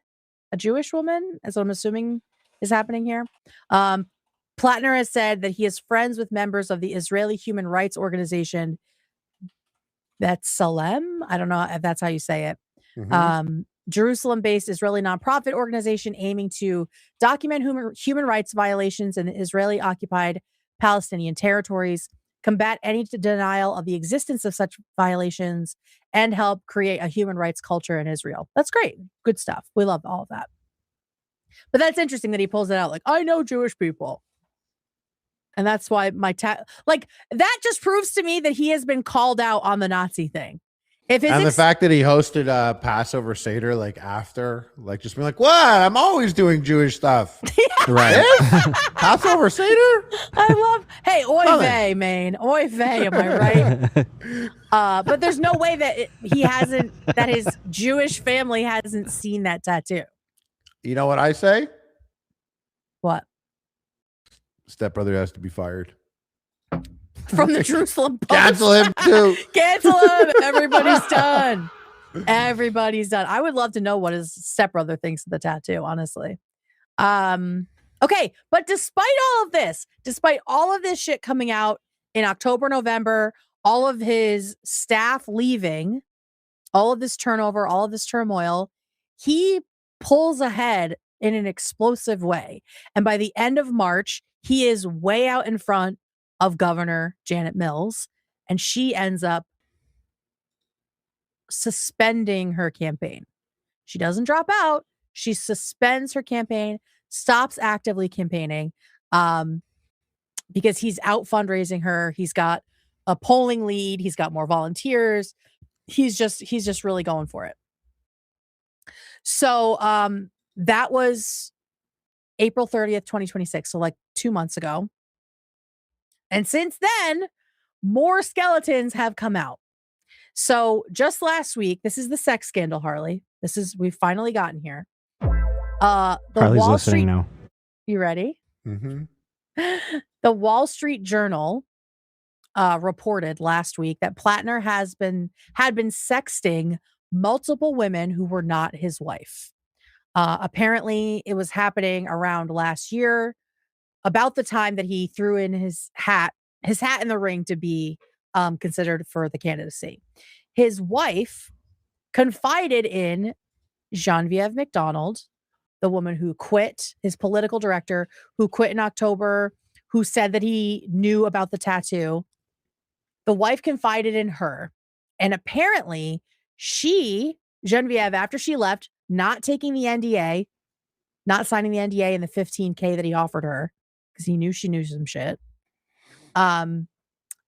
S2: a Jewish woman, as what I'm assuming is happening here. Platner has said that he is friends with members of the Israeli human rights organization, that's Salem. I don't know if that's how you say it. Jerusalem-based Israeli nonprofit organization aiming to document human rights violations in the Israeli-occupied Palestinian territories, combat any denial of the existence of such violations, and help create a human rights culture in Israel. That's great. Good stuff. We love all of that. But that's interesting that he pulls it out like, I know Jewish people. And that's why that just proves to me that he has been called out on the Nazi thing.
S3: The fact that he hosted a Passover Seder after, just being like, what? I'm always doing Jewish stuff.
S1: Right.
S3: This? Passover Seder?
S2: Hey, oy vey, Maine. Oy vey, am I right? But there's no way that that his Jewish family hasn't seen that tattoo.
S3: You know what I say?
S2: What?
S3: Stepbrother has to be fired.
S2: From the Jerusalem Post.
S3: Cancel him too.
S2: Cancel him. Everybody's done. Everybody's done. I would love to know what his stepbrother thinks of the tattoo, honestly. Okay, but despite all of this shit coming out in October, November, all of his staff leaving, all of this turnover, all of this turmoil, he pulls ahead in an explosive way. And by the end of March, he is way out in front of Governor Janet Mills, and she ends up suspending her campaign. She doesn't drop out. She suspends her campaign, stops actively campaigning, because he's out fundraising her. He's got a polling lead. He's got more volunteers. He's just really going for it. So that was April 30th, 2026. So 2 months ago. And since then, more skeletons have come out. So just last week, this is the sex scandal, Harley. We've finally gotten here. The
S1: Harley's
S2: Wall
S1: listening
S2: Street,
S1: now.
S2: You ready?
S3: Mm-hmm.
S2: The Wall Street Journal reported last week that Platner had been sexting multiple women who were not his wife. Apparently, it was happening around last year, about the time that he threw in his hat in the ring to be considered for the candidacy. His wife confided in Genevieve McDonald, the woman who quit, his political director, who quit in October, who said that he knew about the tattoo. The wife confided in her. And apparently, Genevieve, after she left, not taking the NDA, not signing the NDA and the $15,000 that he offered her, because he knew she knew some shit.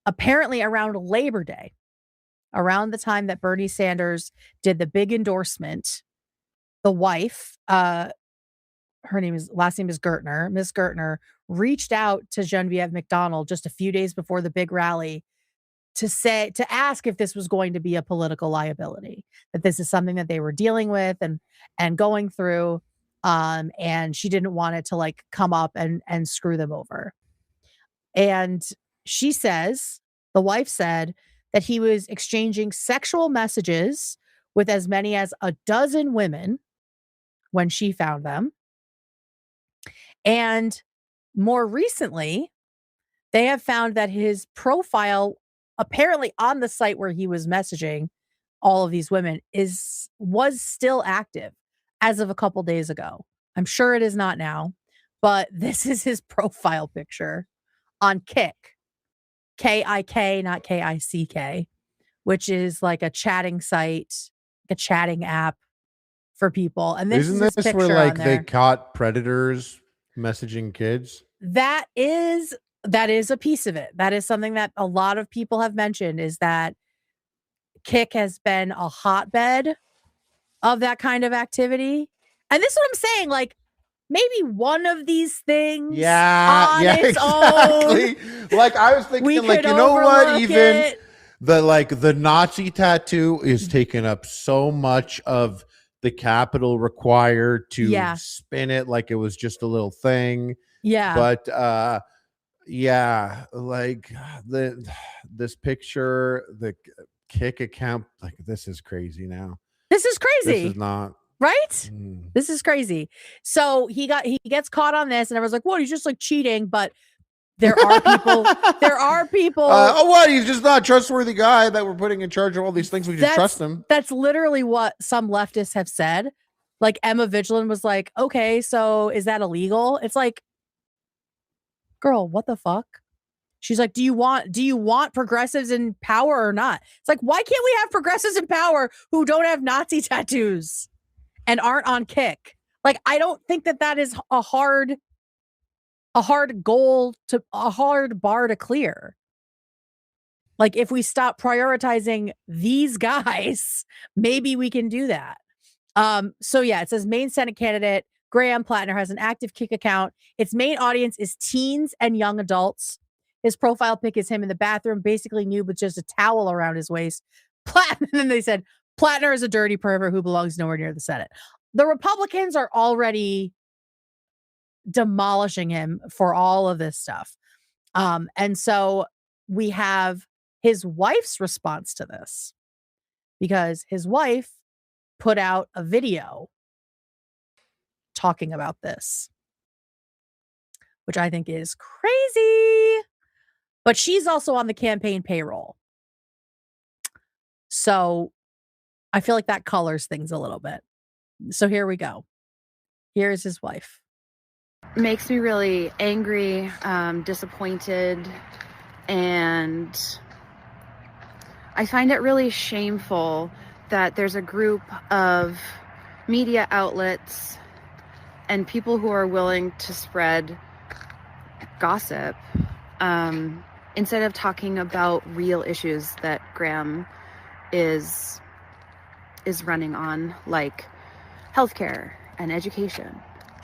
S2: Apparently around Labor Day, around the time that Bernie Sanders did the big endorsement, the wife, last name is Gertner, Miss Gertner, reached out to Genevieve McDonald just a few days before the big rally to ask if this was going to be a political liability, that this is something that they were dealing with and going through. And she didn't want it to come up and screw them over. And the wife said that he was exchanging sexual messages with as many as a dozen women when she found them. And more recently, they have found that his profile, apparently on the site where he was messaging all of these women, was still active as of a couple days ago. I'm sure it is not now, but this is his profile picture on Kik. K-I-K, not K-I-C-K, which is like a chatting site, a chatting app for people. And this
S3: Isn't
S2: is his
S3: this
S2: picture
S3: where like
S2: on
S3: they
S2: there.
S3: caught predators messaging kids?
S2: That is a piece of it. That is something that a lot of people have mentioned, is that Kik has been a hotbed of that kind of activity. And this is what I'm saying, like, maybe one of these things on its
S3: exactly.
S2: own.
S3: Like I was thinking, like, you know what? Even the Nazi tattoo is taking up so much of the capital required to spin it like it was just a little thing.
S2: Yeah.
S3: But yeah, like this picture, the Kik account, like this is crazy now.
S2: This is crazy.
S3: This is not
S2: right. This is crazy. So he gets caught on this, and everyone's like, "What? He's just like cheating." But there are people.
S3: Oh, what? He's just not a trustworthy guy that we're putting in charge of all these things. We just trust him.
S2: That's literally what some leftists have said. Like Emma Vigilant was like, "Okay, so is that illegal?" It's like, girl, what the fuck? She's like, do you want progressives in power or not? It's like, why can't we have progressives in power who don't have Nazi tattoos and aren't on Kik? Like, I don't think that is a hard bar to clear. Like, if we stop prioritizing these guys, maybe we can do that. So yeah, it says Maine Senate candidate Graham Platner has an active Kik account. Its main audience is teens and young adults. His profile pic is him in the bathroom, basically nude with just a towel around his waist. And then they said, Platner is a dirty pervert who belongs nowhere near the Senate. The Republicans are already demolishing him for all of this stuff. And so we have his wife's response to this, because his wife put out a video talking about this, which I think is crazy. But she's also on the campaign payroll. So I feel like that colors things a little bit. So here we go. Here's his wife.
S19: Makes me really angry, disappointed, and I find it really shameful that there's a group of media outlets and people who are willing to spread gossip instead of talking about real issues that Graham is running on, like healthcare and education.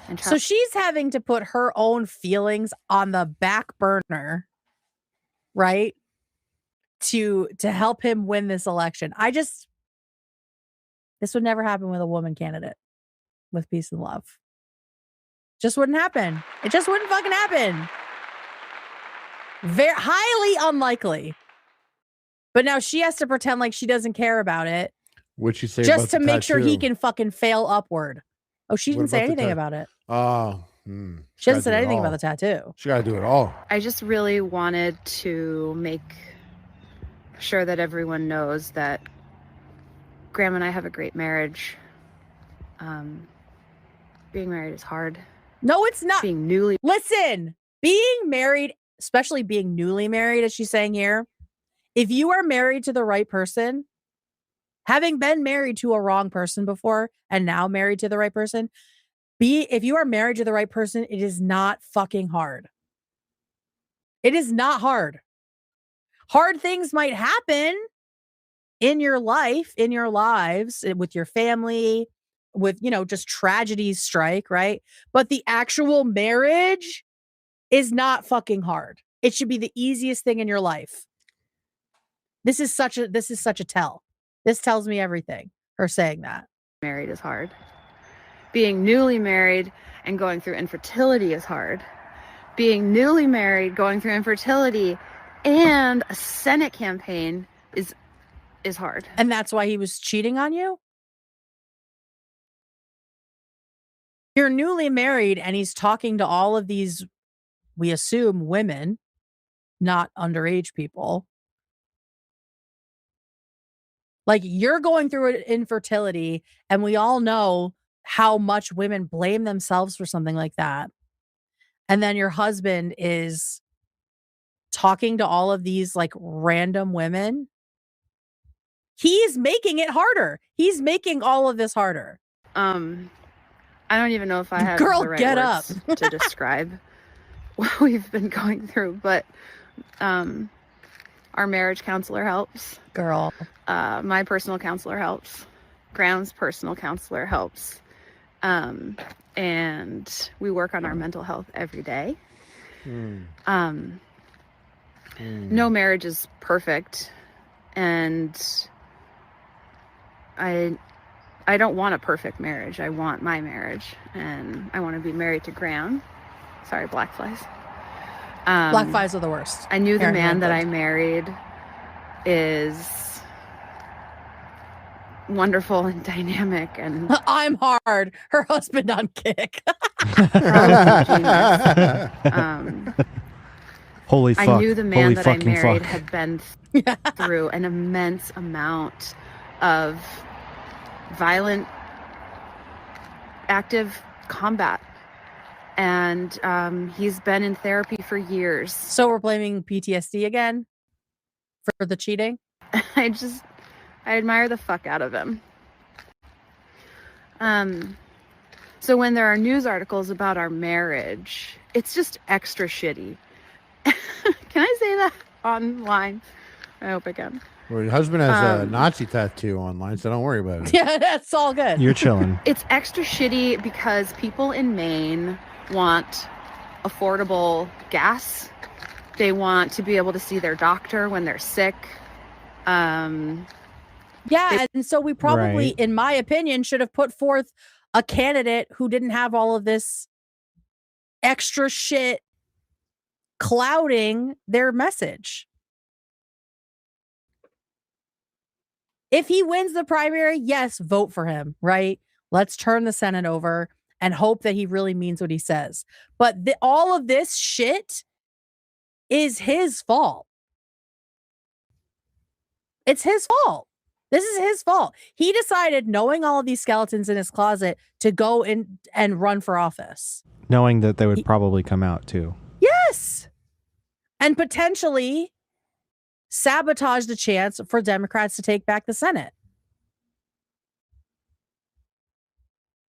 S19: And
S2: so she's having to put her own feelings on the back burner, right? To help him win this election. This would never happen with a woman candidate with peace and love. Just wouldn't happen. It just wouldn't fucking happen. Very highly unlikely. But now she has to pretend like she doesn't care about it.
S3: What'd she say
S2: just
S3: about
S2: to
S3: the
S2: make sure he
S3: tattoo?
S2: can fucking fail upward. Oh, she didn't say anything about it.
S3: Oh,
S2: she hasn't said anything about the tattoo.
S3: She got to do it all.
S19: I just really wanted to make sure that everyone knows that Graham and I have a great marriage. Being married is hard.
S2: No, it's not.
S19: Listen,
S2: being married, especially being newly married, as she's saying here, if you are married to the right person, having been married to a wrong person before and now married to the right person, if you are married to the right person, it is not fucking hard. It is not hard. Hard things might happen in your life, in your lives, with your family, with, just tragedies strike, right? But the actual marriage is not fucking hard. It should be the easiest thing in your life. This is such a tell. This tells me everything, her saying that.
S19: Married is hard. Being newly married and going through infertility is hard. Being newly married, going through infertility and a Senate campaign is hard.
S2: And that's why he was cheating on you? You're newly married and he's talking to all of these we assume women, not underage people. Like, you're going through infertility, and we all know how much women blame themselves for something like that. And then your husband is talking to all of these like random women. He's making it harder. He's making all of this harder.
S19: I don't even know if I have
S2: Girl,
S19: the right
S2: get
S19: words to describe what we've been going through, but our marriage counselor helps.
S2: Girl.
S19: My personal counselor helps. Graham's personal counselor helps. And we work on our mental health every day. No marriage is perfect, and I don't want a perfect marriage. I want my marriage, and I want to be married to Graham. Sorry, black flies.
S2: Black flies are the worst.
S19: I knew the
S2: Aaron
S19: man that I
S2: Handler.
S19: married is wonderful and dynamic, and
S2: I'm hard. Her husband on kick.
S1: Holy fuck.
S19: I knew the man
S1: Holy
S19: that I
S1: fucking
S19: married
S1: fuck.
S19: had been through an immense amount of violent, active combat. And he's been in therapy for years.
S2: So we're blaming PTSD again for the cheating?
S19: I admire the fuck out of him. So when there are news articles about our marriage, it's just extra shitty. Can I say that online? I hope I can.
S3: Well, your husband has a Nazi tattoo online, so don't worry about it.
S2: Yeah, that's all good.
S1: You're chilling.
S19: It's extra shitty because people in Maine want affordable gas. They want to be able to see their doctor when they're sick.
S2: Yeah, and so we probably,
S1: Right.
S2: in my opinion, should have put forth a candidate who didn't have all of this extra shit clouding their message. If he wins the primary, yes, vote for him, right? Let's turn the Senate over and hope that he really means what he says. But all of this shit is his fault. It's his fault. This is his fault. He decided, knowing all of these skeletons in his closet, to go in and run for office.
S1: Knowing that they would probably come out too.
S2: Yes. And potentially sabotage the chance for Democrats to take back the Senate.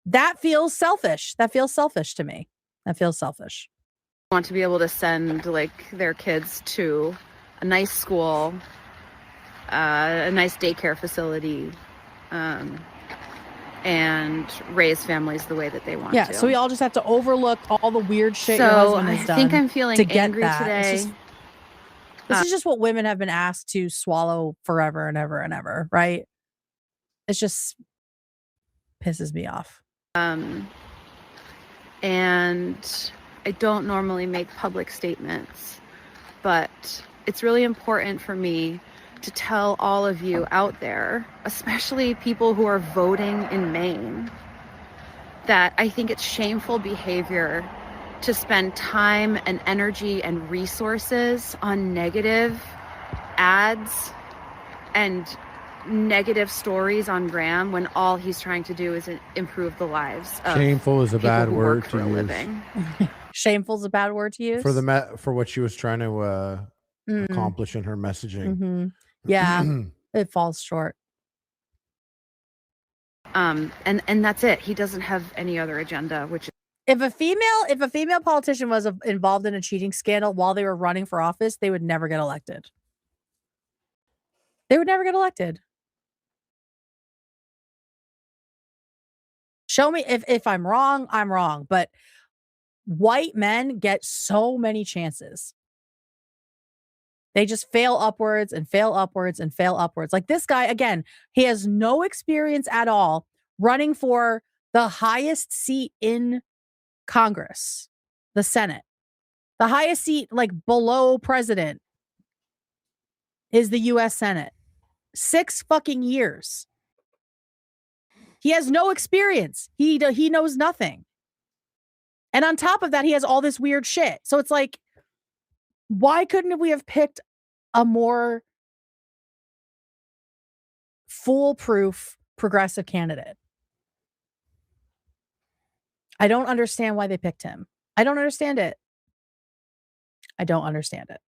S2: That feels selfish. That feels selfish to me. That feels selfish.
S19: Want to be able to send like their kids to a nice school, a nice daycare facility, and raise families the way that they want to.
S2: Yeah, so we all just have to overlook all the weird shit
S19: So
S2: your husband has done.
S19: I think I'm feeling
S2: to get
S19: angry
S2: that.
S19: today.
S2: This is just what women have been asked to swallow forever and ever and ever, right? It just pisses me off.
S19: And I don't normally make public statements, but it's really important for me to tell all of you out there, especially people who are voting in Maine, that I think it's shameful behavior to spend time and energy and resources on negative ads and negative stories on Graham when all he's trying to do is improve the lives of
S3: Shameful is a
S19: people
S3: bad
S19: who
S3: word
S19: work for
S3: to
S19: a
S3: use.
S19: living.
S2: Shameful is a bad word to use?
S3: For what she was trying to accomplish in her messaging.
S2: Mm-hmm. Yeah, it falls short.
S19: And that's it. He doesn't have any other agenda, which is
S2: If a female politician was involved in a cheating scandal while they were running for office, they would never get elected. They would never get elected. Show me if I'm wrong, I'm wrong. But white men get so many chances. They just fail upwards and fail upwards and fail upwards. Like this guy, again, he has no experience at all running for the highest seat in Congress, the Senate. The highest seat, like below president, is the U.S. Senate. 6 fucking years. He has no experience. He knows nothing. And on top of that, he has all this weird shit. So it's like, why couldn't we have picked a more foolproof progressive candidate? I don't understand why they picked him. I don't understand it. I don't understand it.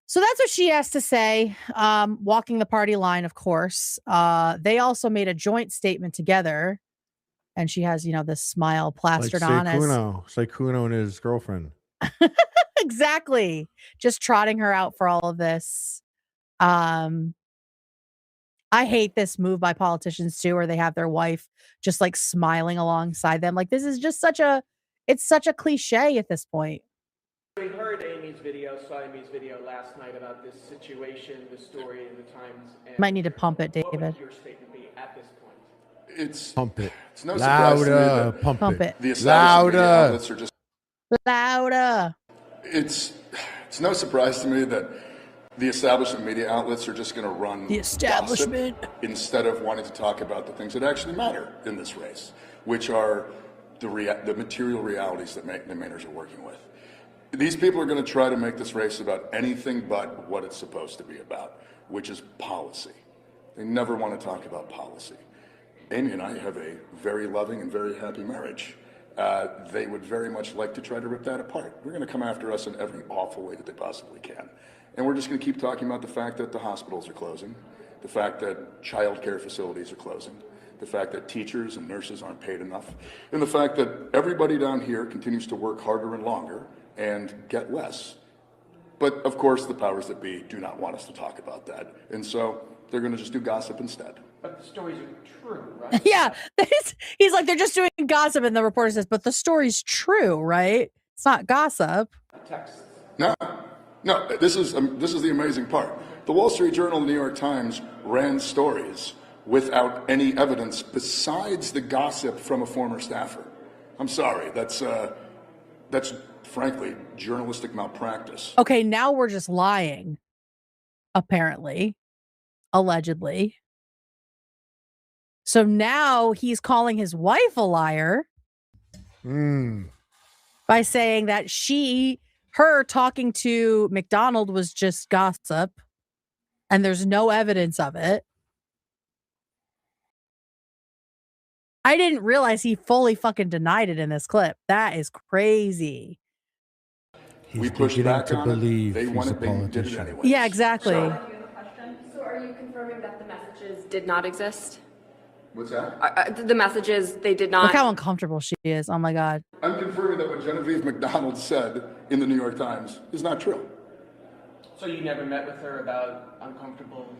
S2: So that's what she has to say. Walking the party line, of course. They also made a joint statement together. And she has, this smile plastered on as
S3: It's like Kuno and his girlfriend.
S2: exactly. Just trotting her out for all of this. I hate this move by politicians too, where they have their wife just like smiling alongside them. Like this is just it's such a cliche at this point.
S14: We heard saw Amy's video last night about this situation, the story in the Times. And
S2: might need to pump it, David.
S14: What would your statement be at this point?
S18: It's
S3: pump it.
S18: It's no surprise to me
S3: Louder.
S18: that
S3: Pump it.
S18: the establishment media
S3: Louder.
S18: outlets are just
S2: louder.
S18: It's no surprise to me that the establishment media outlets are just going to run
S2: the establishment
S18: gossip instead of wanting to talk about the things that actually matter in this race, which are the material realities that the Mainers are working with. These people are going to try to make this race about anything but what it's supposed to be about, which is policy. They never want to talk about policy. Amy and I have a very loving and very happy marriage. They would very much like to try to rip that apart. They're going to come after us in every awful way that they possibly can. And we're just going to keep talking about the fact that the hospitals are closing, the fact that child care facilities are closing, the fact that teachers and nurses aren't paid enough, and the fact that everybody down here continues to work harder and longer and get less. But of course, the powers that be do not want us to talk about that. And so they're going to just do gossip instead.
S14: But the stories are true, right?
S2: Yeah. He's like, they're just doing gossip. And the reporter says, but the story's true, right? It's not gossip.
S14: Texts.
S18: No, this is the amazing part. The Wall Street Journal and the New York Times ran stories without any evidence besides the gossip from a former staffer. I'm sorry, that's frankly journalistic malpractice.
S2: Okay, now we're just lying. Apparently. Allegedly. So now he's calling his wife a liar by saying that her talking to McDonald was just gossip and there's no evidence of it. I didn't realize he fully fucking denied it in this clip. That is crazy.
S18: We pushed back on it. They did it anyway.
S2: Yeah, exactly.
S20: So are you confirming that the messages did not exist?
S18: What's that?
S20: The messages, they did not.
S2: Look how uncomfortable she is. Oh my God.
S18: I'm confirming that what Genevieve McDonald said in the New York Times is not true.
S14: So you never met with her about uncomfortable,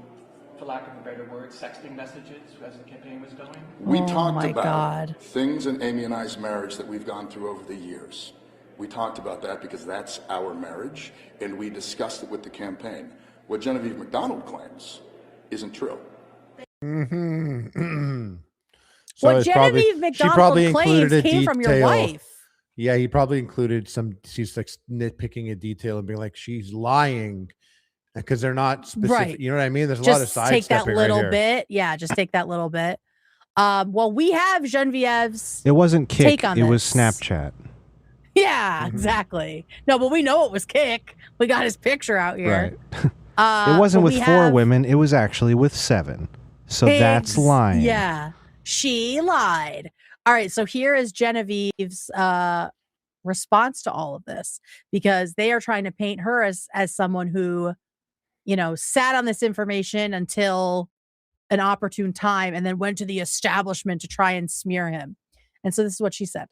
S14: for lack of a better word, sexting messages as the campaign was going?
S18: We talked about things in Amy and I's marriage that we've gone through over the years. We talked about that because that's our marriage, and we discussed it with the campaign. What Genevieve McDonald claims isn't true.
S3: So
S2: what Genevieve McDonald claims came from your wife.
S3: Yeah, he probably included she's like nitpicking a detail and being like, she's lying because they're not specific.
S2: Right.
S3: You know what I mean? There's a
S2: Just
S3: lot of sidestepping
S2: take that little
S3: right
S2: bit. Yeah, just take that little bit. Well, we have Genevieve's
S1: It wasn't Kick.
S2: take on
S1: It was
S2: this.
S1: Snapchat.
S2: Yeah, exactly. No, but we know it was Kick. We got his picture out here.
S1: Right. It wasn't with 4 women. It was actually with 7. So that's lying.
S2: Yeah, she lied. All right, so here is Genevieve's response to all of this, because they are trying to paint her as someone who, sat on this information until an opportune time and then went to the establishment to try and smear him. And so this is what she said.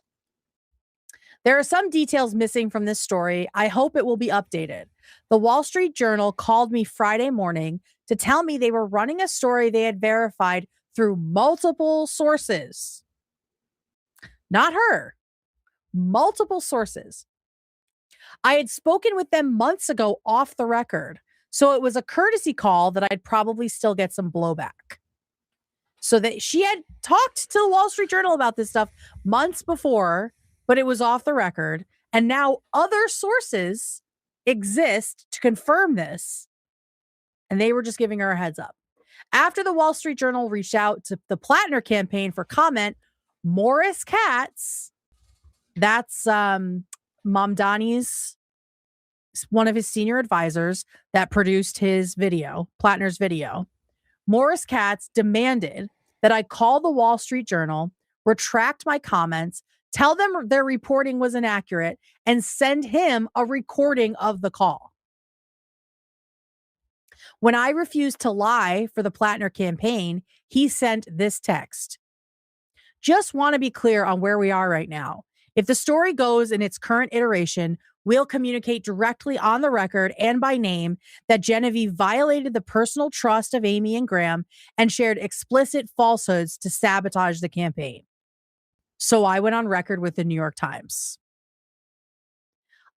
S2: There are some details missing from this story. I hope it will be updated. The Wall Street Journal called me Friday morning to tell me they were running a story they had verified through multiple sources. Not her. Multiple sources. I had spoken with them months ago off the record, so it was a courtesy call that I'd probably still get some blowback. So that she had talked to the Wall Street Journal about this stuff months before, but it was off the record. And now other sources exist to confirm this. And they were just giving her a heads up. After the Wall Street Journal reached out to the Platner campaign for comment, Morris Katz That's Mamdani's, one of his senior advisors that produced his video, Platner's video. Morris Katz demanded that I call the Wall Street Journal, retract my comments, tell them their reporting was inaccurate, and send him a recording of the call. When I refused to lie for the Platner campaign, he sent this text. Just want to be clear on where we are right now. If the story goes in its current iteration, we'll communicate directly on the record and by name that Genevieve violated the personal trust of Amy and Graham and shared explicit falsehoods to sabotage the campaign. So I went on record with the New York Times.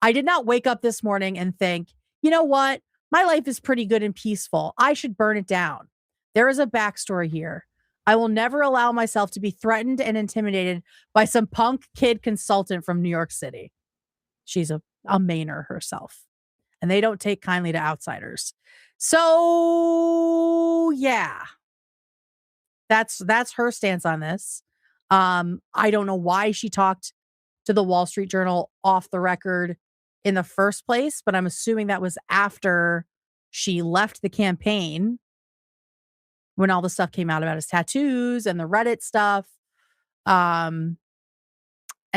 S2: I did not wake up this morning and think, you know what? My life is pretty good and peaceful. I should burn it down. There is a backstory here. I will never allow myself to be threatened and intimidated by some punk kid consultant from New York City. She's a Mainer herself, and they don't take kindly to outsiders. So yeah, that's her stance on this. I don't know why she talked to the Wall Street Journal off the record in the first place, but I'm assuming that was after she left the campaign, when all the stuff came out about his tattoos and the Reddit stuff. And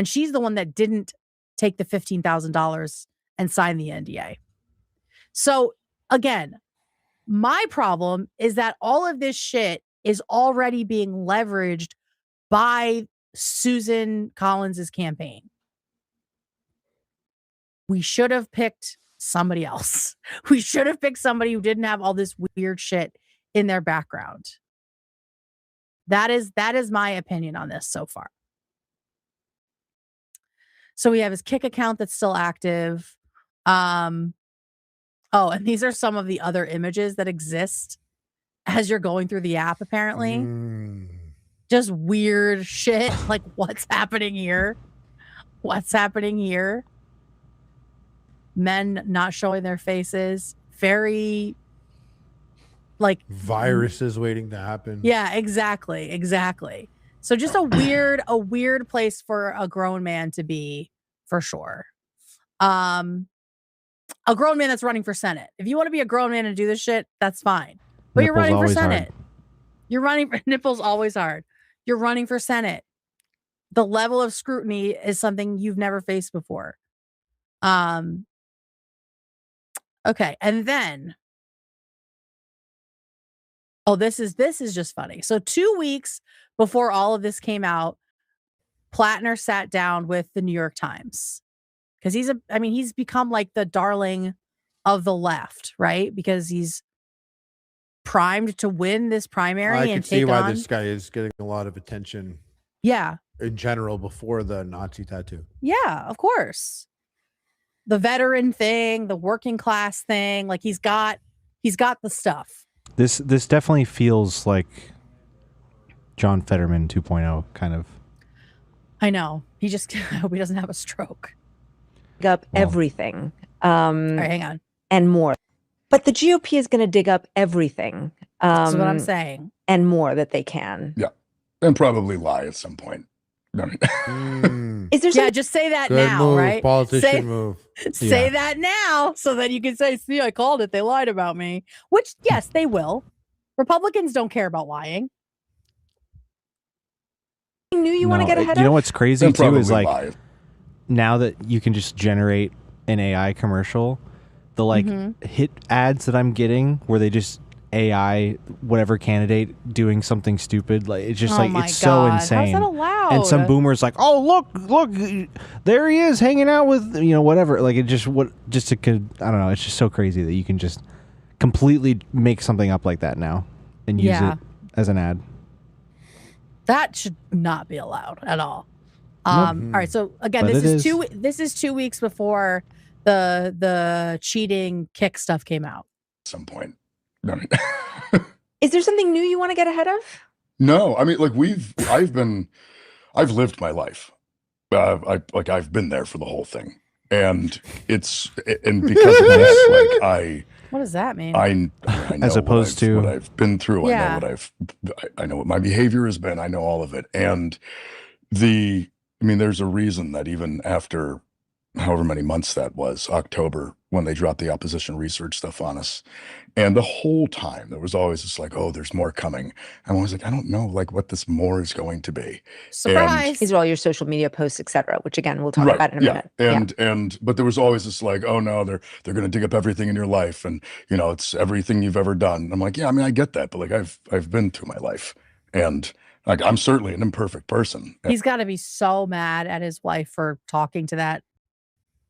S2: she's the one that didn't take the $15,000 and sign the NDA. So again, my problem is that all of this shit is already being leveraged by Susan Collins's campaign. We should have picked somebody else. We should have picked somebody who didn't have all this weird shit in their background. That is my opinion on this so far. So we have his Kick account that's still active. And these are some of the other images that exist as you're going through the app, apparently. Just weird shit. Like, what's happening here? What's happening here? Men not showing their faces. Very, like,
S3: viruses waiting to happen.
S2: Yeah, exactly. So just a weird place for a grown man to be, for sure. A grown man that's running for Senate. If you want to be a grown man and do this shit, that's fine. But you're running for Senate. You're running for nipples always hard. You're running for Senate. The level of scrutiny is something you've never faced before. Okay, and then this is just funny. So 2 weeks before all of this came out, Platner sat down with the New York Times, because he's become like the darling of the left, right? Because he's primed to win this primary.
S3: I can see why this guy is getting a lot of attention.
S2: Yeah.
S3: In general, before the Nazi tattoo.
S2: Yeah, of course. The veteran thing, the working class thing, like he's got the stuff.
S1: This definitely feels like John Fetterman 2.0 kind of.
S2: I know. I hope he doesn't have a stroke.
S21: Dig up everything.
S2: All right, hang on.
S21: And more. But the GOP is going to dig up everything.
S2: That's what I'm saying.
S21: And more that they can.
S18: Yeah. And probably lie at some point.
S2: Is there just say that
S3: Good
S2: now,
S3: move,
S2: right?
S3: Politician move.
S2: Say that now so that you can say, see, I called it. They lied about me. Which, yes, they will. Republicans don't care about lying.
S21: Knew you want to get ahead of?
S1: You know what's crazy too is like
S18: lie.
S1: Now that you can just generate an AI commercial, the hit ads that I'm getting where they just AI whatever candidate doing something stupid, like it's just it's so insane.
S2: How's that allowed?
S1: And some boomer's like, oh look, there he is hanging out with whatever. Like it just I don't know. It's just so crazy that you can just completely make something up like that now and use it as an ad.
S2: That should not be allowed at all. All right. So again, this is 2 weeks before the cheating Kick stuff came out.
S18: At some point.
S21: Is there something new you want to get ahead of?
S18: No, I mean, like I've lived my life. I've been there for the whole thing, and because of this, like
S2: what does that mean?
S18: I know
S1: as opposed to
S18: what I've been through. I know what my behavior has been. I know all of it, and the I mean, there's a reason that even after however many months that was, October, when they dropped the opposition research stuff on us. And the whole time there was always this like, oh, there's more coming. I'm always like, I don't know like what this more is going to be.
S2: Surprise.
S21: These are all your social media posts, etc., which again, we'll talk about in a minute.
S18: But there was always this like, oh no, they're going to dig up everything in your life. And you know, it's everything you've ever done. I'm like, yeah, I mean, I get that. But like, I've been through my life and like, I'm certainly an imperfect person.
S2: He's got to be so mad at his wife for talking to that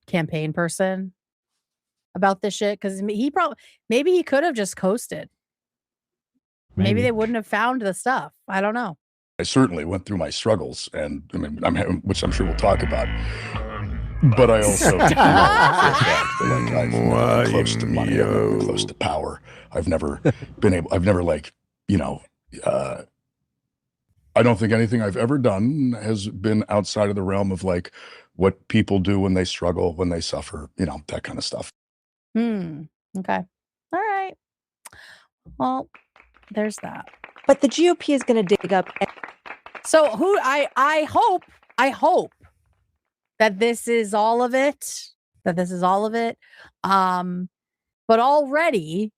S2: campaign person about this shit, because maybe he could have just coasted. Maybe they wouldn't have found the stuff. I don't know.
S18: I certainly went through my struggles, and I mean, which I'm sure we'll talk about. But I also know for a fact that like, I've never been close to money, I've never been close to power. I've never like, you know, I don't think anything I've ever done has been outside of the realm of like what people do when they struggle, when they suffer, you know, that kind of stuff.
S2: Okay. All right. Well, there's that.
S21: But the GOP is going to dig up.
S2: So who I hope that this is all of it. But already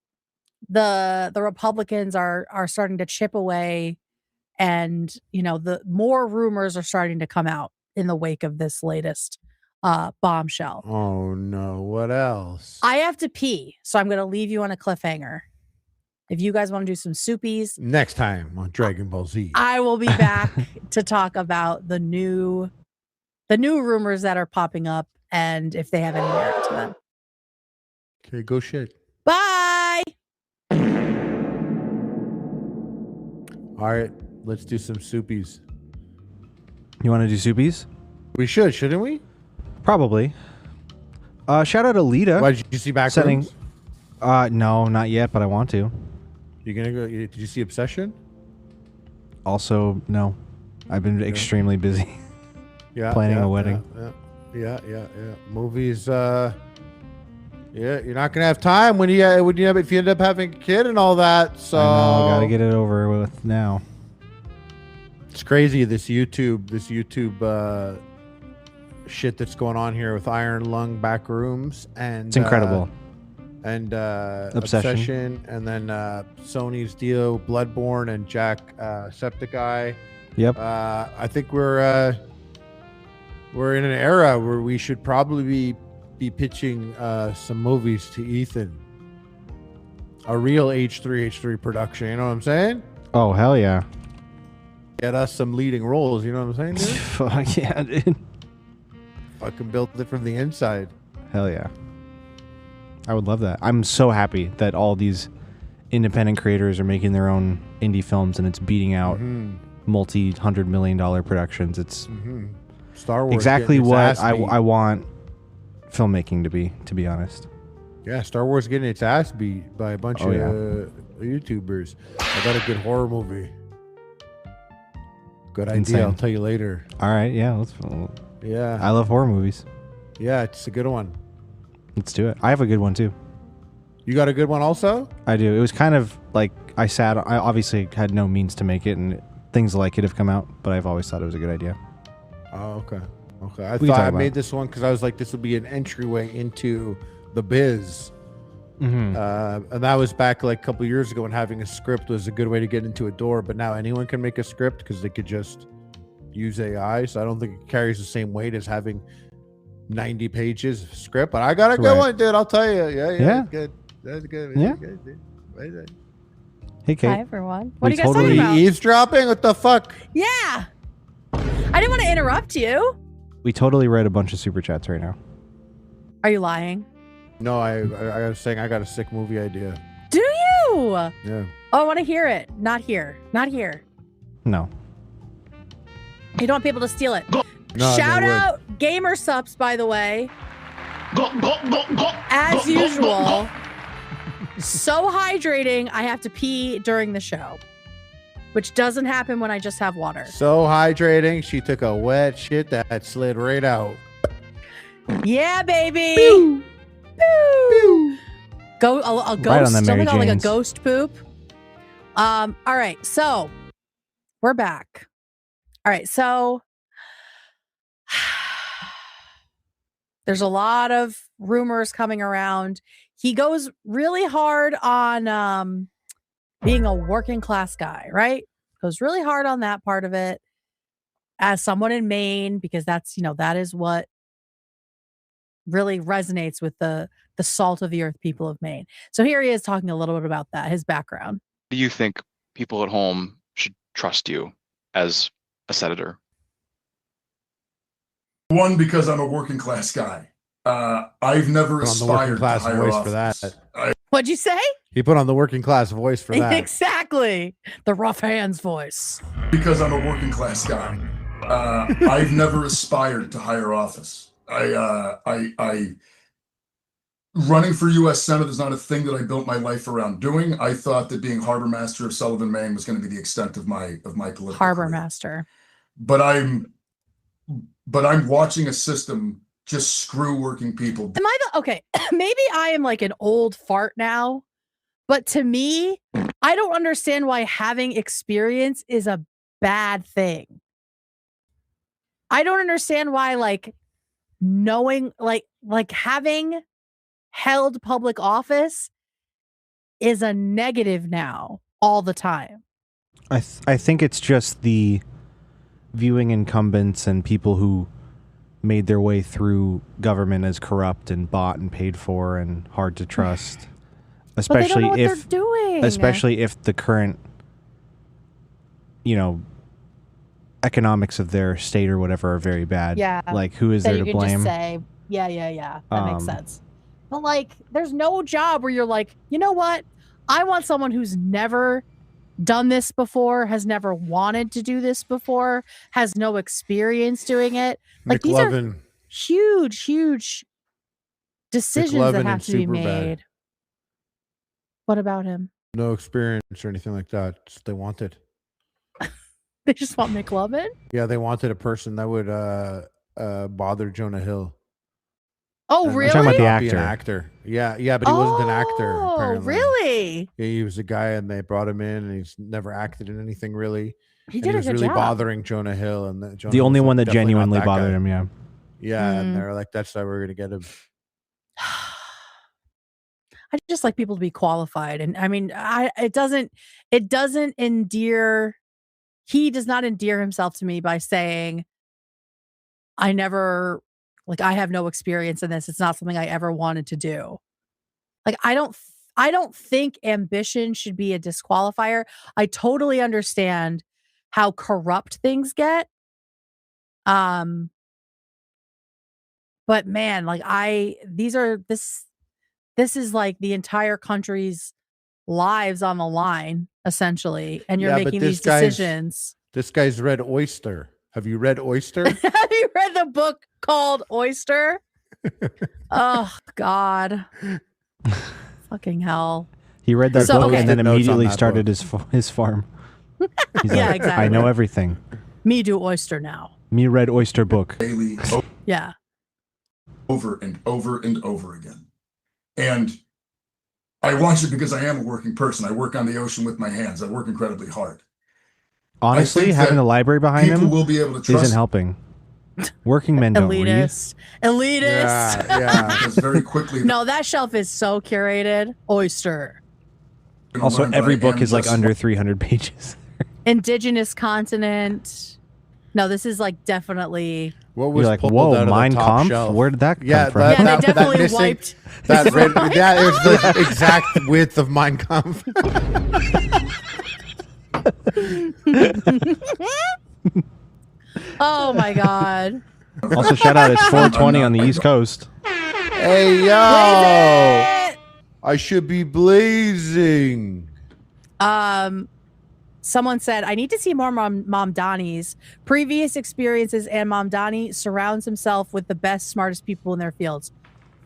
S2: the Republicans are starting to chip away, and you know, the more rumors are starting to come out in the wake of this latest bombshell.
S3: Oh no, what else?
S2: I have to pee, so I'm going to leave you on a cliffhanger. If you guys want to do some soupies
S3: Next time on Dragon Ball Z,
S2: I will be back to talk about the new rumors that are popping up and if they have any merit to them.
S3: Okay, go shit.
S2: Bye.
S3: All right, let's do some soupies.
S1: You want to do soupies?
S3: We should, shouldn't we?
S1: Probably. Shout out Alita.
S3: Why, did you see Backrooms?
S1: No, not yet, but I want to.
S3: You gonna go? Did you see Obsession?
S1: Also, no. I've been extremely busy. Planning a wedding.
S3: Yeah. Movies. Yeah, you're not gonna have time if you end up having a kid and all that. So
S1: I know, gotta get it over with now.
S3: It's crazy this YouTube shit that's going on here with Iron Lung Backrooms and
S1: it's incredible.
S3: And Obsession, and then Sony's deal, Bloodborne, and Jacksepticeye.
S1: Yep.
S3: I think we're in an era where we should probably be pitching some movies to Ethan. A real H3 production. You know what I'm saying?
S1: Oh hell yeah!
S3: Get us some leading roles. You know what I'm saying, dude?
S1: Fuck yeah, dude.
S3: Fucking built it from the inside.
S1: Hell yeah. I would love that. I'm so happy that all these independent creators are making their own indie films and it's beating out multi-$100 million productions. It's
S3: Star Wars
S1: exactly what I want filmmaking to be honest.
S3: Yeah, Star Wars getting its ass beat by a bunch of YouTubers. I got a good horror movie. Good idea.
S1: Insane.
S3: I'll tell you later.
S1: All right. Yeah.
S3: Yeah.
S1: I love horror movies.
S3: Yeah, it's a good one.
S1: Let's do it. I have a good one too.
S3: You got a good one also?
S1: I do. It was kind of like I obviously had no means to make it, and things like it have come out, but I've always thought it was a good idea.
S3: Oh, okay. I thought I made this one because I was like, this would be an entryway into the biz. And that was back like a couple years ago when having a script was a good way to get into a door, but now anyone can make a script because they could just use AI. So I don't think it carries the same weight as having 90 pages of script, but I got a good one, dude. I'll tell you. Yeah. Good. That's good.
S1: Yeah.
S3: Good, dude.
S1: Hey, Kate.
S2: Hi, everyone. What are you guys talking about?
S3: Eavesdropping? What the fuck?
S2: Yeah. I didn't want to interrupt you.
S1: We totally read a bunch of super chats right now.
S2: Are you lying?
S3: No, I was saying I got a sick movie idea.
S2: Do you?
S3: Yeah.
S2: Oh, I want to hear it. Not here.
S1: No.
S2: You don't want people to steal it.
S3: No,
S2: Shout out Gamer Sups, by the way. As usual. So hydrating, I have to pee during the show, which doesn't happen when I just have water.
S3: So hydrating, she took a wet shit that slid right out.
S2: Yeah, baby. Pew. Pew. Go a ghost.
S1: Right on the Mary
S2: Something like a
S1: Janes.
S2: ghost poop. All right, so we're back. All right, so There's a lot of rumors coming around. He goes really hard on being a working class guy, right? Goes really hard on that part of it as someone in Maine, because that's, that is what really resonates with the salt of the earth people of Maine. So here he is talking a little bit about that, his background.
S4: Do you think people at home should trust you as a senator?
S18: One, because I'm a working class guy. I've never aspired to higher office.
S3: For that.
S2: What'd you say?
S3: He put on the working class voice for that.
S2: Exactly. The rough hands voice.
S18: Because I'm a working class guy. I've never aspired to higher office. I running for U.S. Senate is not a thing that I built my life around doing. I thought that being harbor master of Sullivan, Maine was going to be the extent of my political
S2: harbor
S18: career.
S2: Master.
S18: But I'm watching a system just screw working people.
S2: Am I okay? Maybe I am like an old fart now, but to me, I don't understand why having experience is a bad thing. I don't understand why, like, knowing, like having held public office is a negative now all the time.
S1: I think it's just the viewing incumbents and people who made their way through government as corrupt and bought and paid for and hard to trust. Especially
S2: but they don't know what
S1: if
S2: they're doing.
S1: Especially if the current, economics of their state or whatever are very bad.
S2: Yeah.
S1: Like, who is there to blame?
S2: Just say, yeah. That makes sense. But like, there's no job where you're like, you know what? I want someone who's never done this before, has never wanted to do this before, has no experience doing it. Like, these are huge decisions that have to be made. What about him?
S3: No experience or anything like that. Just they wanted.
S2: They just want McLovin?
S3: Yeah, they wanted a person that would bother Jonah Hill.
S2: Oh, really?
S1: Talking about the
S3: Not be an actor. Yeah, but he wasn't an actor. Apparently.
S2: Really?
S3: Yeah, he was a guy, and they brought him in, and he's never acted in anything really.
S2: He did a
S3: was
S2: good
S3: really
S2: job.
S3: bothering Jonah Hill, and Jonah
S1: The
S3: Hill
S1: only
S3: was
S1: one that
S3: definitely not
S1: genuinely
S3: that
S1: bothered
S3: guy.
S1: him, yeah.
S3: Yeah, and they're like, that's why we're gonna get him.
S2: I just like people to be qualified, and I mean, it doesn't endear. He does not endear himself to me by saying, I have no experience in this. It's not something I ever wanted to do. Like, I don't think ambition should be a disqualifier. I totally understand how corrupt things get. But man, like this is like the entire country's lives on the line, essentially, and you're making these decisions.
S3: This guy's read Oyster. Have you read Oyster?
S2: Have you read the book called Oyster? Oh God. Fucking hell.
S1: He read that book and then immediately started his farm. He's like,
S2: exactly.
S1: I know everything.
S2: Me do Oyster now.
S1: Me read Oyster book.
S18: Daily,
S2: yeah.
S18: Over and over and over again. And I watch it because I am a working person. I work on the ocean with my hands. I work incredibly hard.
S1: Honestly, having a library behind him
S18: will be able to trust
S1: isn't helping. Working men don't read.
S2: Elitist.
S3: Yeah.
S18: Because very quickly.
S2: No, that shelf is so curated. Oyster.
S1: Also, every book is like under 300 pages.
S2: Indigenous continent. No, this is like definitely.
S3: What was
S1: You're like,
S3: pulled
S1: whoa,
S3: out of the
S1: Mein
S3: top
S1: Kampf?
S3: shelf?
S1: Where did that come from?
S2: Yeah, they definitely
S3: missing,
S2: wiped.
S3: That it was the exact width of Mein Kampf.
S2: Oh my God.
S1: Also, shout out, it's 420 on the East Coast.
S3: Hey, yo! I should be blazing.
S2: Someone said, I need to see more Mom Donnie's previous experiences, and Mom Donnie surrounds himself with the best, smartest people in their fields.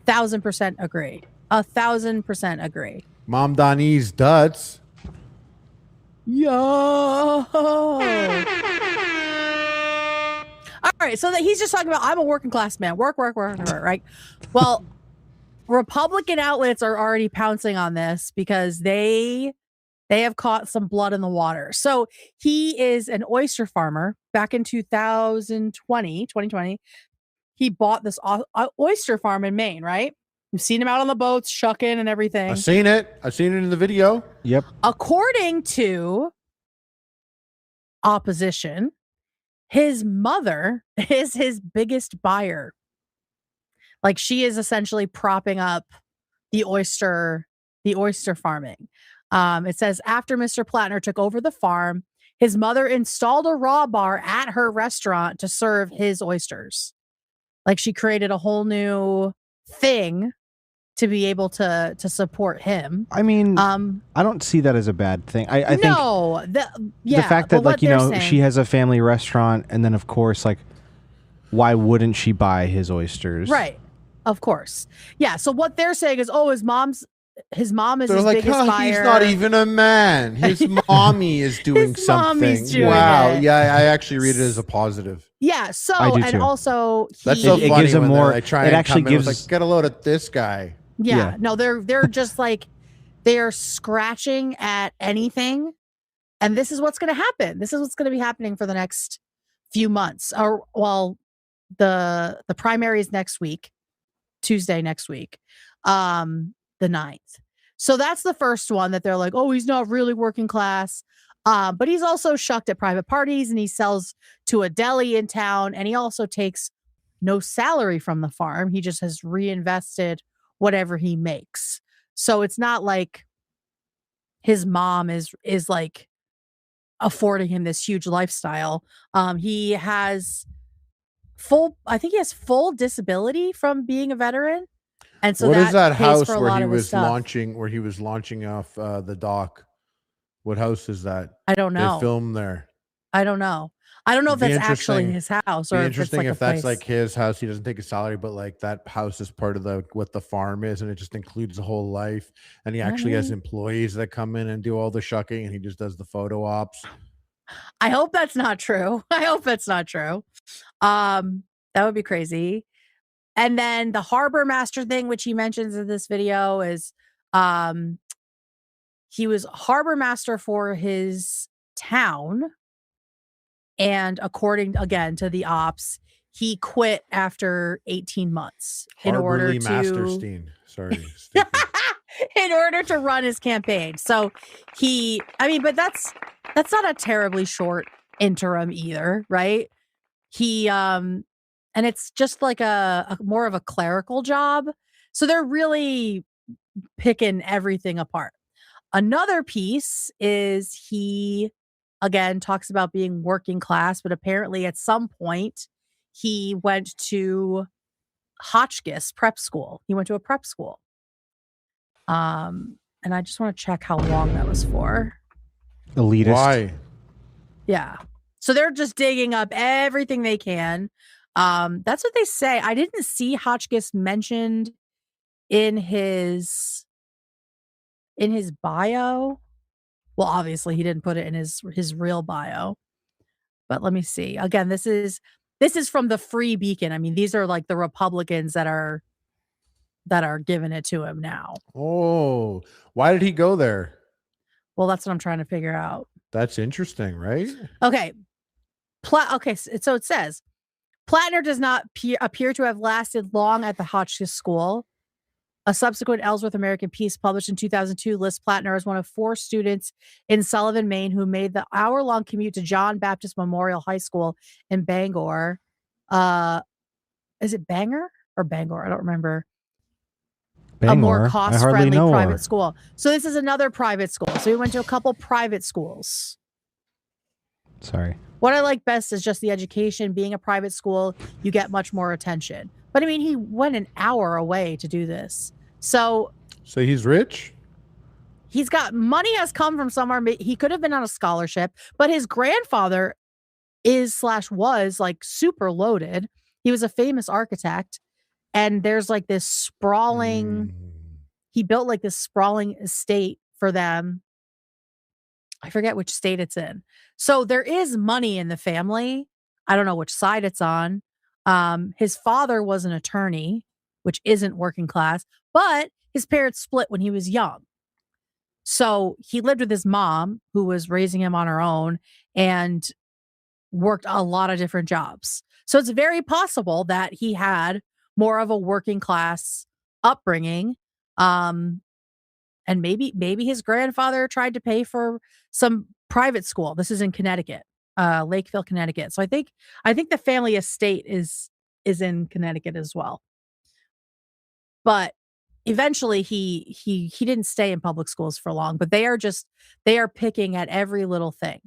S2: 1,000% agree. 1,000% agree.
S3: Mom Donnie's Duds.
S2: Yo. All right, so that he's just talking about, I'm a working class man. Work, right? Well, Republican outlets are already pouncing on this because they have caught some blood in the water. So he is an oyster farmer. Back in 2020, he bought this oyster farm in Maine, right? You've seen him out on the boats, shucking and everything.
S3: I've seen it in the video.
S1: Yep.
S2: According to opposition, his mother is his biggest buyer. Like, she is essentially propping up the oyster farming. It says after Mr. Platner took over the farm, his mother installed a raw bar at her restaurant to serve his oysters. Like, she created a whole new thing to be able to support him.
S1: I mean, I don't see that as a bad thing. I think
S2: the
S1: fact that, like, you know, she has a family restaurant, and then of course, like, why wouldn't she buy his oysters?
S2: Right. Of course. Yeah. So what they're saying is, oh, his mom is
S3: They're
S2: his
S3: like,
S2: biggest buyer.
S3: He's not even a man. His mommy is doing
S2: His
S3: something.
S2: mommy's doing
S3: Wow.
S2: it.
S3: Yeah, I actually read it as a positive.
S2: Yeah. So,
S1: I do
S2: and
S1: too.
S2: also,
S3: That's so
S1: It
S3: funny
S1: gives him
S3: when
S1: more.
S3: they try
S1: It
S3: and
S1: actually
S3: come in with,
S1: gives.
S3: like, get a load of this guy.
S2: yeah. No, they're just like, they are scratching at anything. And this is what's going to happen. This is what's going to be happening for the next few months. Or, well, the primary is next week, Tuesday next week, the 9th. So that's the first one that they're like, oh, he's not really working class. But he's also shucked at private parties, and he sells to a deli in town. And he also takes no salary from the farm. He just has reinvested whatever he makes. So it's not like his mom is like affording him this huge lifestyle. He has I think he has full disability from being a veteran. And so
S3: What is that
S2: pays
S3: house
S2: for a
S3: where
S2: lot
S3: he
S2: of his
S3: was
S2: stuff.
S3: launching off the dock? What house is that?
S2: I don't know.
S3: They filmed there.
S2: I don't know. I don't know if
S3: Be
S2: that's actually
S3: interesting.
S2: his house
S3: Be
S2: or if it's
S3: interesting
S2: like
S3: if
S2: a
S3: that's
S2: place.
S3: like his house. He doesn't take a salary, but like that house is part of what the farm is, and it just includes the whole life. And he actually has employees that come in and do all the shucking, and he just does the photo ops.
S2: I hope that's not true. I hope that's not true. That would be crazy. And then the harbor master thing, which he mentions in this video, is he was harbor master for his town. And according, again, to the ops, he quit after 18 months in order to
S3: Masterstein. Sorry.
S2: in order to run his campaign. So but that's not a terribly short interim either, right? And it's just like a more of a clerical job. So they're really picking everything apart. Another piece is he, again, talks about being working class, but apparently at some point he went to Hotchkiss prep school. He went to a prep school. And I just want to check how long that was for.
S1: Elitist.
S3: Why?
S2: Yeah. So they're just digging up everything they can. That's what they say. I didn't see Hotchkiss mentioned in his bio. Well, obviously he didn't put it in his real bio. But let me see. Again, this is from the Free Beacon. I mean, these are like the Republicans that are giving it to him now.
S3: Oh, why did he go there?
S2: Well, that's what I'm trying to figure out.
S3: That's interesting, right?
S2: Okay. So it says Platner does not appear to have lasted long at the Hotchkiss School. A subsequent Ellsworth American piece published in 2002 lists Platner as one of 4 students in Sullivan, Maine, who made the hour-long commute to John Baptist Memorial High School in Bangor. Is it Bangor or Bangor? I don't remember.
S1: Bangor.
S2: A more cost-friendly private
S1: her.
S2: school. So this is another private school. So he went to a couple private schools.
S1: Sorry.
S2: What I like best is just the education. Being a private school, you get much more attention. But I mean, he went an hour away to do this. So
S3: he's rich?
S2: He's got money has come from somewhere. He could have been on a scholarship, but his grandfather was like super loaded. He was a famous architect. And there's like this sprawling, he built like this sprawling estate for them. I forget which state it's in. So there is money in the family. I don't know which side it's on. His father was an attorney, which isn't working class, but his parents split when he was young. So he lived with his mom, who was raising him on her own, and worked a lot of different jobs. So it's very possible that he had more of a working class upbringing. And maybe his grandfather tried to pay for some private school. This is in Connecticut, Lakeville, Connecticut. So I think the family estate is in Connecticut as well. But eventually he didn't stay in public schools for long, but they are picking at every little thing.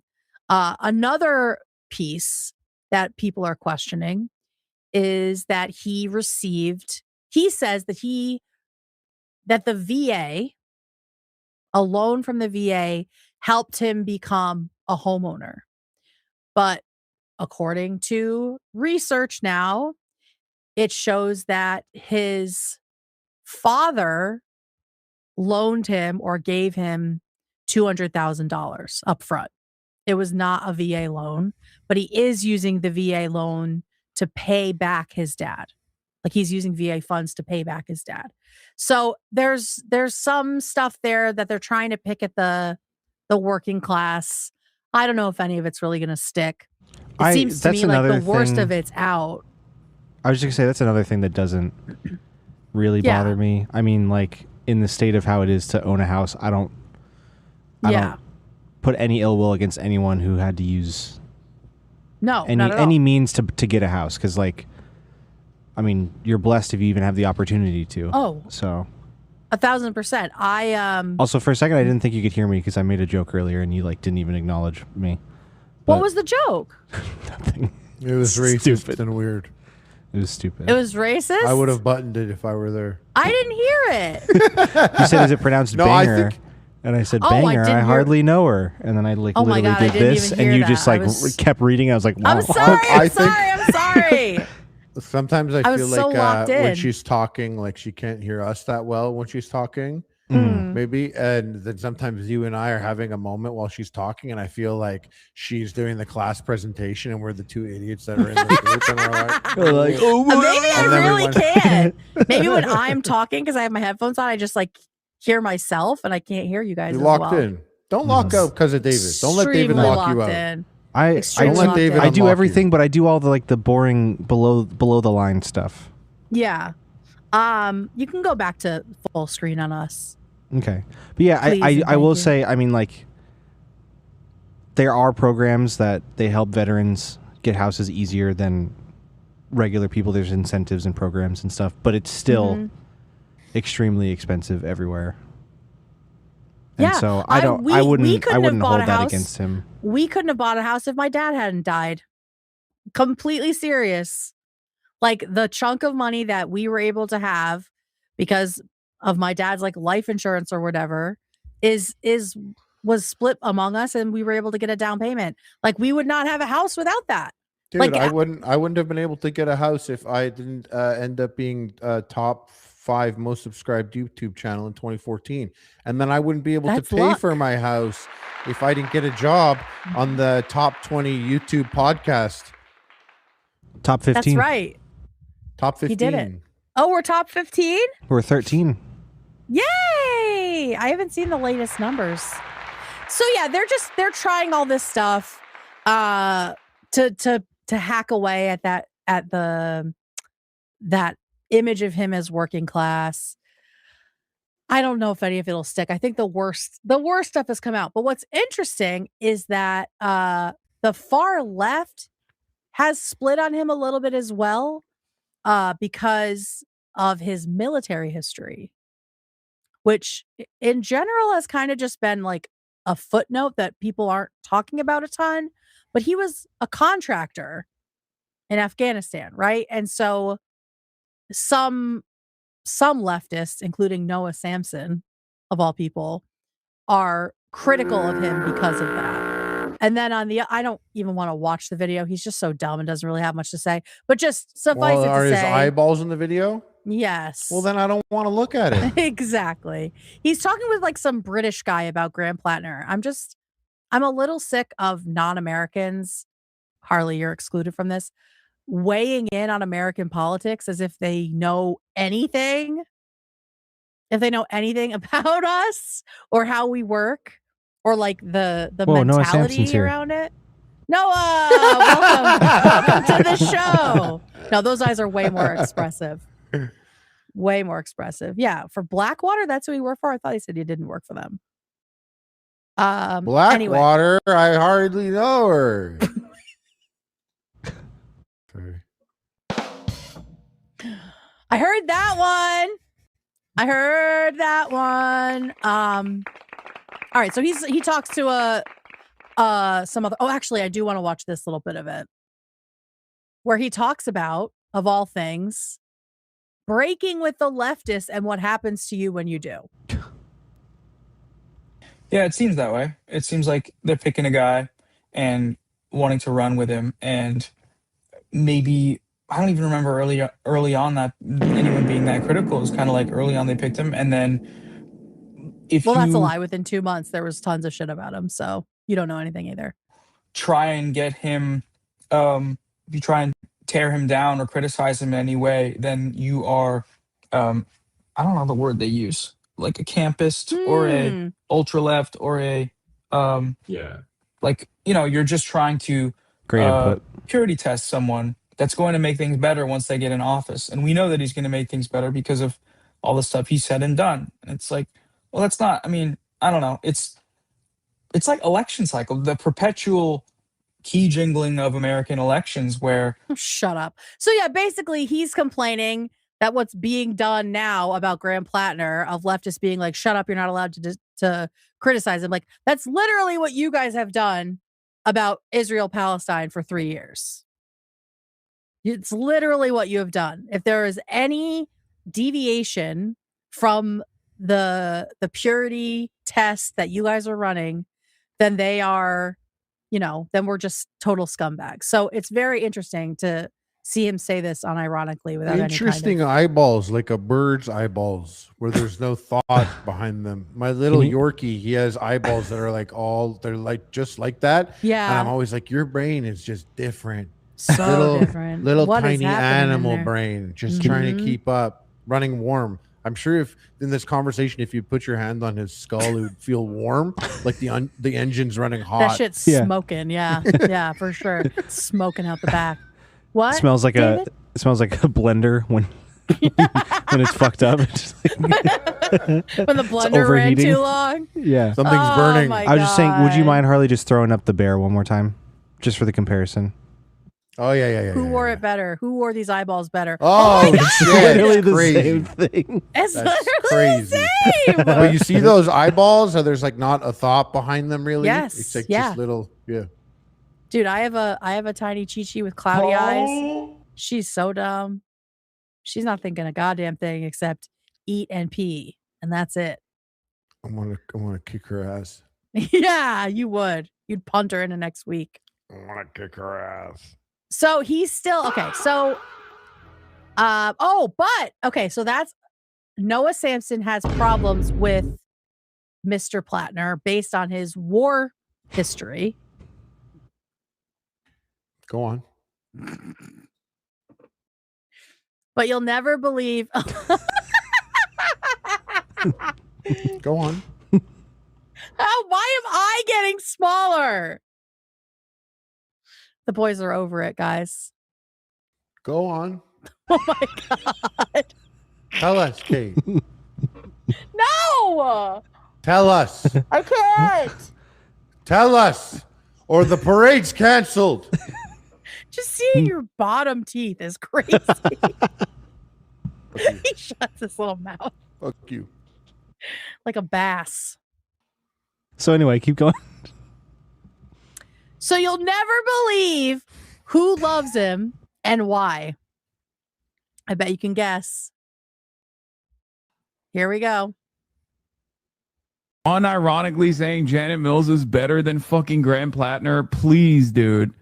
S2: Another piece that people are questioning is that he says that the VA, a loan from the VA, helped him become a homeowner. But according to research now, it shows that his father loaned him or gave him $200,000 up front. It was not a VA loan, but he is using the VA loan to pay back his dad. Like he's using VA funds to pay back his dad. So there's some stuff there that they're trying to pick at the working class. I don't know if any of it's really going to stick. It seems to me like the worst of it's out.
S1: I was just gonna say that's another thing that doesn't really bother me. I mean, like in the state of how it is to own a house, I don't put any ill will against anyone who had to use any means to get a house, because like, I mean, you're blessed if you even have the opportunity to.
S2: Oh,
S1: so
S2: 1,000%. I
S1: also for a second I didn't think you could hear me because I made a joke earlier and you like didn't even acknowledge me.
S2: What was the joke?
S1: Nothing.
S3: It was racist and weird.
S1: It was stupid.
S2: It was racist?
S3: I would have buttoned it if I were there.
S2: I didn't hear it.
S1: You said, is it pronounced banger? And I said, banger, I hardly know her. And then I like literally
S2: God,
S1: did this, and you just like kept reading. I was like, wow.
S2: I'm sorry.
S3: Sometimes I feel
S2: so
S3: like when
S2: in.
S3: she's talking, like she can't hear us that well when she's talking. Maybe, and then sometimes you and I are having a moment while she's talking, and I feel like she's doing the class presentation, and we're the two idiots that are in the group, and we're like,
S2: oh, maybe I really can. Maybe when I'm talking, because I have my headphones on, I just like hear myself, and I can't hear you guys.
S3: You're
S2: as
S3: locked
S2: well.
S3: in. Don't lock out because of David. Don't let David lock you out.
S1: I do everything, but I do all the like the boring below the line stuff.
S2: Yeah. You can go back to full screen on us.
S1: Okay. But yeah, I will say, I mean, like, there are programs that they help veterans get houses easier than regular people. There's incentives and programs and stuff, but it's still extremely expensive everywhere. And so I wouldn't hold that against him.
S2: We couldn't have bought a house if my dad hadn't died. Completely serious. Like the chunk of money that we were able to have because of my dad's like life insurance or whatever was split among us, and we were able to get a down payment. Like we would not have a house without that.
S3: Dude,
S2: like
S3: I wouldn't have been able to get a house if I didn't end up being top 5 most subscribed YouTube channel in 2014. And then I wouldn't be able to pay for my house if I didn't get a job on the top 20 YouTube podcast.
S1: Top 15.
S2: That's right.
S3: Top 15.
S2: He did it. Oh, we're top 15?
S1: We're 13.
S2: Yay! I haven't seen the latest numbers. So yeah, they're trying all this stuff to hack away at that image of him as working class. I don't know if any of it'll stick. I think the worst stuff has come out. But what's interesting is that the far left has split on him a little bit as well, because of his military history, which in general has kind of just been like a footnote that people aren't talking about a ton. But he was a contractor in Afghanistan, right? And so some leftists, including Noah Samson, of all people, are critical of him because of that. And then I don't even want to watch the video. He's just so dumb and doesn't really have much to say. But just suffice it to
S3: are
S2: say,
S3: his eyeballs in the video?
S2: Yes.
S3: Well, then I don't want to look at it.
S2: Exactly. He's talking with like some British guy about Graham Platner. I'm a little sick of non-Americans. Harley, you're excluded from this. Weighing in on American politics as if they know anything. If they know anything about us or how we work or like the mentality around it. Noah, welcome to the show. No, those eyes are way more expressive. Way more expressive. Yeah, for Blackwater, that's who he worked for. I thought he said he didn't work for them.
S3: Blackwater,
S2: anyway.
S3: I hardly know her. Sorry.
S2: I heard that one. All right, so he talks to some other. Oh, actually, I do want to watch this little bit of it, where he talks about, of all things, breaking with the leftists and what happens to you when you do.
S9: Yeah, it seems that way. It seems like they're picking a guy and wanting to run with him, and maybe I don't even remember early on that anyone being that critical. It was kind of like early on they picked him, and then
S2: that's a lie. Within 2 months, there was tons of shit about him, so you don't know anything either.
S9: Try and get him, if you try and tear him down or criticize him in any way, then you are, I don't know the word they use, like a campist or a ultra left or a, like, you're just trying to
S1: Great input.
S9: purity test someone that's going to make things better once they get in office. And we know that he's going to make things better because of all the stuff he said and done. And it's like, well, that's not, I mean, I don't know. It's like election cycle, the perpetual key jingling of American elections where...
S2: Shut up. So yeah, basically he's complaining that what's being done now about Graham Platner of leftists being like, shut up, you're not allowed to criticize him. Like, that's literally what you guys have done about Israel-Palestine for 3 years. It's literally what you have done. If there is any deviation from the purity test that you guys are running, then they are, then we're just total scumbags. So it's very interesting to see him say this unironically without
S3: interesting
S2: any kind of...
S3: eyeballs, like a bird's eyeballs, where there's no thought behind them. My little Yorkie, he has eyeballs that are they're like just like that.
S2: Yeah.
S3: And I'm always like, your brain is just different.
S2: So different.
S3: Little
S2: What is
S3: tiny
S2: happening in
S3: animal
S2: there?
S3: brain, just trying to keep up, running warm. I'm sure if in this conversation, if you put your hand on his skull, it would feel warm, like the engine's running hot.
S2: That shit's smoking. Yeah. Yeah, for sure. Smoking out the back. What?
S1: It smells like
S2: David?
S1: a blender when when it's fucked up. It's just like
S2: when the blender ran too long.
S1: Yeah.
S3: Something's burning.
S2: My
S1: I was just saying, would you
S2: God.
S1: mind, Harley, just throwing up the bear one more time? Just for the comparison.
S3: Oh, yeah.
S2: Who wore it better? Who wore these eyeballs better?
S3: Oh,
S2: my God.
S3: shit.
S1: Literally the
S3: Crazy.
S1: same thing.
S2: It's
S3: That's
S2: literally
S3: crazy.
S2: the same.
S3: But you see those eyeballs? How there's like not a thought behind them, really?
S2: Yes,
S3: It's like
S2: yeah.
S3: just little, yeah.
S2: Dude, I have a tiny Chi-Chi with cloudy eyes. She's so dumb. She's not thinking a goddamn thing except eat and pee, and that's it.
S3: I want to kick her ass.
S2: Yeah, you would. You'd punt her into next week.
S3: I want to kick her ass.
S2: So he's still okay. So, so that's Noah Samson has problems with Mr. Platner based on his war history.
S3: Go on.
S2: But you'll never believe.
S3: Go on.
S2: Why am I getting smaller? The boys are over it, guys.
S3: Go on.
S2: Oh my God.
S3: Tell us, Kate.
S2: No!
S3: Tell us.
S2: I can't.
S3: Tell us. Or the parade's canceled.
S2: Just seeing your bottom teeth is crazy. He shuts his little mouth.
S3: Fuck you.
S2: Like a bass.
S1: So anyway, keep going.
S2: So you'll never believe who loves him and why. I bet you can guess. Here we go.
S22: Unironically saying Janet Mills is better than fucking Graham Platner. Please, dude.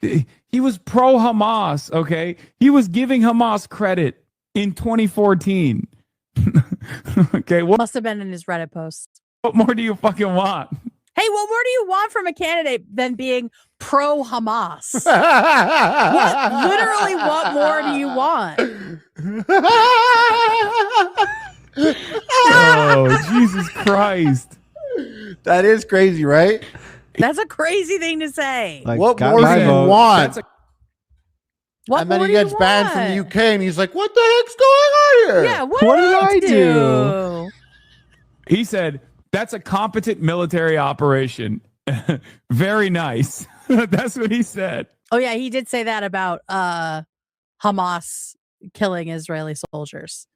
S22: He was pro Hamas, okay? He was giving Hamas credit in 2014. Okay,
S2: Must have been in his Reddit post.
S22: What more do you fucking want?
S2: Hey, what more do you want from a candidate than being pro Hamas? Literally, what more do you want?
S22: Oh, Jesus Christ.
S3: That is crazy, right?
S2: That's a crazy thing to say.
S1: Like,
S3: What
S1: got
S3: more
S1: my
S3: do you
S1: vote.
S3: want?
S2: What
S3: And then
S2: more
S3: he
S2: do you
S3: gets banned from the
S2: want?
S3: UK, and he's like, "What the heck's going on here?"
S2: Yeah, what
S1: What
S2: did
S1: did I
S2: do?
S22: He said, that's a competent military operation. Very nice. That's what he said.
S2: Oh yeah, he did say that about Hamas killing Israeli soldiers.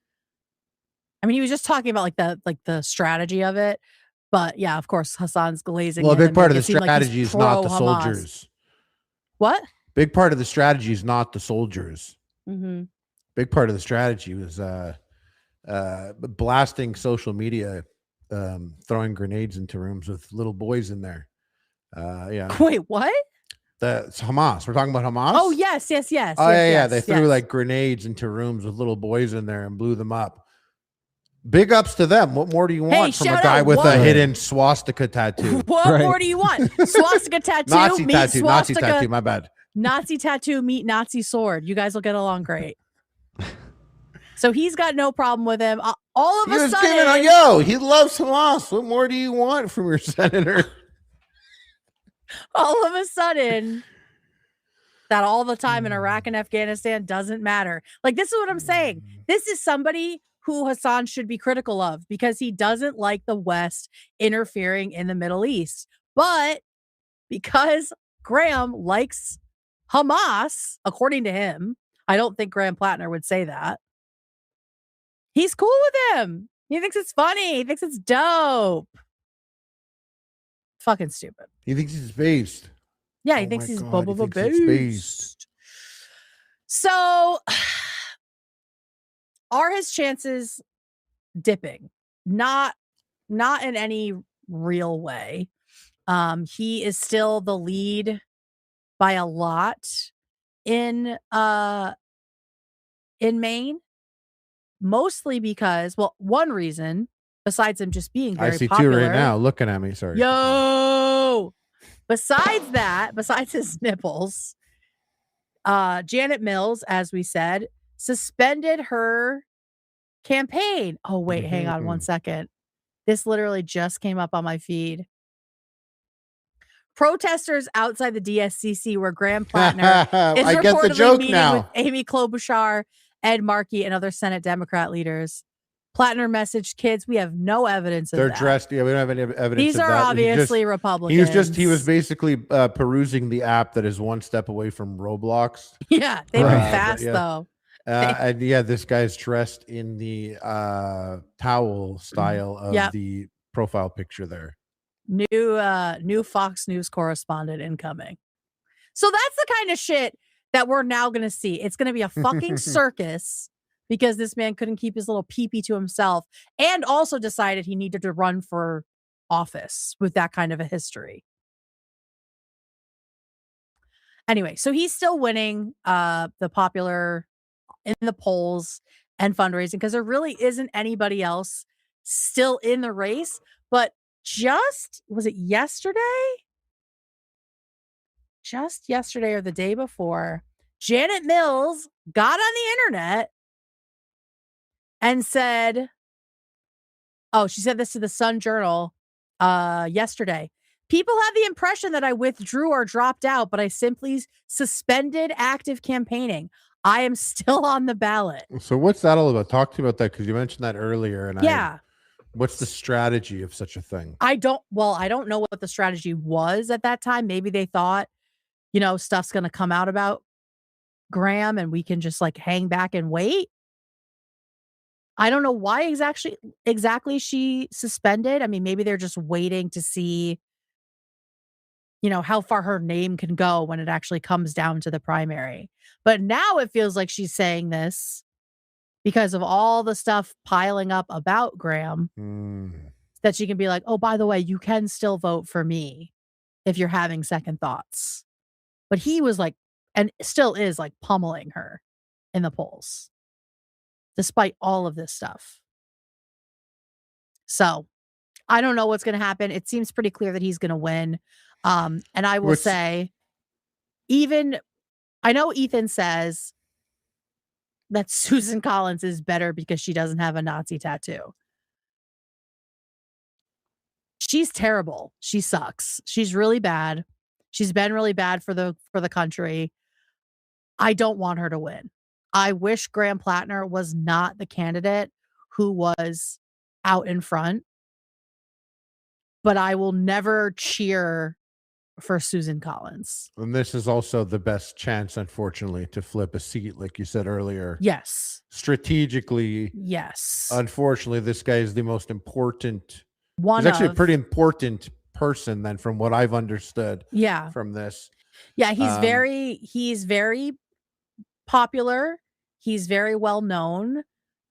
S2: I mean, he was just talking about like the strategy of it, but yeah, of course, Hassan's glazing.
S3: Well, a
S2: in
S3: big
S2: and
S3: part of
S2: making
S3: the
S2: it seem like he's
S3: strategy is not the
S2: pro-Hamas.
S3: soldiers.
S2: What?
S3: Big part of the strategy is not the soldiers.
S2: Mm-hmm.
S3: Big part of the strategy was blasting social media, throwing grenades into rooms with little boys in there. Yeah.
S2: Wait, what?
S3: It's Hamas. We're talking about Hamas.
S2: Oh yes.
S3: Oh
S2: yes,
S3: yeah. They threw
S2: yes.
S3: like grenades into rooms with little boys in there and blew them up. Big ups to them. What more do you want from a
S2: shout
S3: guy
S2: out,
S3: with
S2: what-
S3: a hidden swastika tattoo?
S2: What more do you want? Swastika tattoo,
S3: Nazi
S2: meet
S3: tattoo. Nazi
S2: swastika,
S3: tattoo. My bad.
S2: Nazi tattoo, meet Nazi sword. You guys will get along great. So he's got no problem with him. All of
S3: He
S2: a
S3: was
S2: sudden,
S3: giving he loves Hamas. What more do you want from your senator?
S2: all of a sudden, that all the time in Iraq and Afghanistan doesn't matter. Like, this is what I'm saying. This is somebody who Hassan should be critical of because he doesn't like the West interfering in the Middle East. But because Graham likes Hamas, according to him, I don't think Graham Platner would say that. He's cool with him. He thinks it's funny. He thinks it's dope. Fucking stupid.
S3: He thinks he's based.
S2: Yeah, he thinks he's
S3: God, he
S2: Bubba
S3: thinks it's
S2: based. So, are his chances dipping? Not in any real way. He is still the lead by a lot in Maine, mostly because, well, one reason besides him just being very
S3: I see
S2: popular,
S3: two right now looking at me. Sorry.
S2: Yo. Besides that, besides his nipples, Janet Mills, as we said, suspended her campaign. Oh, wait, hang on one second. This literally just came up on my feed. Protesters outside the DSCC where Graham Platner is
S3: I get the
S2: reportedly
S3: joke
S2: meeting
S3: now.
S2: with Amy Klobuchar, Ed Markey, and other Senate Democrat leaders. Platner messaged kids, we have no evidence of
S3: They're
S2: that.
S3: dressed. Yeah, we don't have any evidence.
S2: These
S3: of
S2: are
S3: that.
S2: obviously Republicans.
S3: He was basically perusing the app that is one step away from Roblox.
S2: Yeah, they move fast though.
S3: And yeah, this guy's dressed in the towel style of the profile picture there.
S2: New Fox News correspondent incoming. So that's the kind of shit that we're now going to see. It's going to be a fucking circus because this man couldn't keep his little peepee to himself and also decided he needed to run for office with that kind of a history. Anyway, so he's still winning the popular in the polls and fundraising because there really isn't anybody else still in the race. But was it yesterday? Just yesterday or the day before, Janet Mills got on the internet and said, she said this to the Sun Journal yesterday. People have the impression that I withdrew or dropped out, but I simply suspended active campaigning. I am still on the ballot.
S3: So what's that all about? Talk to me about that because you mentioned that earlier. And what's the strategy of such a thing?
S2: I don't know what the strategy was at that time. Maybe they thought, stuff's going to come out about Graham and we can just like hang back and wait. I don't know why exactly she suspended. I mean, maybe they're just waiting to see, how far her name can go when it actually comes down to the primary. But now it feels like she's saying this because of all the stuff piling up about Graham that she can be like, oh, by the way, you can still vote for me if you're having second thoughts. But he was like, and still is like pummeling her in the polls, despite all of this stuff. So I don't know what's going to happen. It seems pretty clear that he's going to win. And I will say, I know Ethan says that Susan Collins is better because she doesn't have a Nazi tattoo. she's terrible. She sucks. She's really bad. She's been really bad for the country. I don't want her to win. I wish Graham Platner was not the candidate who was out in front, but I will never cheer for Susan Collins.
S3: And this is also the best chance, unfortunately, to flip a seat, like you said earlier.
S2: Yes.
S3: Strategically.
S2: Yes.
S3: Unfortunately, this guy is the most important.
S2: He's
S3: actually a pretty important person, then, from what I've understood.
S2: Yeah.
S3: From this.
S2: Yeah, he's very popular. He's very well known.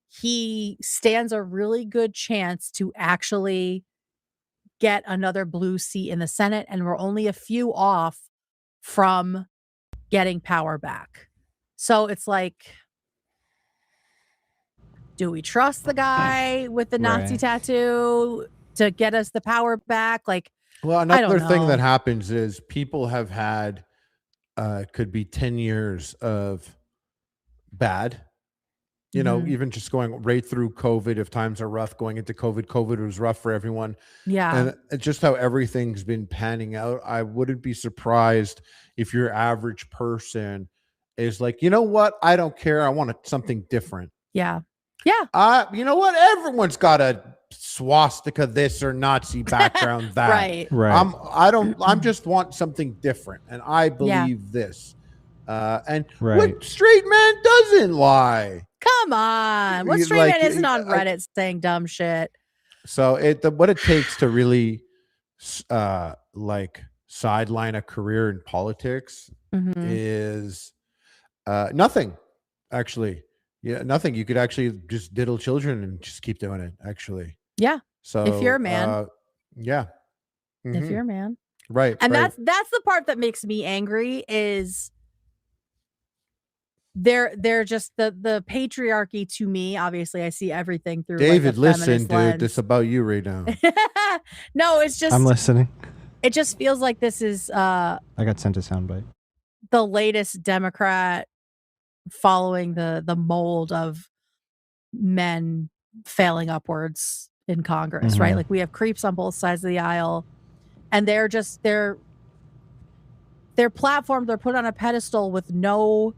S2: He stands a really good chance to actually get another blue seat in the Senate, and we're only a few off from getting power back. So it's like, do we trust the guy with the Nazi tattoo to get us the power back? Like,
S3: well,
S2: I don't
S3: another thing
S2: know.
S3: that happens is people have had could be 10 years of bad. You know, even just going right through COVID, if times are rough, going into COVID was rough for everyone.
S2: Yeah.
S3: And just how everything's been panning out, I wouldn't be surprised if your average person is like, you know what? I don't care. I want something different.
S2: Yeah. Yeah.
S3: You know what? Everyone's got a swastika this or Nazi background that.
S2: Right.
S3: I'm just want something different. And I believe this. And
S1: Right.
S3: what straight man doesn't lie?
S2: Come on. What straight man isn't on Reddit saying dumb shit?
S3: So what it takes to really like sideline a career in politics is nothing, actually. Yeah, nothing. You could actually just diddle children and just keep doing it, actually.
S2: Yeah.
S3: So
S2: if you're a man.
S3: Yeah.
S2: If you're a man.
S3: Right.
S2: And
S3: right.
S2: that's the part that makes me angry is they're just the patriarchy to me. Obviously, I see everything through
S3: David,
S2: like a
S3: listen,
S2: feminist
S3: dude.
S2: lens.
S3: This about you right now.
S2: No, it's just
S1: I'm listening.
S2: It just feels like this is
S1: I got sent a soundbite.
S2: the latest Democrat following the mold of men failing upwards in Congress, right? Like we have creeps on both sides of the aisle, and they're platformed, they're put on a pedestal with no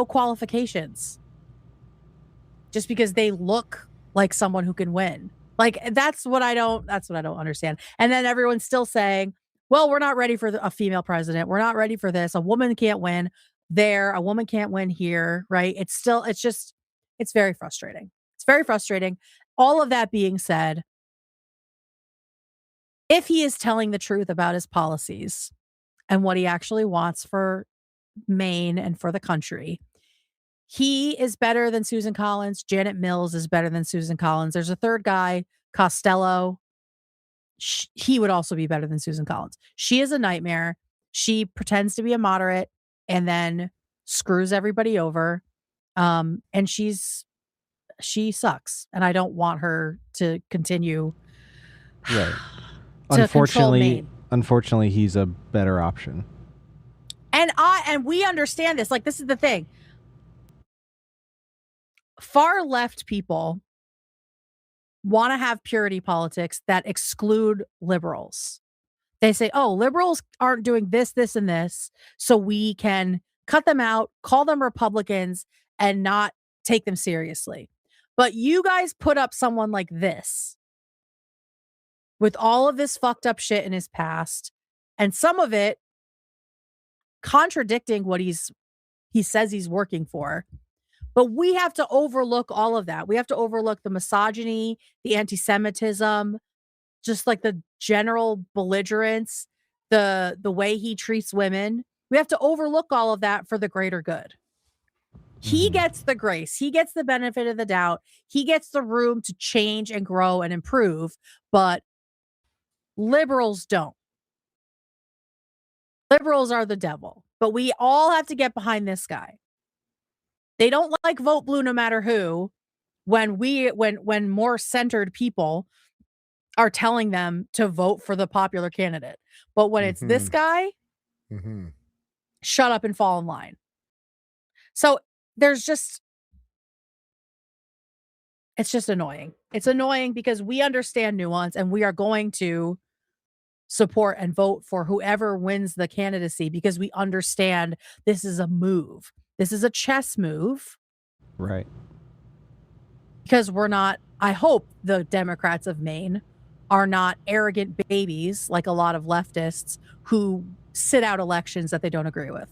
S2: qualifications just because they look like someone who can win. Like that's what I don't understand. And then everyone's still saying, well, we're not ready for a female president. We're not ready for this. A woman can't win there. A woman can't win here. Right. It's very frustrating. It's very frustrating. All of that being said, if he is telling the truth about his policies and what he actually wants for Maine and for the country, he is better than Susan Collins. Janet Mills is better than Susan Collins. There's a third guy, Costello. He would also be better than Susan Collins. She is a nightmare. She pretends to be a moderate and then screws everybody over. And she sucks. And I don't want her to continue.
S1: Right.
S2: to control Maine.
S1: Unfortunately, he's a better option.
S2: And we understand this. Like, this is the thing. Far left people want to have purity politics that exclude liberals. They say, oh, liberals aren't doing this, this, and this, so we can cut them out, call them Republicans, and not take them seriously. But you guys put up someone like this with all of this fucked up shit in his past, and some of it contradicting what he says he's working for. But we have to overlook all of that. We have to overlook the misogyny, the anti-Semitism, just like the general belligerence, the way he treats women. We have to overlook all of that for the greater good. He gets the grace. He gets the benefit of the doubt. He gets the room to change and grow and improve, but liberals don't. Liberals are the devil, but we all have to get behind this guy. They don't like vote blue no matter who when more centered people are telling them to vote for the popular candidate. But when it's this guy, shut up and fall in line. So it's just annoying. It's annoying because we understand nuance and we are going to support and vote for whoever wins the candidacy because we understand this is a move. This is a chess move.
S1: Right.
S2: Because we're not, I hope the Democrats of Maine are not arrogant babies like a lot of leftists who sit out elections that they don't agree with.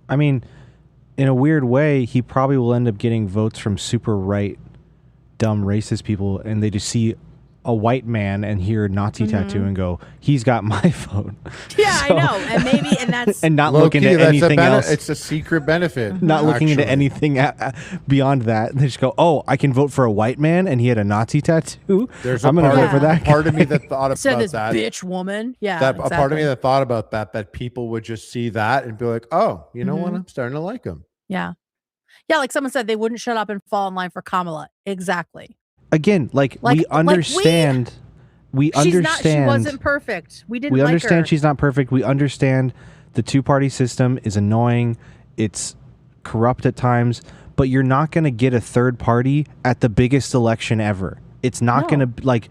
S1: I mean, in a weird way, he probably will end up getting votes from super right, dumb, racist people, and they just see a white man and hear a Nazi tattoo and go, he's got my vote.
S2: Yeah, I know. And maybe, and that's...
S1: and not looking at anything else.
S3: It's a secret benefit.
S1: Not looking into anything beyond that. They just go, oh, I can vote for a white man and he had a Nazi tattoo. I'm going to vote for that.
S3: Part of me that thought about
S2: Said this
S3: that.
S2: bitch woman. Yeah,
S3: A part of me that thought about that people would just see that and be like, oh, you know what? I'm starting to like him.
S2: Yeah. Yeah, like someone said, they wouldn't shut up and fall in line for Kamala. Exactly.
S1: Again, we understand. We understand.
S2: She wasn't perfect. We didn't.
S1: We understand
S2: like her.
S1: She's not perfect. We understand the two-party system is annoying. It's corrupt at times, but you're not going to get a third party at the biggest election ever. It's not going to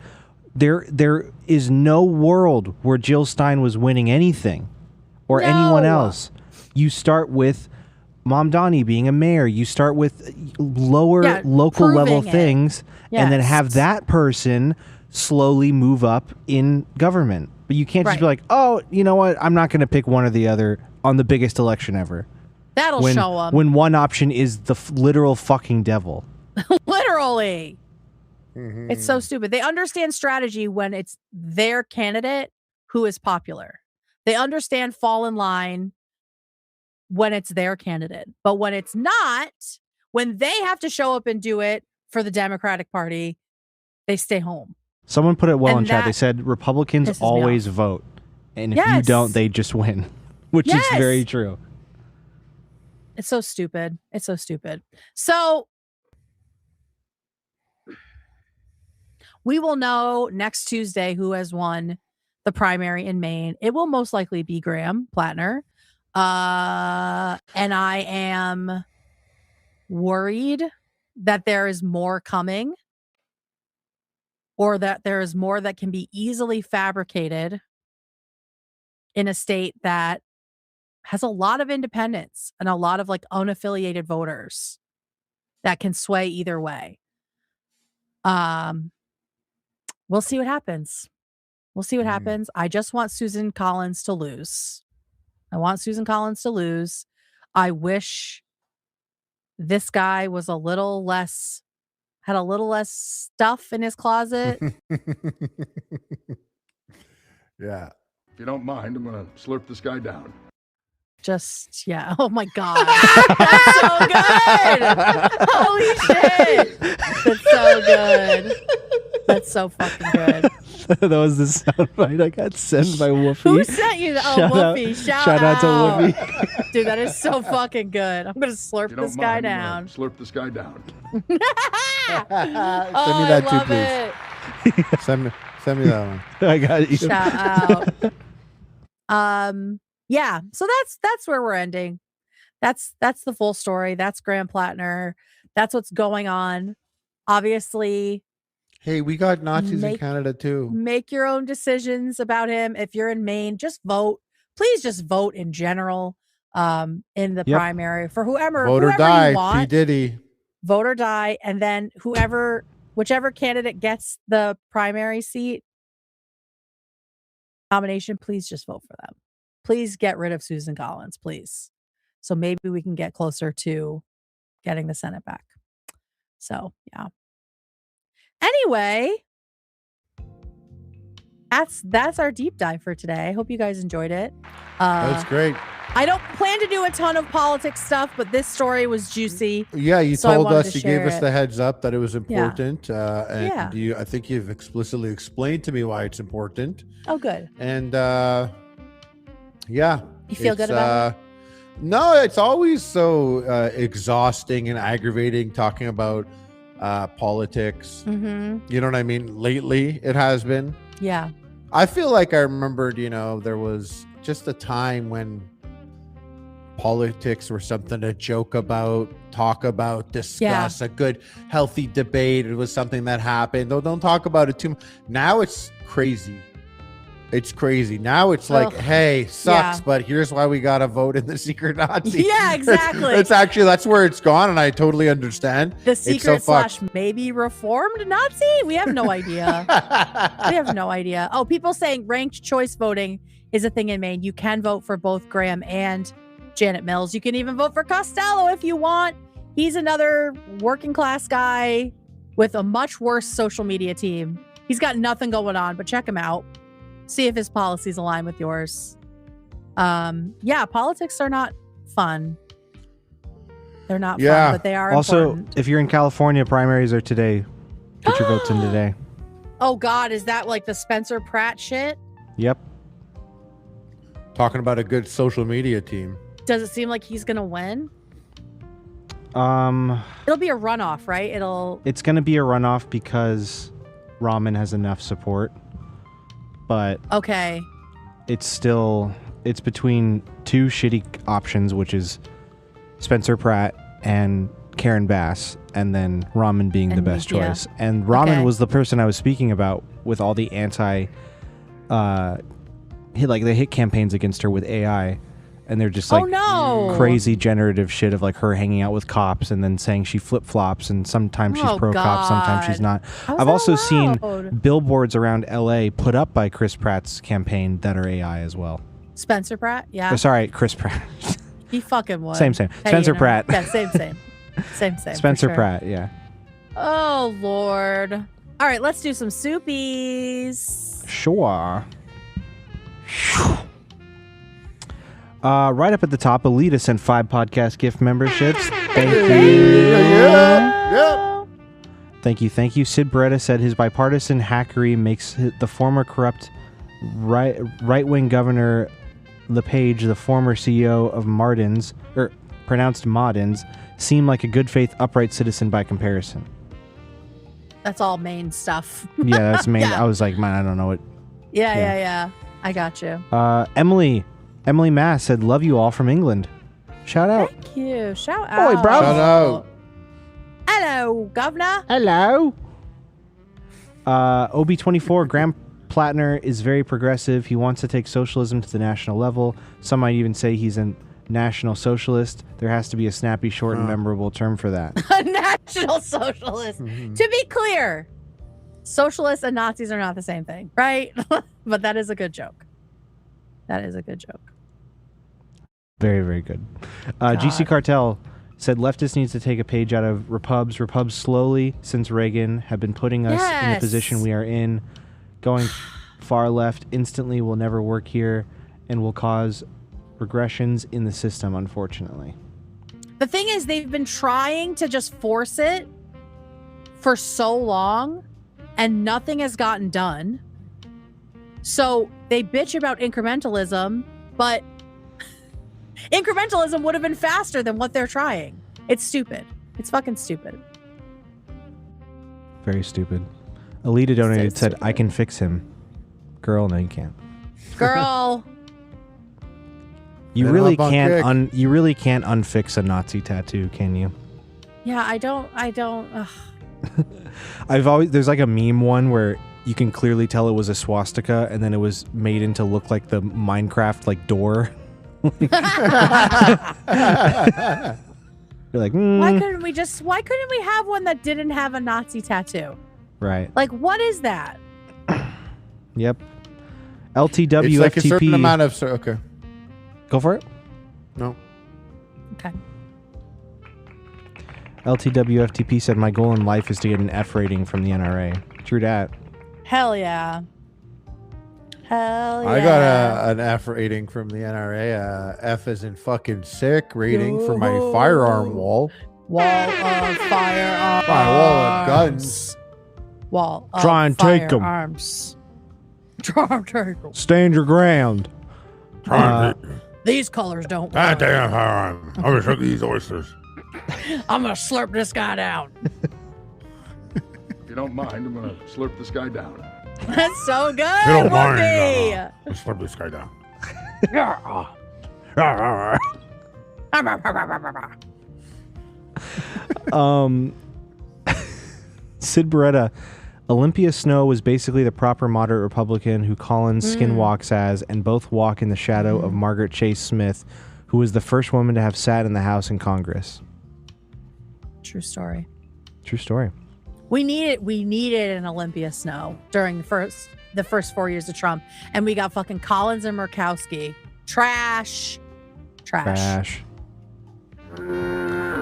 S1: there is no world where Jill Stein was winning anything or anyone else. You start with Mamdani being a mayor. You start with lower local level things and then have that person slowly move up in government. But you can't just be like, oh, you know what? I'm not going to pick one or the other on the biggest election ever.
S2: That'll show them.
S1: When one option is the literal fucking devil.
S2: Literally. It's so stupid. They understand strategy when it's their candidate who is popular. They understand fall in line when it's their candidate. But when it's not, when they have to show up and do it for the Democratic Party, they stay home.
S1: Someone put it well in chat. They said Republicans always vote. And if you don't, they just win. Which is very true.
S2: It's so stupid. It's so stupid. So we will know next Tuesday who has won the primary in Maine. It will most likely be Graham Platner. And I am worried that there is more coming, or that there is more that can be easily fabricated in a state that has a lot of independents and a lot of unaffiliated voters that can sway either way. We'll see what happens. We'll see what happens. I just want Susan Collins to lose. I want Susan Collins to lose. I wish this guy was had a little less stuff in his closet.
S3: Yeah.
S18: If you don't mind, I'm going to slurp this guy down.
S2: Just, yeah. Oh my God. That's so good. Holy shit. That's so good. That's so fucking good.
S1: That was the soundbite I got sent by Woofy.
S2: Who sent you? Woofy. Shout out
S1: to Woofy.
S2: Dude, that is so fucking good. I'm going to slurp this guy down.
S18: Slurp this guy down.
S3: Send me that too, please. Send me that one.
S1: I got you.
S2: Shout out. Yeah. So that's where we're ending. That's the full story. That's Graham Platner. That's what's going on. Obviously.
S3: Hey, we got Nazis in Canada too.
S2: Make your own decisions about him. If you're in Maine, just vote. Please just vote in general in the primary for whoever.
S3: Vote or die.
S2: You want.
S3: P. Diddy.
S2: Vote or whichever candidate gets the primary seat nomination, please just vote for them. Please get rid of Susan Collins, please. So maybe we can get closer to getting the Senate back. So, yeah. Anyway, that's our deep dive for today. I hope you guys enjoyed it.
S3: That's great.
S2: I don't plan to do a ton of politics stuff, but this story was juicy.
S3: Yeah, you
S2: so
S3: told us, you gave us the heads up that it was important.
S2: Yeah.
S3: And I think you've explicitly explained to me why it's important.
S2: Oh, good.
S3: And yeah.
S2: You feel good about it?
S3: No, it's always so exhausting and aggravating talking about politics.
S2: Mm-hmm.
S3: You know what I mean? Lately, it has been.
S2: Yeah.
S3: I feel like I remembered, there was just a time when politics were something to joke about, talk about, discuss. A good, healthy debate. It was something that happened. Though don't talk about it too much. Now it's crazy. It's crazy. Now it's like, hey, sucks, but here's why we got to vote in the secret Nazi.
S2: Yeah, exactly.
S3: It's actually, that's where it's gone, and I totally understand.
S2: The secret / maybe reformed Nazi? We have no idea. We have no idea. Oh, people saying ranked choice voting is a thing in Maine. You can vote for both Graham and Janet Mills. You can even vote for Costello if you want. He's another working class guy with a much worse social media team. He's got nothing going on, but check him out. See if his policies align with yours. Politics are not fun. They're not fun, but they are
S1: also,
S2: important.
S1: if you're in California, primaries are today. Get your votes in today.
S2: Oh, God. Is that like the Spencer Pratt shit?
S1: Yep.
S3: Talking about a good social media team.
S2: Does it seem like he's going to win? It'll be a runoff, right?
S1: It's going to be a runoff because Rahman has enough support. But
S2: okay,
S1: it's between two shitty options, which is Spencer Pratt and Karen Bass, and then Rahman being the best choice. And Rahman was the person I was speaking about with all the they hit campaigns against her with AI, and they're just like crazy generative shit of like her hanging out with cops and then saying she flip-flops, and sometimes she's pro cop, sometimes she's not. I've also seen billboards around LA put up by Chris Pratt's campaign that are AI as well.
S2: Spencer Pratt? Yeah.
S1: Sorry, Chris Pratt.
S2: He fucking would.
S1: Same.
S2: Hey,
S1: Spencer Pratt.
S2: Yeah, same.
S1: Spencer Pratt, yeah.
S2: Oh, Lord. All right, let's do some soupies.
S1: Sure. Right up at the top, Alita sent 5 podcast gift memberships. Thank you. Thank you. Sid Beretta said his bipartisan hackery makes the former corrupt right-wing governor LePage, the former CEO of Martins, or pronounced Maudins, seem like a good faith, upright citizen by comparison.
S2: That's all Maine stuff.
S1: Yeah, that's Maine. I was like, man, I don't know it.
S2: Yeah. I got you.
S1: Emily Mass said, love you all from England. Shout out.
S2: Thank you. Shout out.
S1: Boy, bro.
S3: Shout out.
S2: Hello, governor.
S1: Hello. OB24, Graham Platner is very progressive. He wants to take socialism to the national level. Some might even say he's a national socialist. There has to be a snappy, short, and memorable term for that.
S2: A national socialist. To be clear, socialists and Nazis are not the same thing, right? But that is a good joke.
S1: Very, very good. GC Cartel said leftists needs to take a page out of Repubs. Repubs slowly, since Reagan, have been putting us in the position we are in. Going far left instantly will never work here and will cause regressions in the system, unfortunately.
S2: The thing is, they've been trying to just force it for so long and nothing has gotten done. So they bitch about incrementalism, but incrementalism would have been faster than what they're trying. It's stupid. It's fucking stupid.
S1: Very stupid. Alita donated, said, I can fix him. Girl, no, you can't.
S2: Girl.
S1: You really can't you really can't unfix a Nazi tattoo, can you?
S2: Yeah, I don't.
S1: There's like a meme one where you can clearly tell it was a swastika and then it was made into look like the Minecraft like door. You're like,
S2: why couldn't we have one that didn't have a Nazi tattoo?
S1: Right.
S2: Like, what is that?
S1: Yep. LTW
S3: It's like
S1: FTP.
S3: a certain amount of okay.
S1: Go for it.
S3: No.
S2: Okay.
S1: LTW FTP said my goal in life is to get an F rating from the NRA. True dat.
S2: Hell yeah. Hell yeah.
S3: I got an F rating from the NRA. F as in fucking sick rating for my firearm wall.
S2: Wall of firearms.
S3: My wall of guns.
S2: Wall of
S1: Try and take 'em.
S2: firearms. Try and take 'em.
S1: Stand your ground.
S2: These colors don't work.
S18: God damn firearm. I'm gonna cook these oysters.
S2: I'm gonna slurp this guy down.
S18: If you don't mind, I'm gonna slurp this guy down.
S2: That's so good.
S18: If you don't mind,
S2: Whoopi.
S18: let's slurp this guy down.
S1: Sid Beretta. Olympia Snow was basically the proper moderate Republican who Collins skinwalks as, and both walk in the shadow of Margaret Chase Smith, who was the first woman to have sat in the House and Congress.
S2: True story.
S1: True story.
S2: We needed an Olympia Snow during the first 4 years of Trump, and we got fucking Collins and Murkowski. Trash.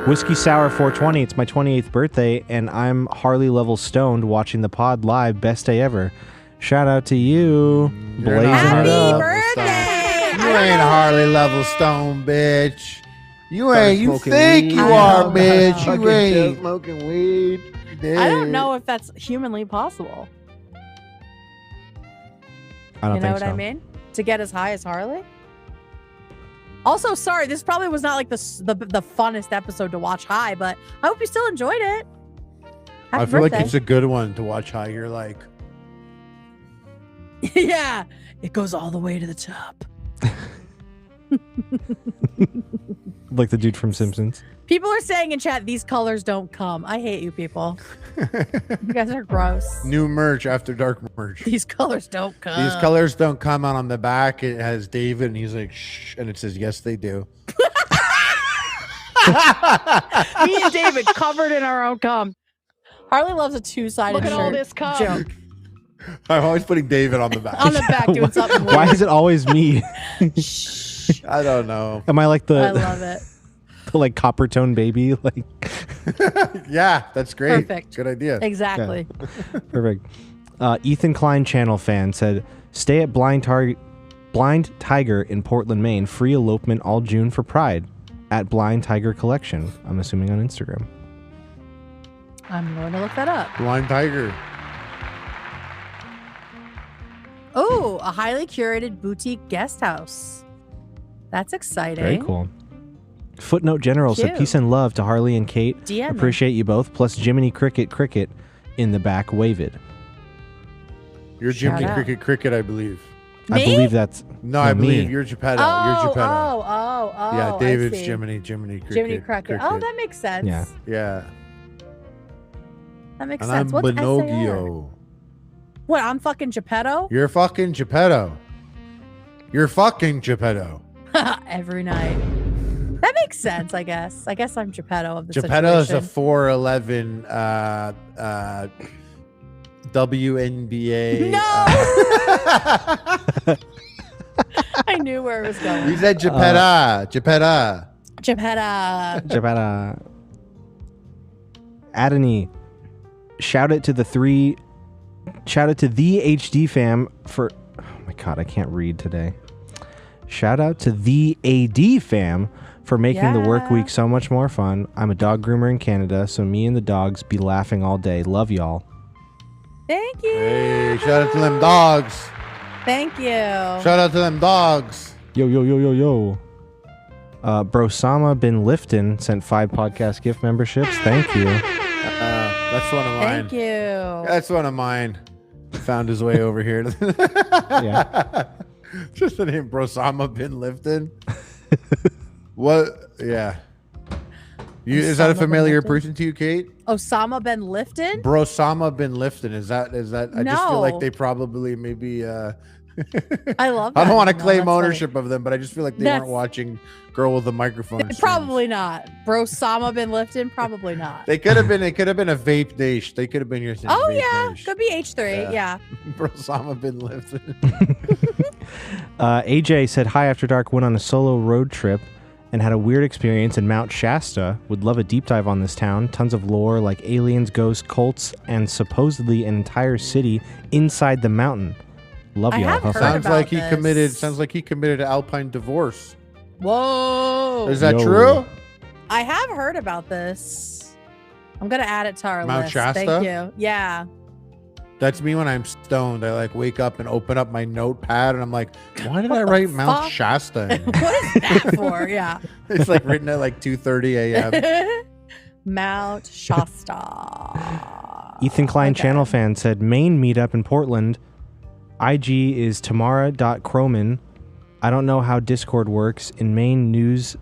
S1: Whiskey Sour 420. It's my 28th birthday, and I'm Harley level stoned watching the pod live. Best day ever. Shout out to you. Blazing
S2: Happy
S1: it up.
S2: birthday!
S3: You ain't Harley level stone, bitch. You ain't. You
S1: smoking
S3: think
S1: weed.
S3: you
S2: I
S3: are,
S2: know.
S3: bitch.
S1: Fucking
S3: You ain't.
S1: just smoking weed.
S2: I don't know if that's humanly possible.
S1: I don't
S2: You know
S1: think
S2: what
S1: so.
S2: I mean? To get as high as Harley? Also, sorry, this probably was not like the funnest episode to watch high, but I hope you still enjoyed it. Happy
S3: I feel
S2: birthday.
S3: like it's a good one to watch how you're like.
S2: Yeah, it goes all the way to the top.
S1: Like the dude from Simpsons.
S2: People are saying in chat, these colors don't come. I hate you people. You guys are gross.
S3: New merch, After Dark merch.
S2: These colors don't come.
S3: These colors don't come out on the back. It has David, and he's like, shh, and it says, yes, they do.
S2: Me and David covered in our own cum. Harley loves a two-sided
S15: Look
S2: shirt.
S15: at all this cum.
S2: Joke.
S3: I'm always putting David on the back.
S2: On the back doing something weird.
S1: Why is it always me?
S3: I don't know.
S1: Am I like
S2: I love it.
S1: the like copper tone baby? Like,
S3: yeah, that's great.
S2: Perfect.
S3: Good idea.
S2: Exactly.
S1: yeah. Perfect. Ethan Klein channel fan said, "Stay at Blind Tiger in Portland, Maine. Free elopement all June for Pride at Blind Tiger Collection." I'm assuming on Instagram.
S2: I'm going to look that up.
S3: Blind Tiger.
S2: Oh, a highly curated boutique guest house. That's exciting.
S1: Very cool. Footnote General said,
S2: Cute.
S1: "Peace and love to Harley and Kate.
S2: DM me.
S1: Appreciate you both. Plus Jiminy Cricket in the back. Wave it."
S3: You're
S2: Shout
S3: Jimmy
S2: out.
S3: Cricket, I believe.
S1: I
S2: Me?
S1: believe that's
S3: No, I believe
S1: me.
S3: you're Geppetto.
S2: Oh,
S3: You're Geppetto.
S2: oh,
S3: Yeah,
S2: I
S3: David's
S2: see.
S3: Jiminy Cricket.
S2: Jiminy Cricket. Oh, that makes sense.
S1: Yeah.
S3: Yeah.
S2: That makes
S3: And
S2: sense.
S3: I'm
S2: What's SAR?
S3: Pinocchio.
S2: What, I'm fucking Geppetto?
S3: You're fucking Geppetto. You're fucking Geppetto.
S2: Every night. That makes sense, I guess. I guess I'm Geppetto of the
S3: Geppetto is a
S2: situation.
S3: 4'11" WNBA.
S2: No! I knew where it was going.
S3: You said Geppetto. Geppetto.
S2: Geppetto.
S1: Jabata. Adony. Shout out to the HD fam for, oh my god, I can't read today. Shout out to the AD fam for making the work week so much more fun. I'm a dog groomer in Canada, so me and the dogs be laughing all day. Love y'all.
S2: Thank you.
S3: Hey, shout out to them dogs.
S2: Thank you.
S3: Shout out to them dogs.
S1: Yo. Brosama Bin Lifton sent 5 podcast gift memberships. Thank you.
S3: That's one of mine.
S2: Thank you.
S3: That's one of mine. Found his way over here.
S1: Yeah.
S3: Just the name Brosama Bin Lifton. What? Yeah. Is that a
S2: Osama bin
S3: familiar
S2: Lifton?
S3: person to you, Kate?
S2: Osama Ben Lifton?
S3: Brosama Bin Lifton. Is that? I just feel like
S2: No.
S3: they probably maybe.
S2: I love that.
S3: I don't want to
S2: No,
S3: claim
S2: that's funny.
S3: ownership of them, but I just feel like they
S2: That's-
S3: weren't watching Girl with a Microphone. streams.
S2: Probably not. Brosama Ben Lifton? Probably not.
S3: They could have been. It could have been a vape dish. They could have been here since.
S2: Oh,
S3: vape
S2: yeah.
S3: dish.
S2: Could be H3. Yeah.
S3: Brosama Bin Lifton.
S1: AJ said, "Hi, After Dark went on a solo road trip and had a weird experience in Mount Shasta. Would love a deep dive on this town. Tons of lore like aliens, ghosts, cults, and supposedly an entire city inside the mountain. Love
S2: I
S1: y'all."
S2: have
S1: Huff
S2: heard
S1: up.
S3: Sounds
S2: about
S3: like he
S2: this.
S3: committed. Sounds like he committed an alpine divorce.
S2: Whoa.
S3: Is that
S1: Yo.
S3: true?
S2: I have heard about this. I'm going to add it to our
S3: Mount
S2: list.
S3: Shasta?
S2: Thank you. Yeah.
S3: That's me when I'm stoned. I like wake up and open up my notepad and I'm like, why did I write Mount
S2: fuck?
S3: Shasta? in here?
S2: What is that for? Yeah.
S3: It's like written at like 2:30 a.m.
S2: Mount Shasta.
S1: Ethan Klein
S2: Okay.
S1: channel fan said, "Maine meetup in Portland. IG is tamara.croman. I don't know how Discord works. In Maine news